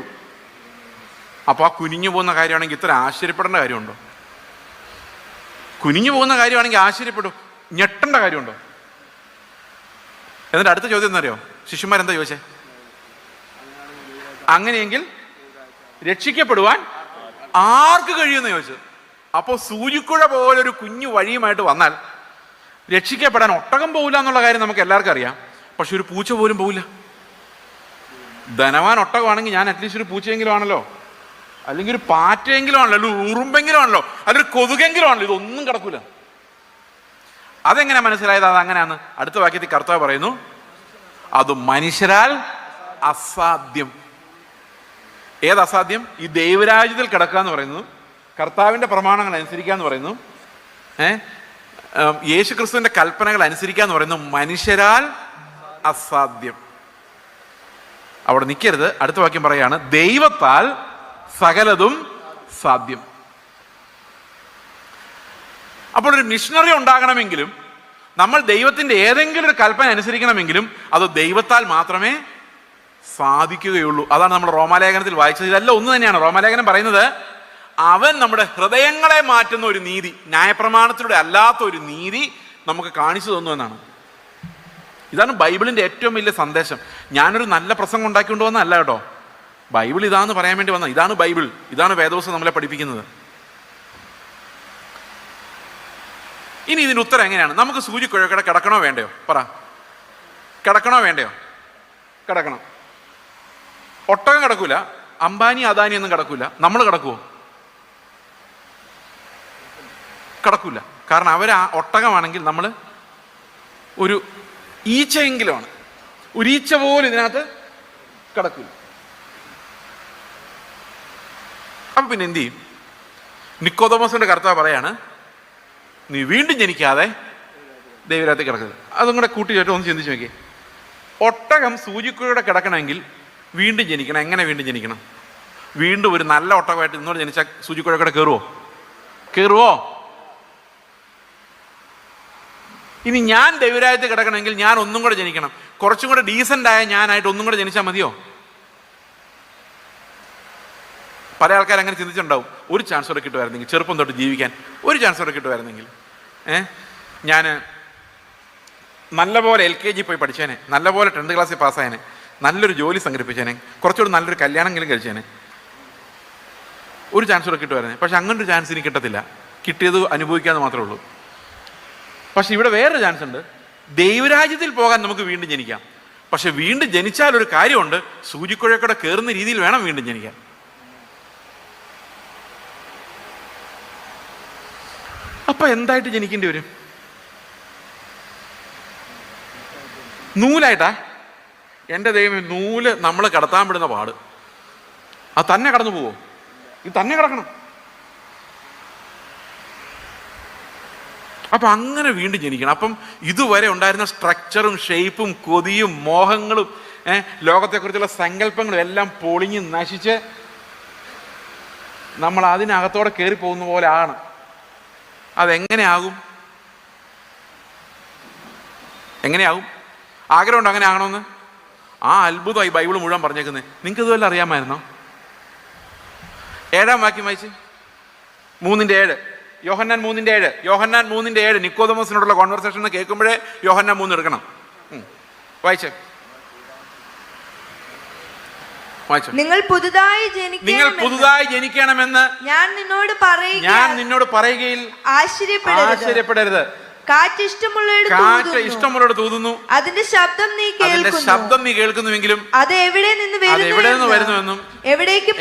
അപ്പോൾ ആ കുനിഞ്ഞു പോകുന്ന കാര്യമാണെങ്കിൽ ഇത്ര ആശ്ചര്യപ്പെടേണ്ട കാര്യമുണ്ടോ? കുനിഞ്ഞു പോകുന്ന കാര്യമാണെങ്കിൽ ആശ്ചര്യപ്പെട്ടു, ഞെട്ടേണ്ട കാര്യമുണ്ടോ? എന്നിട്ട് അടുത്ത ചോദ്യം എന്നറിയോ? ശിഷ്യന്മാരെന്താ ചോദിച്ചേ? അങ്ങനെയെങ്കിൽ രക്ഷിക്കപ്പെടുവാൻ ആർക്ക് കഴിയുമെന്ന് ചോദിച്ചത്. അപ്പോൾ സൂചിക്കുഴ പോലൊരു കുഞ്ഞു വഴിയുമായിട്ട് വന്നാൽ രക്ഷിക്കപ്പെടാൻ ഒട്ടകം പോകില്ല എന്നുള്ള കാര്യം നമുക്ക് എല്ലാവർക്കും അറിയാം. പക്ഷെ ഒരു പൂച്ച പോലും പോകില്ല. ധനവാൻ ഒട്ടകമാണെങ്കിൽ ഞാൻ അറ്റ്ലീസ്റ്റ് ഒരു പൂച്ചയെങ്കിലും ആണല്ലോ, അല്ലെങ്കിൽ ഒരു പാറ്റയെങ്കിലും ആണല്ലോ, അല്ലെങ്കിൽ ഉറുമ്പെങ്കിലും ആണല്ലോ, അല്ലെങ്കിൽ കൊതുകെങ്കിലും ആണല്ലോ. ഇതൊന്നും കിടക്കൂല. അതെങ്ങനെ മനസ്സിലായത് അതങ്ങനെയാന്ന്? അടുത്ത വാക്യത്തിൽ കർത്താവ് പറയുന്നു, അത് മനുഷ്യരാൽ അസാധ്യം. ഏത് അസാധ്യം? ഈ ദൈവരാജ്യത്തിൽ കിടക്കുക എന്ന് പറയുന്നു, കർത്താവിൻ്റെ പ്രമാണങ്ങൾ അനുസരിക്കുക എന്ന് പറയുന്നു, യേശു ക്രിസ്തുവിൻ്റെ കൽപ്പനകൾ അനുസരിക്കുക എന്ന് പറയുന്നു, മനുഷ്യരാൽ അസാധ്യം. അവിടെ നിൽക്കരുത്. അടുത്ത വാക്യം പറയാണ്, ദൈവത്താൽ സകലതും സാധ്യം. അപ്പോൾ ഒരു മിഷണറി ഉണ്ടാകണമെങ്കിലും, നമ്മൾ ദൈവത്തിൻ്റെ ഏതെങ്കിലും ഒരു കൽപ്പന അനുസരിക്കണമെങ്കിലും അത് ദൈവത്താൽ മാത്രമേ സാധിക്കുകയുള്ളൂ. അതാണ് നമ്മൾ റോമാലേഖനത്തിൽ വായിച്ചത്. ഇതെല്ലാം ഒന്ന് തന്നെയാണ്. റോമാലേഖനം പറയുന്നത് അവൻ നമ്മുടെ ഹൃദയങ്ങളെ മാറ്റുന്ന ഒരു നീതി, ന്യായപ്രമാണത്തിലൂടെ അല്ലാത്ത ഒരു നീതി നമുക്ക് കാണിച്ചു തന്നു എന്നാണ്. ഇതാണ് ബൈബിളിൻ്റെ ഏറ്റവും വലിയ സന്ദേശം. ഞാനൊരു നല്ല പ്രസംഗം ഉണ്ടാക്കിക്കൊണ്ട് വന്നതല്ല കേട്ടോ. ബൈബിൾ ഇതാന്ന് പറയാൻ വേണ്ടി വന്ന, ഇതാണ് ബൈബിൾ, ഇതാണ് വേദോസം നമ്മളെ പഠിപ്പിക്കുന്നത്. ഇനി ഇതിൻ്റെ ഉത്തരം എങ്ങനെയാണ്? നമുക്ക് സൂചിക്കുഴക്കട കിടക്കണോ വേണ്ടയോ? പറ, കിടക്കണോ വേണ്ടയോ? കിടക്കണം. ഒട്ടകം കിടക്കൂല, അംബാനി അദാനി ഒന്നും കിടക്കൂല. നമ്മൾ കിടക്കുവോ? കിടക്കൂല. കാരണം അവർ ആ ഒട്ടകമാണെങ്കിൽ നമ്മൾ ഒരു ഈച്ചയെങ്കിലുമാണ്. ഒരു ഈച്ച പോലും ഇതിനകത്ത് കിടക്കില്ല. അപ്പം പിന്നെ എന്ത് ചെയ്യും? നിക്കോദോമസിന്റെ കർത്താവ് പറയാണ്, നീ വീണ്ടും ജനിക്കാതെ ദൈവരാജ്യത്തിൽ കിടക്കരുത്. അതും കൂടെ കൂട്ടിയിട്ട് ഒന്ന് ചിന്തിച്ച് നോക്കിയേ. ഒട്ടകം സൂചിക്കുഴയുടെ കിടക്കണമെങ്കിൽ വീണ്ടും ജനിക്കണം. എങ്ങനെ വീണ്ടും ജനിക്കണം? വീണ്ടും ഒരു നല്ല ഒട്ടകമായിട്ട് ഇന്നോട് ജനിച്ചാൽ സൂചിക്കുഴയുടെ കയറുമോ? കയറുമോ? ഇനി ഞാൻ ദൈവരാജ്യത്തിൽ കിടക്കണമെങ്കിൽ ഞാൻ ഒന്നും കൂടെ ജനിക്കണം. കുറച്ചും കൂടെ ഡീസൻ്റ് ആയ ഞാനായിട്ട് ഒന്നും കൂടെ ജനിച്ചാൽ മതിയോ? പല ആൾക്കാർ അങ്ങനെ ചിന്തിച്ചിട്ടുണ്ടാവും. ഒരു ചാൻസ് കൂടെ കിട്ടുമായിരുന്നെങ്കിൽ, ചെറുപ്പം തൊട്ട് ജീവിക്കാൻ ഒരു ചാൻസ് കൂടെ കിട്ടുമായിരുന്നെങ്കിൽ, ഞാൻ നല്ലപോലെ LKG പോയി പഠിച്ചേനെ, നല്ലപോലെ 10th ക്ലാസ്സിൽ പാസ്സായേനെ, നല്ലൊരു ജോലി സംഘടിപ്പിച്ചേനെ, കുറച്ചുകൂടി നല്ലൊരു കല്യാണമെങ്കിലും കഴിച്ചേനെ, ഒരു ചാൻസ് കൂടെ കിട്ടുമായിരുന്നേ. പക്ഷെ അങ്ങനൊരു ചാൻസ് ഇനി കിട്ടത്തില്ല. കിട്ടിയത് അനുഭവിക്കാമെന്ന് മാത്രമേ ഉള്ളൂ. പക്ഷെ ഇവിടെ വേറൊരു ചാൻസ് ഉണ്ട്. ദൈവരാജ്യത്തിൽ പോകാൻ നമുക്ക് വീണ്ടും ജനിക്കാം. പക്ഷെ വീണ്ടും ജനിച്ചാൽ ഒരു കാര്യമുണ്ട്, സൂചിക്കുഴക്കൂടെ കയറുന്ന രീതിയിൽ വേണം വീണ്ടും ജനിക്കാൻ. അപ്പൊ എന്തായിട്ട് ജനിക്കേണ്ടി വരും? നൂലായിട്ടാ? എൻ്റെ ദൈവം, നൂല് നമ്മൾ കടത്താൻ വിടുന്ന പാട്. അത് തന്നെ കടന്നു പോവോ? ഇത് തന്നെ കിടക്കണം. അപ്പം അങ്ങനെ വീണ്ടും ജനിക്കണം. അപ്പം ഇതുവരെ ഉണ്ടായിരുന്ന സ്ട്രക്ചറും ഷേപ്പും കൊതിയും മോഹങ്ങളും ലോകത്തെക്കുറിച്ചുള്ള സങ്കല്പങ്ങളും എല്ലാം പൊളിഞ്ഞ് നശിച്ച് നമ്മൾ അതിനകത്തോടെ കയറി പോകുന്ന പോലെ ആണ്. അതെങ്ങനെയാകും? എങ്ങനെയാകും? ആഗ്രഹമുണ്ട് അങ്ങനെ ആകണമെന്ന്. ആ അത്ഭുതമായി ബൈബിൾ മുഴുവൻ പറഞ്ഞേക്കുന്നത്. നിങ്ങൾക്ക് ഇതുവല്ല അറിയാമായിരുന്നോ? 7-ാം വാക്യം വായിച്ച്, 3:7, യോഹന്നാൻ 3:7. യോഹന്നാൻ 3:7 നിക്കോദമോസിനോടുള്ള കോൺവെർസേഷൻ കേൾക്കുമ്പോഴേ യോഹന്നാൻ 3 എടുക്കണം. വായിച്ചേ. നിങ്ങൾ പുതുതായി ജനിക്കണമെന്ന് ഞാൻ നിന്നോട് പറയുകയിൽ ആശ്ചര്യപ്പെടരുത്. കാറ്റ് ഇഷ്ടമുള്ളയിടത്ത് ഊതുന്നു, അതിന്റെ ശബ്ദം നീ കേൾക്കുന്നുവെങ്കിലും അത് എവിടെ നിന്ന് വരുന്നുവെന്നും എവിടേക്ക്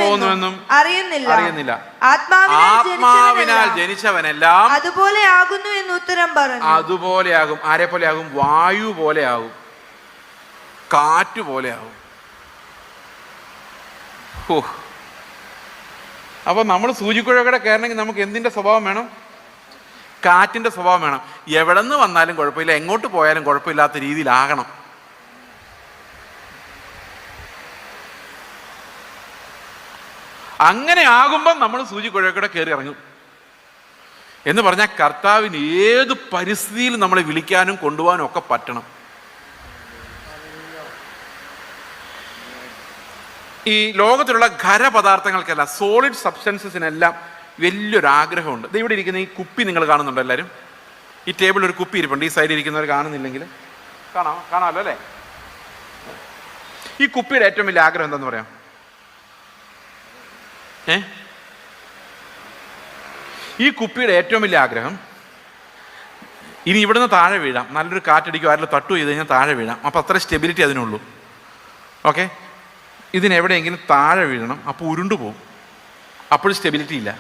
പോകുന്നുവെന്നും അറിയുന്നില്ല. ആത്മാവിനാൽ ജനിച്ചവനെല്ലാം അതുപോലെ ആകുന്നു എന്ന് ഉത്തരം പറഞ്ഞു. അതുപോലെയാകും. ആരെ പോലെയാകും? വായു പോലെയാകും, കാറ്റ് പോലെയാകും. അപ്പൊ നമ്മൾ സൂചിക്കുഴയുടെ കയറണമെങ്കിൽ നമുക്ക് എന്തിന്റെ സ്വഭാവം വേണം? കാറ്റിന്റെ സ്വഭാവം വേണം. എവിടെ നിന്ന് വന്നാലും കുഴപ്പമില്ല, എങ്ങോട്ട് പോയാലും കുഴപ്പമില്ലാത്ത രീതിയിലാകണം. അങ്ങനെ ആകുമ്പം നമ്മൾ സൂചിക്കുഴയുടെ കയറി ഇറങ്ങും. എന്ന് പറഞ്ഞാൽ കർത്താവിന് ഏത് പരിസ്ഥിതിയിലും നമ്മളെ വിളിക്കാനും കൊണ്ടുപോകാനും ഒക്കെ പറ്റണം. ഈ ലോകത്തിലുള്ള ഖരപദാർത്ഥങ്ങൾക്കെല്ലാം, സോളിഡ് സബ്സ്റ്റൻസസിനെല്ലാം വലിയൊരു ആഗ്രഹമുണ്ട്. ഇത് ഇവിടെ ഇരിക്കുന്ന ഈ കുപ്പി നിങ്ങൾ കാണുന്നുണ്ടോ? എല്ലാവരും ഈ ടേബിളിൽ ഒരു കുപ്പി ഇരിപ്പുണ്ട്. ഈ സൈഡിൽ ഇരിക്കുന്നവർ കാണുന്നില്ലെങ്കിൽ കാണാമല്ലോ അല്ലേ? ഈ കുപ്പിയുടെ ഏറ്റവും വലിയ ആഗ്രഹം എന്താന്ന് പറയാം? ഈ കുപ്പിയുടെ ഏറ്റവും വലിയ ആഗ്രഹം, ഇനി ഇവിടുന്ന് താഴെ വീഴാം, നല്ലൊരു കാറ്റടിക്കും, ആരെങ്കിലും തട്ടു ചെയ്ത് കഴിഞ്ഞാൽ താഴെ വീഴാം. അപ്പം അത്ര സ്റ്റെബിലിറ്റി അതിനുള്ളൂ. ഓക്കെ, ഇതിനെവിടെയെങ്കിലും താഴെ വീഴണം, അപ്പോൾ ഉരുണ്ടു പോകും, അപ്പോഴും സ്റ്റെബിലിറ്റി ഇല്ല.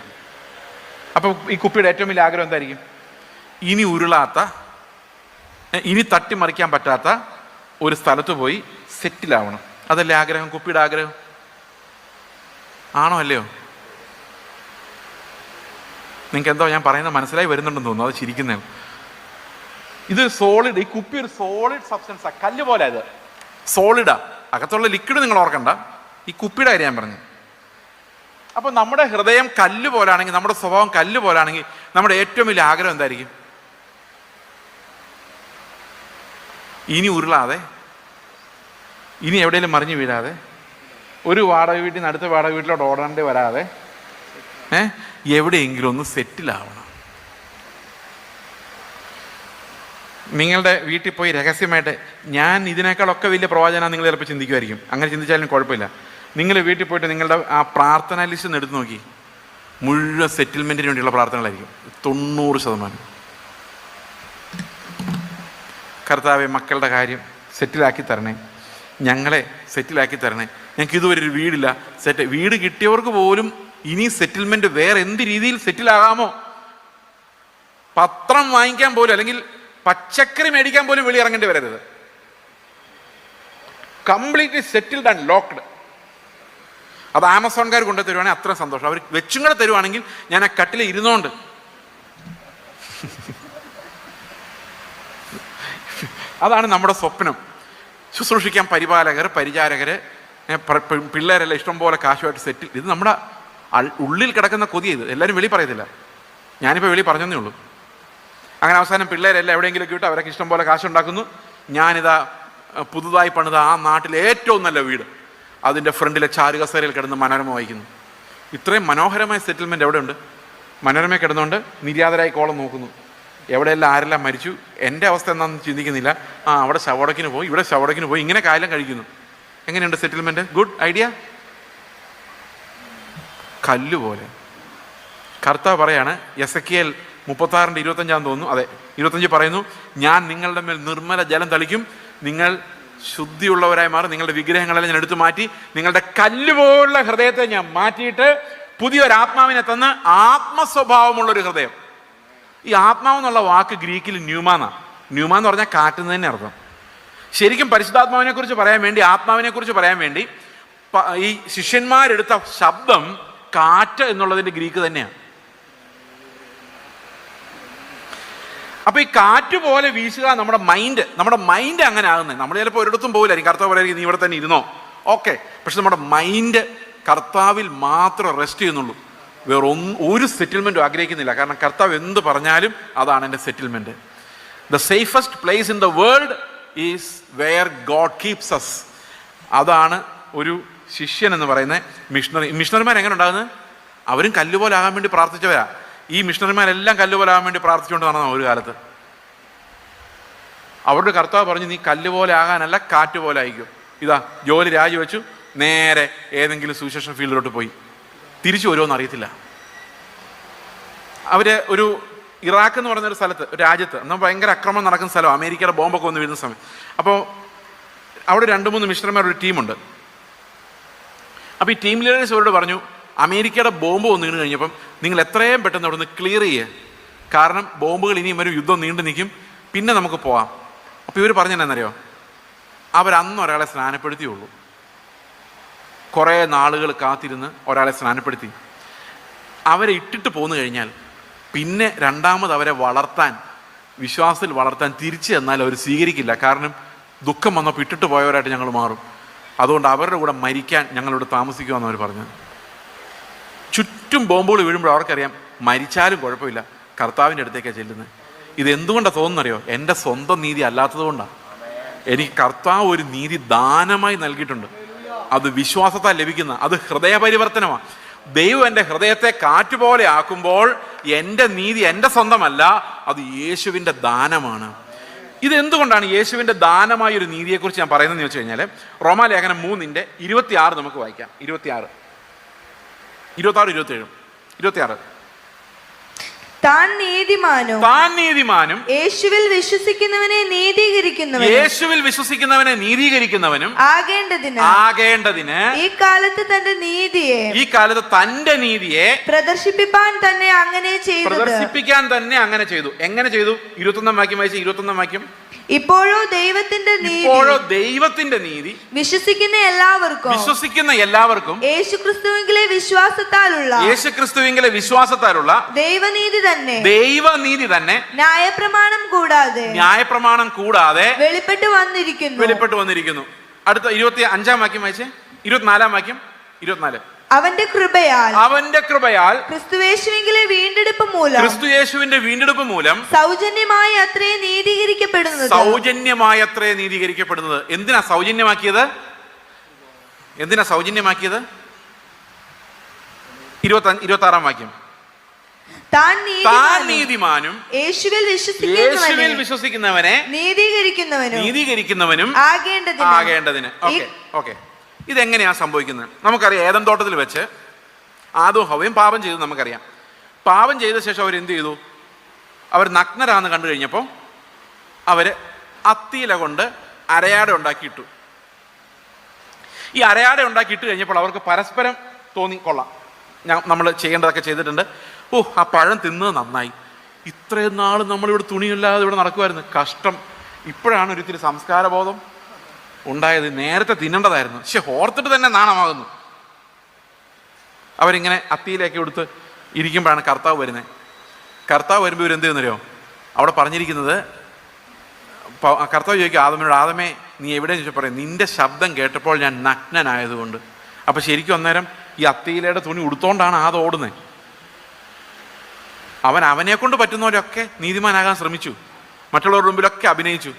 അപ്പോൾ ഈ കുപ്പിയുടെ ഏറ്റവും വലിയ ആഗ്രഹം എന്തായിരിക്കും? ഇനി ഉരുളാത്ത, ഇനി തട്ടിമറിക്കാൻ പറ്റാത്ത ഒരു സ്ഥലത്ത് പോയി സെറ്റിലാവണം. അതല്ലേ ആഗ്രഹം, കുപ്പിയുടെ ആഗ്രഹം? ആണോ അല്ലയോ? നിങ്ങൾക്ക് എന്തോ ഞാൻ പറയുന്നത് മനസ്സിലായി വരുന്നുണ്ടെന്ന് തോന്നുന്നു, അത് ചിരിക്കുന്നേ. ഇത് സോളിഡ്, ഈ കുപ്പി ഒരു സോളിഡ് സബ്സ്റ്റൻസാണ്, കല്ല് പോലെ. ഇത് സോളിഡാ, അകത്തുള്ള ലിക്വിഡ് നിങ്ങൾ ഓർക്കണ്ട, ഈ കുപ്പിയുടെ കാര്യം ഞാൻ പറഞ്ഞു. അപ്പൊ നമ്മുടെ ഹൃദയം കല്ല് പോലാണെങ്കിൽ, നമ്മുടെ സ്വഭാവം കല്ല് പോലാണെങ്കിൽ, നമ്മുടെ ഏറ്റവും വലിയ ആഗ്രഹം എന്തായിരിക്കും? ഇനി ഉരുളാതെ, ഇനി എവിടെയെങ്കിലും മറിഞ്ഞു വീഴാതെ, ഒരു വാടക വീട്ടിൽ നിന്ന് അടുത്ത വാടക വീട്ടിലോട്ട് ഓടേണ്ടി വരാതെ എവിടെയെങ്കിലും ഒന്ന് സെറ്റിലാവണം. നിങ്ങളുടെ വീട്ടിൽ പോയി രഹസ്യമായിട്ട്, ഞാൻ ഇതിനേക്കാളൊക്കെ വലിയ പ്രവാചന നിങ്ങൾ ചിലപ്പോൾ ചിന്തിക്കുമായിരിക്കും. അങ്ങനെ ചിന്തിച്ചാലും കുഴപ്പമില്ല. നിങ്ങൾ വീട്ടിൽ പോയിട്ട് നിങ്ങളുടെ ആ പ്രാർത്ഥന ലിസ്റ്റ് ഒന്ന് എടുത്ത് നോക്കി, മുഴുവൻ സെറ്റിൽമെൻറ്റിന് വേണ്ടിയുള്ള പ്രാർത്ഥനകളായിരിക്കും 90%. കർത്താവെ, മക്കളുടെ കാര്യം സെറ്റിലാക്കി തരണേ, ഞങ്ങളെ സെറ്റിലാക്കി തരണേ, ഞങ്ങൾക്ക് ഇതുവരെ ഒരു വീടില്ല, വീട് കിട്ടിയവർക്ക് പോലും ഇനി സെറ്റിൽമെൻറ്റ് വേറെ എന്ത് രീതിയിൽ സെറ്റിലാകാമോ, പത്രം വാങ്ങിക്കാൻ പോലും അല്ലെങ്കിൽ പച്ചക്കറി മേടിക്കാൻ പോലും വെളിയിറങ്ങേണ്ടി വരരുത്. Completely settled and locked. അത് ആമസോൺകാർ കൊണ്ടു തരുവാണെങ്കിൽ അത്ര സന്തോഷം. അവർ വെച്ചും കൂടെ തരുവാണെങ്കിൽ ഞാൻ ആ കട്ടിൽ ഇരുന്നോണ്ട് അതാണ് നമ്മുടെ സ്വപ്നം. ശുശ്രൂഷിക്കാൻ പരിപാലകർ, പരിചാരകര്, പിള്ളേരെല്ലാം ഇഷ്ടംപോലെ കാശുമായിട്ട് സെറ്റിൽ. ഇത് നമ്മുടെ ഉള്ളിൽ കിടക്കുന്ന കൊതി. ഇത് എല്ലാവരും വെളി പറയത്തില്ല, ഞാനിപ്പോൾ വെളി പറഞ്ഞതേ ഉള്ളൂ. അങ്ങനെ അവസാനം പിള്ളേരെല്ലാം എവിടെയെങ്കിലും കിട്ടും, അവരൊക്കെ ഇഷ്ടംപോലെ കാശുണ്ടാക്കുന്നു. ഞാനിതാ പുതുതായി പണിത ആ നാട്ടിലെ ഏറ്റവും നല്ല വീട്, അതിൻ്റെ ഫ്രണ്ടിലെ ചാരുകസേരയിൽ കിടന്ന് മനോരമ വായിക്കുന്നു. ഇത്രയും മനോഹരമായ സെറ്റിൽമെൻറ്റ് എവിടെയുണ്ട്? മനോരമയിൽ കിടന്നുകൊണ്ട് നിര്യാതരായി കോളം നോക്കുന്നു, എവിടെയെല്ലാം ആരെല്ലാം മരിച്ചു, എൻ്റെ അവസ്ഥ എന്താണെന്ന് ചിന്തിക്കുന്നില്ല. അവിടെ ശവടക്കിന് പോയി, ഇവിടെ ശവടക്കിന് പോയി, ഇങ്ങനെ കാലം കഴിക്കുന്നു. എങ്ങനെയുണ്ട് സെറ്റിൽമെൻറ്റ്? Good idea? കല്ലുപോലെ. കർത്താവ് പറയാണ്, എസെക്കിയേൽ 36:25 തോന്നുന്നു, അതെ 25 പറയുന്നു, ഞാൻ നിങ്ങളുടെ മേൽ നിർമ്മല ജലം തളിക്കും, നിങ്ങൾ ശുദ്ധിയുള്ളവരായി മാറും, നിങ്ങളുടെ വിഗ്രഹങ്ങളെല്ലാം ഞാൻ എടുത്തു മാറ്റി, നിങ്ങളുടെ കല്ലുപോലുള്ള ഹൃദയത്തെ ഞാൻ മാറ്റിയിട്ട് പുതിയൊരു ആത്മാവിനെ തന്ന് ആത്മസ്വഭാവമുള്ളൊരു ഹൃദയം. ഈ ആത്മാവെന്നുള്ള വാക്ക് ഗ്രീക്കിൽ ന്യൂമാന്നാണ്. ന്യൂമ എന്ന് പറഞ്ഞാൽ കാറ്റുന്ന തന്നെ അർത്ഥം. ശരിക്കും പരിശുദ്ധാത്മാവിനെ കുറിച്ച് പറയാൻ വേണ്ടി, ആത്മാവിനെ കുറിച്ച് പറയാൻ വേണ്ടി ഈ ശിഷ്യന്മാരെടുത്ത ശബ്ദം കാറ്റ് എന്നുള്ളതിൻ്റെ ഗ്രീക്ക് തന്നെയാണ്. അപ്പൊ ഈ കാറ്റ് പോലെ വീശുക നമ്മുടെ മൈൻഡ് അങ്ങനെ ആകുന്നത്. നമ്മൾ ചിലപ്പോൾ ഒരിടത്തും പോകില്ലായിരിക്കും. കർത്താവ് പറയായിരിക്കും നീ ഇവിടെ തന്നെ ഇരുന്നോ, ഓക്കെ. പക്ഷെ നമ്മുടെ മൈൻഡ് കർത്താവിൽ മാത്രം റെസ്റ്റ് ചെയ്യുന്നുള്ളൂ. വേറെ ഒരു സെറ്റിൽമെന്റും ആഗ്രഹിക്കുന്നില്ല. കാരണം കർത്താവ് എന്ത് പറഞ്ഞാലും അതാണ് എൻ്റെ settlement. The safest place in the world is where God keeps us. അതാണ് ഒരു ശിഷ്യൻ എന്ന് പറയുന്ന മിഷണറിമാർ എങ്ങനെ ഉണ്ടാകുന്നത്? അവരും കല്ലുപോലെ ആകാൻ വേണ്ടി പ്രാർത്ഥിച്ചവരാ. ഈ മിഷണറിമാരെല്ലാം കല്ലുപോലെ ആകാൻ വേണ്ടി പ്രാർത്ഥിച്ചുകൊണ്ട് നടന്ന ഒരു കാലത്ത് അവരുടെ കർത്താവ് പറഞ്ഞു, നീ കല്ലുപോലെ ആകാനല്ല കാറ്റ് പോലെ ആയിക്കോ. ഇതാ ജോലി രാജിവെച്ചു, നേരെ ഏതെങ്കിലും സുവിശേഷ ഫീൽഡിലോട്ട് പോയി. തിരിച്ചു വരുമോന്ന് അറിയത്തില്ല. അവര് ഒരു ഇറാഖ് എന്ന് പറയുന്ന ഒരു സ്ഥലത്ത്, ഒരു രാജ്യത്ത് എന്നാൽ ഭയങ്കര അക്രമം നടക്കുന്ന സ്ഥലം, അമേരിക്കയുടെ ബോംബൊക്കെ വന്ന് വീഴുന്ന സമയം. അപ്പോൾ അവിടെ 2-3 മിഷണറിമാർ ഒരു ടീമുണ്ട്. അപ്പോൾ ഈ ടീം ലീഡേഴ്സ് അവരോട് പറഞ്ഞു, അമേരിക്കയുടെ ബോംബ് വന്ന് വീണ് കഴിഞ്ഞപ്പം നിങ്ങൾ എത്രയും പെട്ടെന്ന് അവിടെ നിന്ന് ക്ലിയർ ചെയ്യുക. കാരണം ബോംബുകൾ ഇനിയും വരും, യുദ്ധം നീണ്ടു നിൽക്കും, പിന്നെ നമുക്ക് പോവാം. അപ്പോൾ ഇവർ പറഞ്ഞെന്നറിയോ, അവരന്ന് ഒരാളെ സ്നാനപ്പെടുത്തിയുള്ളൂ. കുറേ നാളുകൾ കാത്തിരുന്ന് ഒരാളെ സ്നാനപ്പെടുത്തി. അവരെ ഇട്ടിട്ട് പോന്നു കഴിഞ്ഞാൽ പിന്നെ രണ്ടാമത് അവരെ വിശ്വാസത്തിൽ വളർത്താൻ തിരിച്ചു ചെന്നാൽ അവർ സ്വീകരിക്കില്ല. കാരണം ദുഃഖം വന്നപ്പോൾ ഇട്ടിട്ട് പോയവരായിട്ട് ഞങ്ങൾ മാറും. അതുകൊണ്ട് അവരുടെ കൂടെ മരിക്കാൻ ഞങ്ങളിവിടെ താമസിക്കുമെന്ന് അവർ പറഞ്ഞു. ചുറ്റും ബോംബുകൾ വീഴുമ്പോൾ അവർക്കറിയാം മരിച്ചാലും കുഴപ്പമില്ല, കർത്താവിൻ്റെ അടുത്തേക്കാണ് ചെല്ലുന്നത്. ഇതെന്തുകൊണ്ടാണ് തോന്നുന്നറിയോ? എൻ്റെ സ്വന്തം നീതി അല്ലാത്തത് കൊണ്ടാണ്. എനിക്ക് കർത്താവ് ഒരു നീതി ദാനമായി നൽകിയിട്ടുണ്ട്. അത് വിശ്വാസത്താൽ ലഭിക്കുന്ന, അത് ഹൃദയപരിവർത്തനമാണ്. ദൈവം എൻ്റെ ഹൃദയത്തെ കാറ്റുപോലെ ആക്കുമ്പോൾ എൻ്റെ നീതി എൻ്റെ സ്വന്തമല്ല, അത് യേശുവിൻ്റെ ദാനമാണ്. ഇതെന്തുകൊണ്ടാണ് യേശുവിൻ്റെ ദാനമായ ഒരു നീതിയെക്കുറിച്ച് ഞാൻ പറയുന്നതെന്ന് വെച്ച് കഴിഞ്ഞാൽ, റോമാലേഖനം 3:26 നമുക്ക് വായിക്കാം. 26, 27. താൻ നീതിമാനും യേശുവിൽ വിശ്വസിക്കുന്നവനെ നീതീകരിക്കുന്നവനും ആകേണ്ടതിന് ഈ കാലത്ത് തന്റെ നീതിയെ പ്രദർശിപ്പിക്കാൻ തന്നെ അങ്ങനെ ചെയ്തു. എങ്ങനെ ചെയ്തു? 21 വാക്യം വായിച്ച. 21 വാക്യം. ഇപ്പോഴോ ദൈവത്തിന്റെ നീതി വിശ്വസിക്കുന്ന എല്ലാവർക്കും യേശുക്രിസ്തുവിലെ വിശ്വാസത്താലുള്ള ദൈവനീതി തന്നെ ന്യായപ്രമാണം കൂടാതെ വെളിപ്പെട്ടു വന്നിരിക്കുന്നു. അടുത്ത 25 വാക്യം വായിച്ചേ. 24 വാക്യം. 24. അവന്റെ കൃപയാൽ ക്രിസ്തുയേശുവിന്റെ വീണ്ടെടുപ്പ് മൂലം സൗജന്യമായി അത്രേ നീതീകരിക്കപ്പെടുന്നത്. എന്തിനാ സൗജന്യമാക്കിയത്? 26 വാക്യം. താൻ നീതിമാനും യേശുവിൽ വിശ്വസിക്കുന്നവനെ നീതീകരിക്കുന്നവനും ആകേണ്ടതിന്. ഓക്കെ. ഇതെങ്ങനെയാ സംഭവിക്കുന്നത്? നമുക്കറിയാം, ഏദൻ തോട്ടത്തിൽ വെച്ച് ആദവും ഹവ്വയും പാപം ചെയ്തു. നമുക്കറിയാം. പാപം ചെയ്ത ശേഷം അവരെന്ത് ചെയ്തു? അവർ നഗ്നരാന്ന് കണ്ടു കഴിഞ്ഞപ്പോൾ അവർ അത്തിയില കൊണ്ട് അരയാട ഉണ്ടാക്കിയിട്ടു. ഈ അരയാട ഉണ്ടാക്കിയിട്ട് കഴിഞ്ഞപ്പോൾ അവർക്ക് പരസ്പരം തോന്നി, കൊള്ളാം, നമ്മൾ ചെയ്യേണ്ടതൊക്കെ ചെയ്തിട്ടുണ്ട്, ആ പഴം തിന്നത് നന്നായി, ഇത്രയും നാൾ നമ്മളിവിടെ തുണിയില്ലാതെ ഇവിടെ നടക്കുമായിരുന്നു, കഷ്ടം, ഇപ്പോഴാണ് ഒരിത്തിരി സംസ്കാരബോധം ഉണ്ടായത്, നേരത്തെ തിന്നേണ്ടതായിരുന്നു, പക്ഷെ ഓർത്തിട്ട് തന്നെ നാണമാകുന്നു. അവരിങ്ങനെ അത്തിയിലേക്ക് എടുത്ത് ഇരിക്കുമ്പോഴാണ് കർത്താവ് വരുന്നത്. കർത്താവ് വരുമ്പോൾ ഇവരെന്ത് ചെയ്യുന്നറിയോ? അവിടെ പറഞ്ഞിരിക്കുന്നത്, കർത്താവ് ചോദിക്കും ആദമിനോട്, ആദമേ നീ എവിടെയെന്ന് ചോദിച്ചാൽ പറയും, നിന്റെ ശബ്ദം കേട്ടപ്പോൾ ഞാൻ നഗ്നനായതുകൊണ്ട്. അപ്പം ശരിക്കും അന്നേരം ഈ അത്തിയിലയുടെ തുണി ഉടുത്തോണ്ടാണ് ആദം ഓടുന്നത്. അവനെ കൊണ്ട് പറ്റുന്നവരൊക്കെ നീതിമാനാകാൻ ശ്രമിച്ചു, മറ്റുള്ളവരുടെ മുമ്പിലൊക്കെ അഭിനയിച്ചു.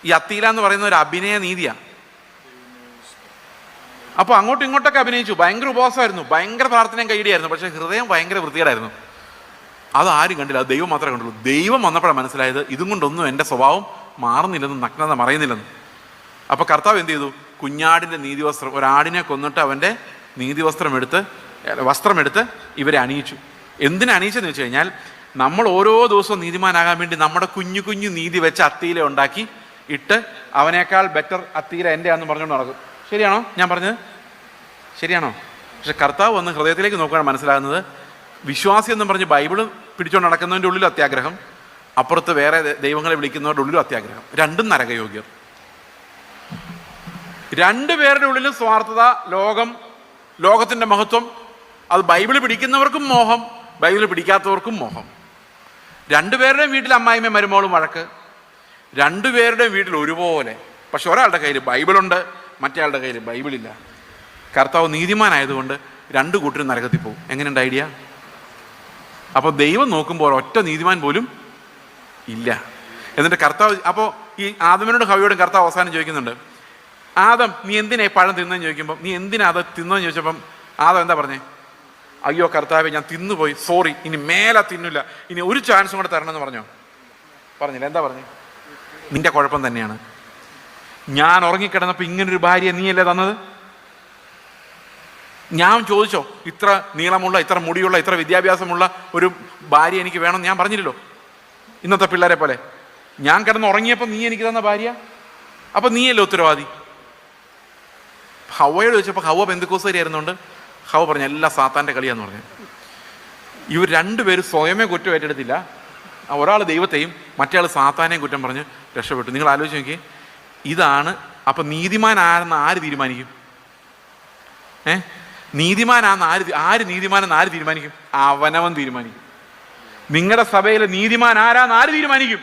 ഈ അത്തിയില എന്ന് പറയുന്ന ഒരു അഭിനയ നീതിയാണ്. അപ്പോൾ അങ്ങോട്ടും ഇങ്ങോട്ടൊക്കെ അഭിനയിച്ചു. ഭയങ്കര ഉപവാസമായിരുന്നു, ഭയങ്കര പ്രാർത്ഥനയും കൈയിടിയായിരുന്നു, പക്ഷേ ഹൃദയം ഭയങ്കര വൃത്തികേടായിരുന്നു. അതാരും കണ്ടില്ല, അത് ദൈവം മാത്രമേ കണ്ടുള്ളൂ. ദൈവം വന്നപ്പോഴാണ് മനസ്സിലായത്, ഇതും കൊണ്ടൊന്നും എൻ്റെ സ്വഭാവം മാറുന്നില്ലെന്നും നഗ്നത മറയുന്നില്ലെന്നും. അപ്പോൾ കർത്താവ് എന്ത് ചെയ്തു? കുഞ്ഞാടിൻ്റെ നീതിവസ്ത്രം, ഒരാടിനെ കൊന്നിട്ട് അവൻ്റെ വസ്ത്രമെടുത്ത് ഇവരെ അണിയിച്ചു. എന്തിനാ അണിയിച്ചെന്ന് വെച്ച് കഴിഞ്ഞാൽ, നമ്മൾ ഓരോ ദിവസവും നീതിമാനാകാൻ വേണ്ടി നമ്മുടെ കുഞ്ഞു കുഞ്ഞു നീതി വെച്ച് അത്തിയില ഉണ്ടാക്കി ഇട്ട് അവനേക്കാൾ ബെറ്റർ അത്തിയില എൻ്റെ ആണെന്ന് പറഞ്ഞുകൊണ്ട് നടക്കും. ശരിയാണോ ഞാൻ പറഞ്ഞത്? ശരിയാണോ? പക്ഷെ കർത്താവ് വന്ന് ഹൃദയത്തിലേക്ക് നോക്കുകയാണ് മനസ്സിലാകുന്നത്, വിശ്വാസി എന്നും പറഞ്ഞ് ബൈബിള് പിടിച്ചുകൊണ്ട് നടക്കുന്നതിൻ്റെ ഉള്ളിലും അത്യാഗ്രഹം, അപ്പുറത്ത് വേറെ ദൈവങ്ങളെ വിളിക്കുന്നവരുടെ ഉള്ളിലും അത്യാഗ്രഹം. രണ്ടും നരകയോഗ്യർ. രണ്ടുപേരുടെ ഉള്ളിലും സ്വാർത്ഥത, ലോകത്തിൻ്റെ മഹത്വം. അത് ബൈബിള് പിടിക്കുന്നവർക്കും മോഹം, ബൈബിള് പിടിക്കാത്തവർക്കും മോഹം. രണ്ടുപേരുടെയും വീട്ടിൽ അമ്മായിമ്മയും മരുമോളും വഴക്ക്, രണ്ടുപേരുടെയും വീട്ടിൽ ഒരുപോലെ. പക്ഷെ ഒരാളുടെ കയ്യിൽ ബൈബിളുണ്ട്, മറ്റേ കയ്യിൽ ബൈബിളില്ല. കർത്താവ് നീതിമാനായതുകൊണ്ട് രണ്ടു കൂട്ടരും നരകത്തിൽ പോകും. എങ്ങനെയുണ്ട് ഐഡിയ? അപ്പോൾ ദൈവം നോക്കുമ്പോൾ ഒറ്റ നീതിമാൻ പോലും ഇല്ല. എന്നിട്ട് കർത്താവ്, അപ്പോൾ ഈ ആദമിനോടും ഹവ്വയോടും കർത്താവ് അവസാനം ചോദിക്കുന്നുണ്ട്, ആദം നീ എന്തിനാ ഈ പഴം തിന്നെന്ന് ചോദിക്കുമ്പോൾ, നീ എന്തിനാ അത് തിന്നെന്ന് ചോദിച്ചപ്പം ആദം എന്താ പറഞ്ഞേ? അയ്യോ കർത്താവെ, ഞാൻ തിന്നുപോയി, സോറി, ഇനി മേലെ തിന്നില്ല, ഇനി ഒരു ചാൻസും കൂടെ തരണമെന്ന് പറഞ്ഞില്ല. എന്താ പറഞ്ഞേ? നിന്റെ കുഴപ്പം തന്നെയാണ്. ഞാൻ ഉറങ്ങിക്കിടന്നപ്പോൾ ഇങ്ങനൊരു ഭാര്യ നീയല്ലേ തന്നത്? ഞാൻ ചോദിച്ചോ ഇത്ര നീളമുള്ള, ഇത്ര മുടിയുള്ള, ഇത്ര വിദ്യാഭ്യാസമുള്ള ഒരു ഭാര്യ എനിക്ക് വേണം? ഞാൻ പറഞ്ഞില്ലല്ലോ. ഇന്നത്തെ പിള്ളേരെ പോലെ ഞാൻ കിടന്ന് ഉറങ്ങിയപ്പോൾ നീ എനിക്ക് തന്ന ഭാര്യ, അപ്പം നീയല്ലേ ഉത്തരവാദി. ഹവ്വയോട് ചോദിച്ചപ്പോൾ ഹവ്വ പെന്തക്കോസ്തുകാരിയായിരുന്നുകൊണ്ട് ഹവ്വ പറഞ്ഞു എല്ലാം സാത്താൻ്റെ കളിയാന്ന് പറഞ്ഞു. ഇവർ രണ്ടുപേരും സ്വയമേ കുറ്റം ഏറ്റെടുത്തില്ല. ഒരാൾ ദൈവത്തെയും മറ്റേ ആൾ സാത്താനെയും കുറ്റം പറഞ്ഞ് രക്ഷപ്പെട്ടു. നിങ്ങൾ ആലോചിച്ച് നോക്കിയേ, ഇതാണ്. അപ്പം നീതിമാനാണെന്ന് ആര് തീരുമാനിക്കും? നീതിമാനാണെന്ന് ആര് നീതിമാനെന്ന് ആര് തീരുമാനിക്കും? അവനവൻ തീരുമാനിക്കും. നിങ്ങളുടെ സഭയിലെ നീതിമാൻ ആരാന്ന് ആര് തീരുമാനിക്കും?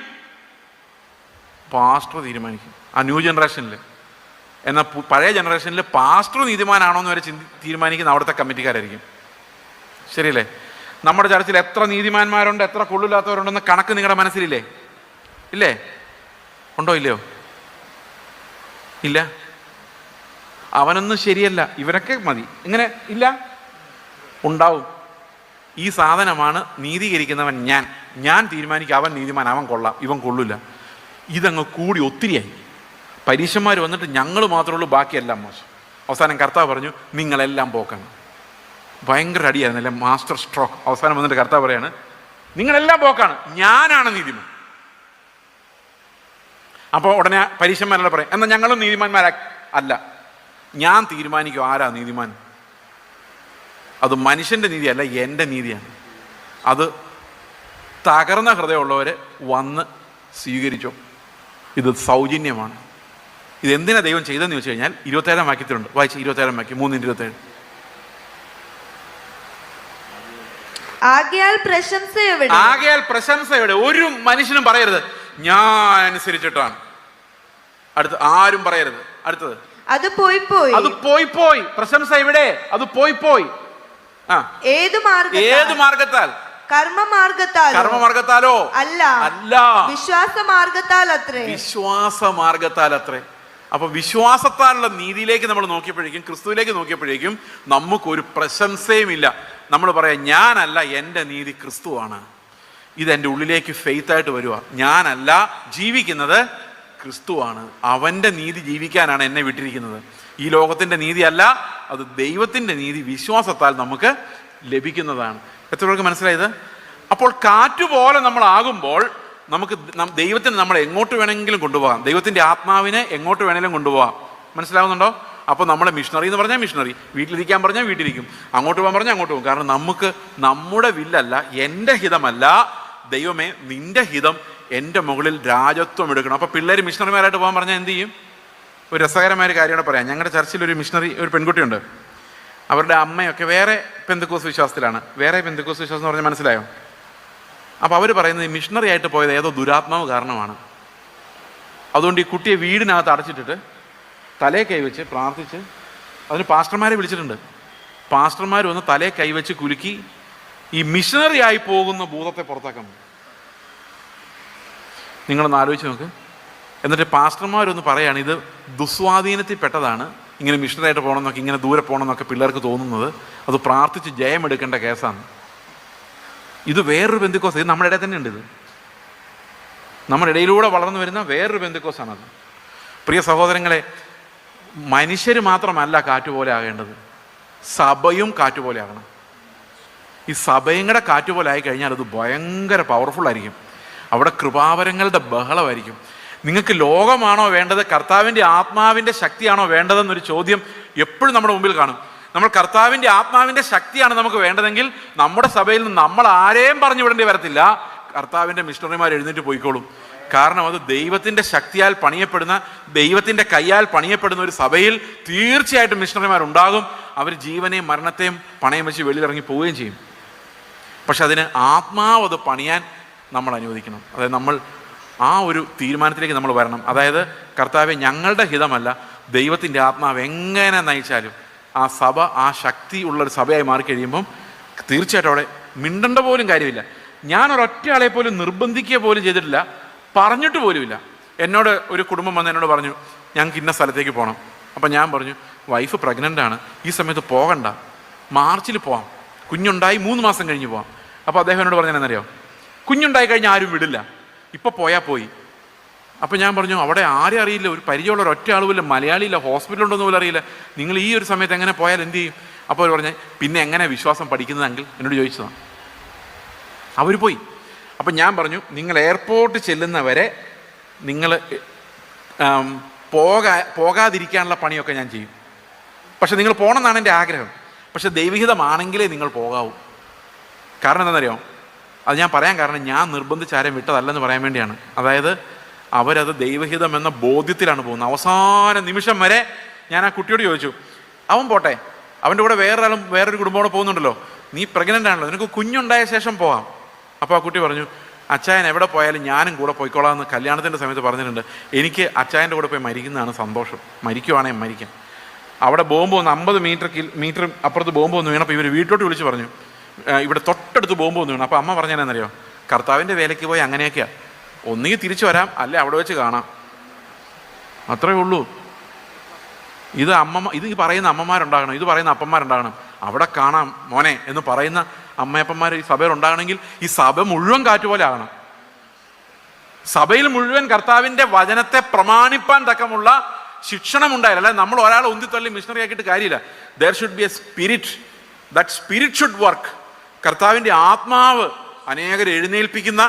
പാസ്റ്റർ തീരുമാനിക്കും. ആ ന്യൂ ജനറേഷനിൽ. എന്നാൽ പഴയ ജനറേഷനിൽ പാസ്റ്റർ നീതിമാനാണോ എന്ന് വരെ തീരുമാനിക്കുന്ന അവിടുത്തെ കമ്മിറ്റിക്കാരായിരിക്കും. ശരിയല്ലേ? നമ്മുടെ ചർച്ചിൽ എത്ര നീതിമാന്മാരുണ്ട്, എത്ര കൊള്ളില്ലാത്തവരുണ്ടെന്ന് കണക്ക് നിങ്ങളുടെ മനസ്സിലില്ലേ? ഇല്ലേ? ഉണ്ടോ ഇല്ലയോ? ഇല്ല. അവനൊന്നും ശരിയല്ല, ഇവരൊക്കെ മതി. ഇങ്ങനെ ഇല്ല, ഉണ്ടാവും. ഈ സാധനമാണ് നീതീകരിക്കുന്നവൻ. ഞാൻ തീരുമാനിക്കും അവൻ നീതിമാൻ, അവൻ കൊള്ളാം, ഇവൻ കൊള്ളില്ല. ഇതങ്ങ് കൂടി ഒത്തിരിയായി. പരീക്ഷന്മാർ വന്നിട്ട് ഞങ്ങൾ മാത്രമേ ഉള്ളൂ, ബാക്കിയെല്ലാം മോശം. അവസാനം കർത്താവ് പറഞ്ഞു നിങ്ങളെല്ലാം പോക്കാണ്. ഭയങ്കര അടിയായിരുന്നു, അല്ലെ? Master stroke. അവസാനം വന്നിട്ട് കർത്താവ് പറയാണ് നിങ്ങളെല്ലാം പോക്കാണ്, ഞാനാണ് നീതിമാൻ. അപ്പോൾ ഉടനെ പരീക്ഷന്മാരോട് പറയാം എന്നാൽ ഞങ്ങളും നീതിമാന്മാരാ. അല്ല, ഞാൻ തീരുമാനിക്കും ആരാ നീതിമാൻ. അത് മനുഷ്യൻ്റെ നീതിയല്ല, എൻ്റെ നീതിയാണ്. അത് തകർന്ന ഹൃദയമുള്ളവർ വന്ന് സ്വീകരിച്ചോ. ഇത് സൗജന്യമാണ്. ഇതെന്തിനാ ദൈവം ചെയ്തതെന്ന് ചോദിച്ചു കഴിഞ്ഞാൽ 27 വാക്യത്തിലുണ്ട്. വായിച്ച് 27 വാക്യം, 3:27. ആകയാൽ പ്രശംസ എവിടെ? ഒരു മനുഷ്യനും പറയരുത് ഞാൻ അനുസരിച്ചിട്ടാണ്. അടുത്ത് ആരും പറയരുത്. അടുത്തത് അത് പോയി. പ്രശംസ എവിടെ? അത് പോയി. ഏത് മാർഗത്താൽ? കർമ്മമാർഗത്താലോ? അല്ല, വിശ്വാസമാർഗത്താൽ അത്രേ. അപ്പൊ വിശ്വാസത്താലുള്ള നീതിയിലേക്ക് നമ്മൾ നോക്കിയപ്പോഴേക്കും, ക്രിസ്തുവിലേക്ക് നോക്കിയപ്പോഴേക്കും നമുക്കൊരു പ്രശംസയുമില്ല. നമ്മൾ പറയാം ഞാനല്ല, എൻ്റെ നീതി ക്രിസ്തുവാണ്. ഇതെൻ്റെ ഉള്ളിലേക്ക് ഫെയ്ത്തായിട്ട് വരിക. ഞാനല്ല ജീവിക്കുന്നത്, ക്രിസ്തുവാണ്. അവൻ്റെ നീതി ജീവിക്കാനാണ് എന്നെ വിട്ടിരിക്കുന്നത്. ഈ ലോകത്തിൻ്റെ നീതിയല്ല, അത് ദൈവത്തിൻ്റെ നീതി വിശ്വാസത്താൽ നമുക്ക് ലഭിക്കുന്നതാണ്. എത്ര പേർക്ക് മനസ്സിലായത്? അപ്പോൾ കാറ്റുപോലെ നമ്മളാകുമ്പോൾ നമുക്ക് ദൈവത്തിന് നമ്മൾ എങ്ങോട്ട് വേണമെങ്കിലും കൊണ്ടുപോകാം. ദൈവത്തിൻ്റെ ആത്മാവിനെ എങ്ങോട്ട് വേണമെങ്കിലും കൊണ്ടുപോകാം. മനസ്സിലാവുന്നുണ്ടോ? അപ്പോൾ നമ്മളെ മിഷണറി എന്ന് പറഞ്ഞാൽ മിഷണറി, വീട്ടിലിരിക്കാൻ പറഞ്ഞാൽ വീട്ടിലിരിക്കും, അങ്ങോട്ട് പോകാൻ പറഞ്ഞാൽ അങ്ങോട്ട് പോകും. കാരണം നമുക്ക് നമ്മുടെ വില്ലല്ല, എൻ്റെ ഹിതമല്ല, ദൈവമേ നിൻ്റെ ഹിതം എൻ്റെ മുകളിൽ രാജത്വം എടുക്കണം. അപ്പോൾ പിള്ളേർ മിഷണറിമാരായിട്ട് പോകാൻ പറഞ്ഞാൽ എന്ത് ചെയ്യും? ഒരു രസകരമായ കാര്യമാണ് പറയാം. ഞങ്ങളുടെ ചർച്ചിൽ ഒരു മിഷണറി, ഒരു പെൺകുട്ടിയുണ്ട്. അവരുടെ അമ്മയൊക്കെ വേറെ പെന്തക്കോസ് വിശ്വാസത്തിലാണ്. വേറെ പെന്തക്കോസ് വിശ്വാസം എന്ന് പറഞ്ഞാൽ മനസ്സിലായോ? അപ്പോൾ അവർ പറയുന്നത് ഈ മിഷണറി ആയിട്ട് പോയത് ഏതോ ദുരാത്മാവ് കാരണമാണ്. അതുകൊണ്ട് ഈ കുട്ടിയെ വീടിനകത്ത് അടച്ചിട്ടിട്ട് തലയെ കൈവച്ച് പ്രാർത്ഥിച്ച്, അതിന് പാസ്റ്റർമാരെ വിളിച്ചിട്ടുണ്ട്. പാസ്റ്റർമാർ വന്ന് തലയെ കൈവച്ച് കുലുക്കി ഈ മിഷണറി ആയി പോകുന്ന ഭൂതത്തെ പുറത്താക്കാൻ. നിങ്ങളൊന്ന് ആലോചിച്ച് നോക്ക്. എന്നിട്ട് പാസ്റ്റർമാരൊന്ന് പറയാണ് ഇത് ദുസ്വാധീനത്തിൽ പെട്ടതാണ്, ഇങ്ങനെ മിഷണറിയായിട്ട് പോകണമെന്നൊക്കെ, ഇങ്ങനെ ദൂരെ പോകണമെന്നൊക്കെ പിള്ളേർക്ക് തോന്നുന്നത്, അത് പ്രാർത്ഥിച്ച് ജയമെടുക്കേണ്ട കേസാണ്. ഇത് വേറൊരു പെന്തക്കോസ്. ഇത് നമ്മുടെ ഇടയിൽ തന്നെ ഉണ്ട്. ഇത് നമ്മുടെ ഇടയിലൂടെ വളർന്നു വരുന്ന വേറൊരു പെന്തക്കോസാണത്. പ്രിയ സഹോദരങ്ങളെ, മനുഷ്യർ മാത്രമല്ല കാറ്റുപോലെ ആകേണ്ടത്, സഭയും കാറ്റുപോലെ ആകണം. ഈ സഭയും കൂടെ കാറ്റുപോലെ ആയിക്കഴിഞ്ഞാൽ അത് ഭയങ്കര പവർഫുള്ളായിരിക്കും. അവിടെ കൃപാവരങ്ങളുടെ ബഹളമായിരിക്കും. നിങ്ങൾക്ക് ലോകമാണോ വേണ്ടത്, കർത്താവിൻ്റെ ആത്മാവിൻ്റെ ശക്തിയാണോ വേണ്ടതെന്നൊരു ചോദ്യം എപ്പോഴും നമ്മുടെ മുമ്പിൽ കാണും. നമ്മൾ കർത്താവിൻ്റെ ആത്മാവിൻ്റെ ശക്തിയാണ് നമുക്ക് വേണ്ടതെങ്കിൽ നമ്മുടെ സഭയിൽ നിന്ന് നമ്മൾ ആരെയും പറഞ്ഞു വിടേണ്ടി വരത്തില്ല. കർത്താവിൻ്റെ മിഷണറിമാർ എഴുന്നേറ്റ് പോയിക്കോളും. കാരണം അത് ദൈവത്തിൻ്റെ ശക്തിയാൽ പണിയപ്പെടുന്ന, ദൈവത്തിൻ്റെ കയ്യാൽ പണിയപ്പെടുന്ന ഒരു സഭയിൽ തീർച്ചയായിട്ടും മിഷണറിമാരുണ്ടാകും. അവർ ജീവനെയും മരണത്തെയും പണയം വെച്ച് വെളിയിലിറങ്ങി പോവുകയും ചെയ്യും. പക്ഷെ അതിന് ആത്മാവ് അത് പണിയാൻ നമ്മൾ അനുവദിക്കണം. അതായത് നമ്മൾ ആ ഒരു തീരുമാനത്തിലേക്ക് നമ്മൾ വരണം. അതായത് കർത്താവെ, ഞങ്ങളുടെ ഹിതമല്ല, ദൈവത്തിൻ്റെ ആത്മാവ് എങ്ങനെ നയിച്ചാലും ആ സഭ ആ ശക്തി ഉള്ളൊരു സഭയായി മാറിക്കഴിയുമ്പം തീർച്ചയായിട്ടും അവിടെ മിണ്ടേണ്ട പോലും കാര്യമില്ല. ഞാൻ ഒരൊറ്റ ആളെ പോലും നിർബന്ധിക്കുക പോലും ചെയ്തിട്ടില്ല, പറഞ്ഞിട്ട് പോലുമില്ല. എന്നോട് ഒരു കുടുംബം വന്ന് എന്നോട് പറഞ്ഞു, ഞങ്ങൾക്ക് ഇന്ന സ്ഥലത്തേക്ക് പോകണം. അപ്പം ഞാൻ പറഞ്ഞു, വൈഫ് പ്രഗ്നൻ്റ് ആണ്, ഈ സമയത്ത് പോകണ്ട, മാർച്ചിൽ പോകാം, കുഞ്ഞുണ്ടായി 3 മാസം കഴിഞ്ഞ് പോകാം. അപ്പോൾ അദ്ദേഹം എന്നോട് പറഞ്ഞതെന്നറിയോ, കുഞ്ഞുണ്ടായി കഴിഞ്ഞാൽ ആരും വിടില്ല, ഇപ്പോൾ പോയാൽ പോയി. അപ്പോൾ ഞാൻ പറഞ്ഞു, അവിടെ ആരും അറിയില്ല, ഒരു പരിചയമുള്ള ഒരൊറ്റ ആളുമില്ല, മലയാളിയില്ല, ഹോസ്പിറ്റലുണ്ടോന്ന് പോലും അറിയില്ല, നിങ്ങൾ ഈ ഒരു സമയത്ത് എങ്ങനെ പോയാൽ എന്ത് ചെയ്യും? അപ്പോൾ അവർ പറഞ്ഞ്, പിന്നെ എങ്ങനെ വിശ്വാസം പഠിക്കുന്നതെങ്കിൽ എന്നോട് ചോദിച്ചതാണ്. അവർ പോയി. അപ്പം ഞാൻ പറഞ്ഞു, നിങ്ങൾ എയർപോർട്ട് ചെല്ലുന്നവരെ നിങ്ങൾ പോകാതിരിക്കാനുള്ള പണിയൊക്കെ ഞാൻ ചെയ്യും, പക്ഷെ നിങ്ങൾ പോകണമെന്നാണ് എൻ്റെ ആഗ്രഹം. പക്ഷെ ദൈവഹിതമാണെങ്കിലേ നിങ്ങൾ പോകാവൂ. കാരണം എന്താണെന്നറിയോ, അത് ഞാൻ പറയാൻ കാരണം ഞാൻ നിർബന്ധിച്ച് ആരെയും വിട്ടതല്ലെന്ന് പറയാൻ വേണ്ടിയാണ്. അതായത് അവരത് ദൈവഹിതം എന്ന ബോധ്യത്തിലാണ് പോകുന്നത്. അവസാന നിമിഷം വരെ ഞാൻ ആ കുട്ടിയോട് ചോദിച്ചു, അവൻ പോട്ടെ, അവൻ്റെ കൂടെ വേറൊരു കുടുംബത്തോടെ പോകുന്നുണ്ടല്ലോ, നീ പ്രഗ്നൻ്റ് ആണല്ലോ, നിനക്ക് കുഞ്ഞുണ്ടായ ശേഷം പോകാം. അപ്പോൾ ആ കുട്ടി പറഞ്ഞു, അച്ചായൻ എവിടെ പോയാലും ഞാനും കൂടെ പോയിക്കോളാം എന്ന് കല്യാണത്തിൻ്റെ സമയത്ത് പറഞ്ഞിട്ടുണ്ട്. എനിക്ക് അച്ചായൻ്റെ കൂടെ പോയി മരിക്കുന്നതാണ് സന്തോഷം, മരിക്കുവാണെങ്കിൽ മരിക്കാം. അവിടെ ബോംബ് വന്ന് 50 മീറ്റർ അപ്പുറത്ത് ബോംബ് വന്ന് വീണപ്പോൾ ഇവർ വീട്ടിലോട്ട് വിളിച്ച് പറഞ്ഞു, ഇവിടെ തൊട്ടടുത്ത് ബോംബ് വന്ന് വീണു. അപ്പോൾ അമ്മ പറഞ്ഞതെന്നറിയോ, കർത്താവിൻ്റെ വേലയ്ക്ക് പോയി അങ്ങനെയൊക്കെയാണ്, ഒന്നുകിൽ തിരിച്ചു വരാം, അല്ലെ അവിടെ വെച്ച് കാണാം, അത്രയേ ഉള്ളൂ. ഇത് ഈ പറയുന്ന അമ്മമാരുണ്ടാകണം, ഇത് പറയുന്ന അപ്പന്മാരുണ്ടാകണം. അവിടെ കാണാം മോനെ എന്ന് പറയുന്ന അമ്മയപ്പന്മാർ ഈ സഭയിൽ ഉണ്ടാകണമെങ്കിൽ ഈ സഭ മുഴുവൻ കാറ്റുപോലെ ആകണം. സഭയിൽ മുഴുവൻ കർത്താവിൻ്റെ വചനത്തെ പ്രമാണിപ്പാൻ തക്കമുള്ള ശിക്ഷണം ഉണ്ടായില്ല. അല്ലെ നമ്മൾ ഒരാളെ ഉന്തിത്തള്ളി മിഷണറി ആക്കിയിട്ട് കാര്യമില്ല. There should be A spirit, that spirit should work. കർത്താവിൻ്റെ ആത്മാവ് അനേകരെ എഴുന്നേൽപ്പിക്കുന്ന,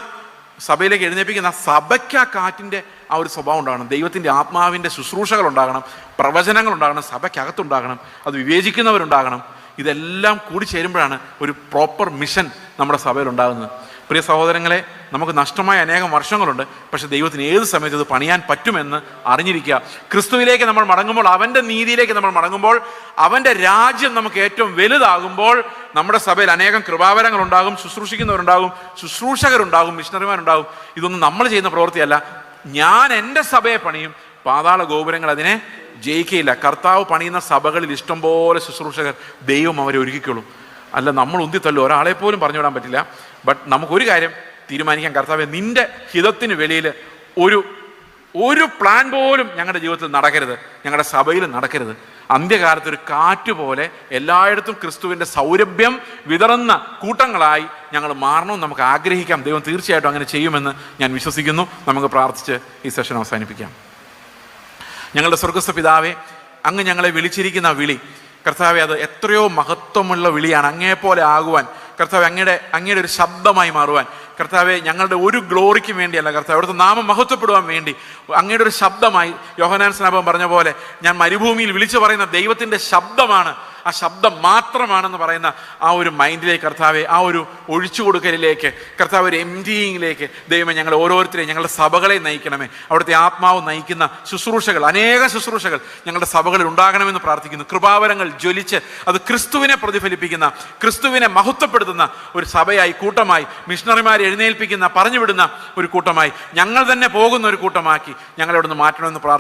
സഭയിലേക്ക് എഴുന്നേൽപ്പിക്കുന്ന സഭയ്ക്ക് ആ കാറ്റിൻ്റെ ആ ഒരു സ്വഭാവം ഉണ്ടാകണം. ദൈവത്തിൻ്റെ ആത്മാവിൻ്റെ ശുശ്രൂഷകൾ ഉണ്ടാകണം, പ്രവചനങ്ങൾ ഉണ്ടാകണം, സഭയ്ക്കകത്തുണ്ടാകണം, അത് വിവേചിക്കുന്നവരുണ്ടാകണം. ഇതെല്ലാം കൂടി ചേരുമ്പോഴാണ് ഒരു പ്രോപ്പർ മിഷൻ നമ്മുടെ സഭയിൽ ഉണ്ടാകുന്നത്. പ്രിയ സഹോദരങ്ങളെ, നമുക്ക് നഷ്ടമായ അനേകം വർഷങ്ങളുണ്ട്, പക്ഷെ ദൈവത്തിന് ഏത് സമയത്ത് ഇത് പണിയാൻ പറ്റുമെന്ന് അറിഞ്ഞിരിക്കുക. ക്രിസ്തുവിലേക്ക് നമ്മൾ മടങ്ങുമ്പോൾ, അവൻ്റെ നീതിയിലേക്ക് നമ്മൾ മടങ്ങുമ്പോൾ, അവൻ്റെ രാജ്യം നമുക്ക് ഏറ്റവും വലുതാകുമ്പോൾ നമ്മുടെ സഭയിൽ അനേകം കൃപാവരങ്ങളുണ്ടാകും, ശുശ്രൂഷിക്കുന്നവരുണ്ടാകും, ശുശ്രൂഷകരുണ്ടാകും, മിഷണറിമാരുണ്ടാകും. ഇതൊന്നും നമ്മൾ ചെയ്യുന്ന പ്രവൃത്തിയല്ല. ഞാൻ എൻ്റെ സഭയെ പണിയും, പാതാള ഗോപുരങ്ങൾ അതിനെ ജയിക്കുകയില്ല. കർത്താവ് പണിയുന്ന സഭകളിൽ ഇഷ്ടംപോലെ ശുശ്രൂഷകർ, ദൈവം അവരെ ഒരുക്കിക്കൊള്ളും. അല്ല നമ്മൾ ഉന്തിത്തള്ളു, ഒരാളെ പോലും പറഞ്ഞു വിടാൻ പറ്റില്ല. ബട്ട് നമുക്കൊരു കാര്യം തീരുമാനിക്കാൻ, കർത്താവെ, നിൻ്റെ ഹിതത്തിന് വെളിയിൽ ഒരു പ്ലാൻ പോലും ഞങ്ങളുടെ ജീവിതത്തിൽ നടക്കരുത്, ഞങ്ങളുടെ സഭയിൽ നടക്കരുത്. അന്ത്യകാലത്ത് ഒരു കാറ്റ് പോലെ എല്ലായിടത്തും ക്രിസ്തുവിൻ്റെ സൗരഭ്യം വിതറുന്ന കൂട്ടങ്ങളായി ഞങ്ങൾ മാറണമെന്ന് നമുക്ക് ആഗ്രഹിക്കാം. ദൈവം തീർച്ചയായിട്ടും അങ്ങനെ ചെയ്യുമെന്ന് ഞാൻ വിശ്വസിക്കുന്നു. നമുക്ക് പ്രാർത്ഥിച്ച് ഈ സെഷൻ അവസാനിപ്പിക്കാം. ഞങ്ങളുടെ സ്വർഗ്ഗസ്ഥ പിതാവേ, അങ്ങ് ഞങ്ങളെ വിളിച്ചിരിക്കുന്ന വിളി കർത്താവെ, അത് എത്രയോ മഹത്വമുള്ള വിളിയാണ്. അങ്ങേപ്പോലെ ആകുവാൻ കർത്താവെ, അങ്ങയുടെ ഒരു ശബ്ദമായി മാറുവാൻ കർത്താവെ, ഞങ്ങളുടെ ഒരു ഗ്ലോറിക്ക് വേണ്ടിയല്ല കർത്താവ്, അവിടുത്തെ നാമം മഹത്വപ്പെടുവാൻ വേണ്ടി അങ്ങയുടെ ഒരു ശബ്ദമായി. യോഹന്നാൻ സ്നാപകൻ പറഞ്ഞ പോലെ, ഞാൻ മരുഭൂമിയിൽ വിളിച്ചു പറയുന്ന ദൈവത്തിൻ്റെ ശബ്ദമാണ്, ആ ശബ്ദം മാത്രമാണെന്ന് പറയുന്ന ആ ഒരു മൈൻഡിലേക്ക് കർത്താവെ, ആ ഒരു ഒഴിച്ചു കൊടുക്കലിലേക്ക് കർത്താവ്, ഒരു എംറ്റിയിങ്ങിലേക്ക് ദൈവമേ ഞങ്ങൾ ഓരോരുത്തരെയും, ഞങ്ങളുടെ സഭകളെ നയിക്കണമേ. അവിടുത്തെ ആത്മാവ് നയിക്കുന്ന ശുശ്രൂഷകൾ, അനേക ശുശ്രൂഷകൾ ഞങ്ങളുടെ സഭകളിൽ ഉണ്ടാകണമെന്ന് പ്രാർത്ഥിക്കുന്നു. കൃപാവരങ്ങൾ ജ്വലിച്ച് അത് ക്രിസ്തുവിനെ പ്രതിഫലിപ്പിക്കുന്ന, ക്രിസ്തുവിനെ മഹത്വപ്പെടുത്തുന്ന ഒരു സഭയായി, കൂട്ടമായി, മിഷണറിമാരെ എഴുന്നേൽപ്പിക്കുന്ന, പറഞ്ഞുവിടുന്ന ഒരു കൂട്ടമായി, ഞങ്ങൾ തന്നെ പോകുന്ന ഒരു കൂട്ടമാക്കി ഞങ്ങളെ അവിടുന്ന് മാറ്റണമെന്ന് പ്രാർത്ഥിക്കുന്നു.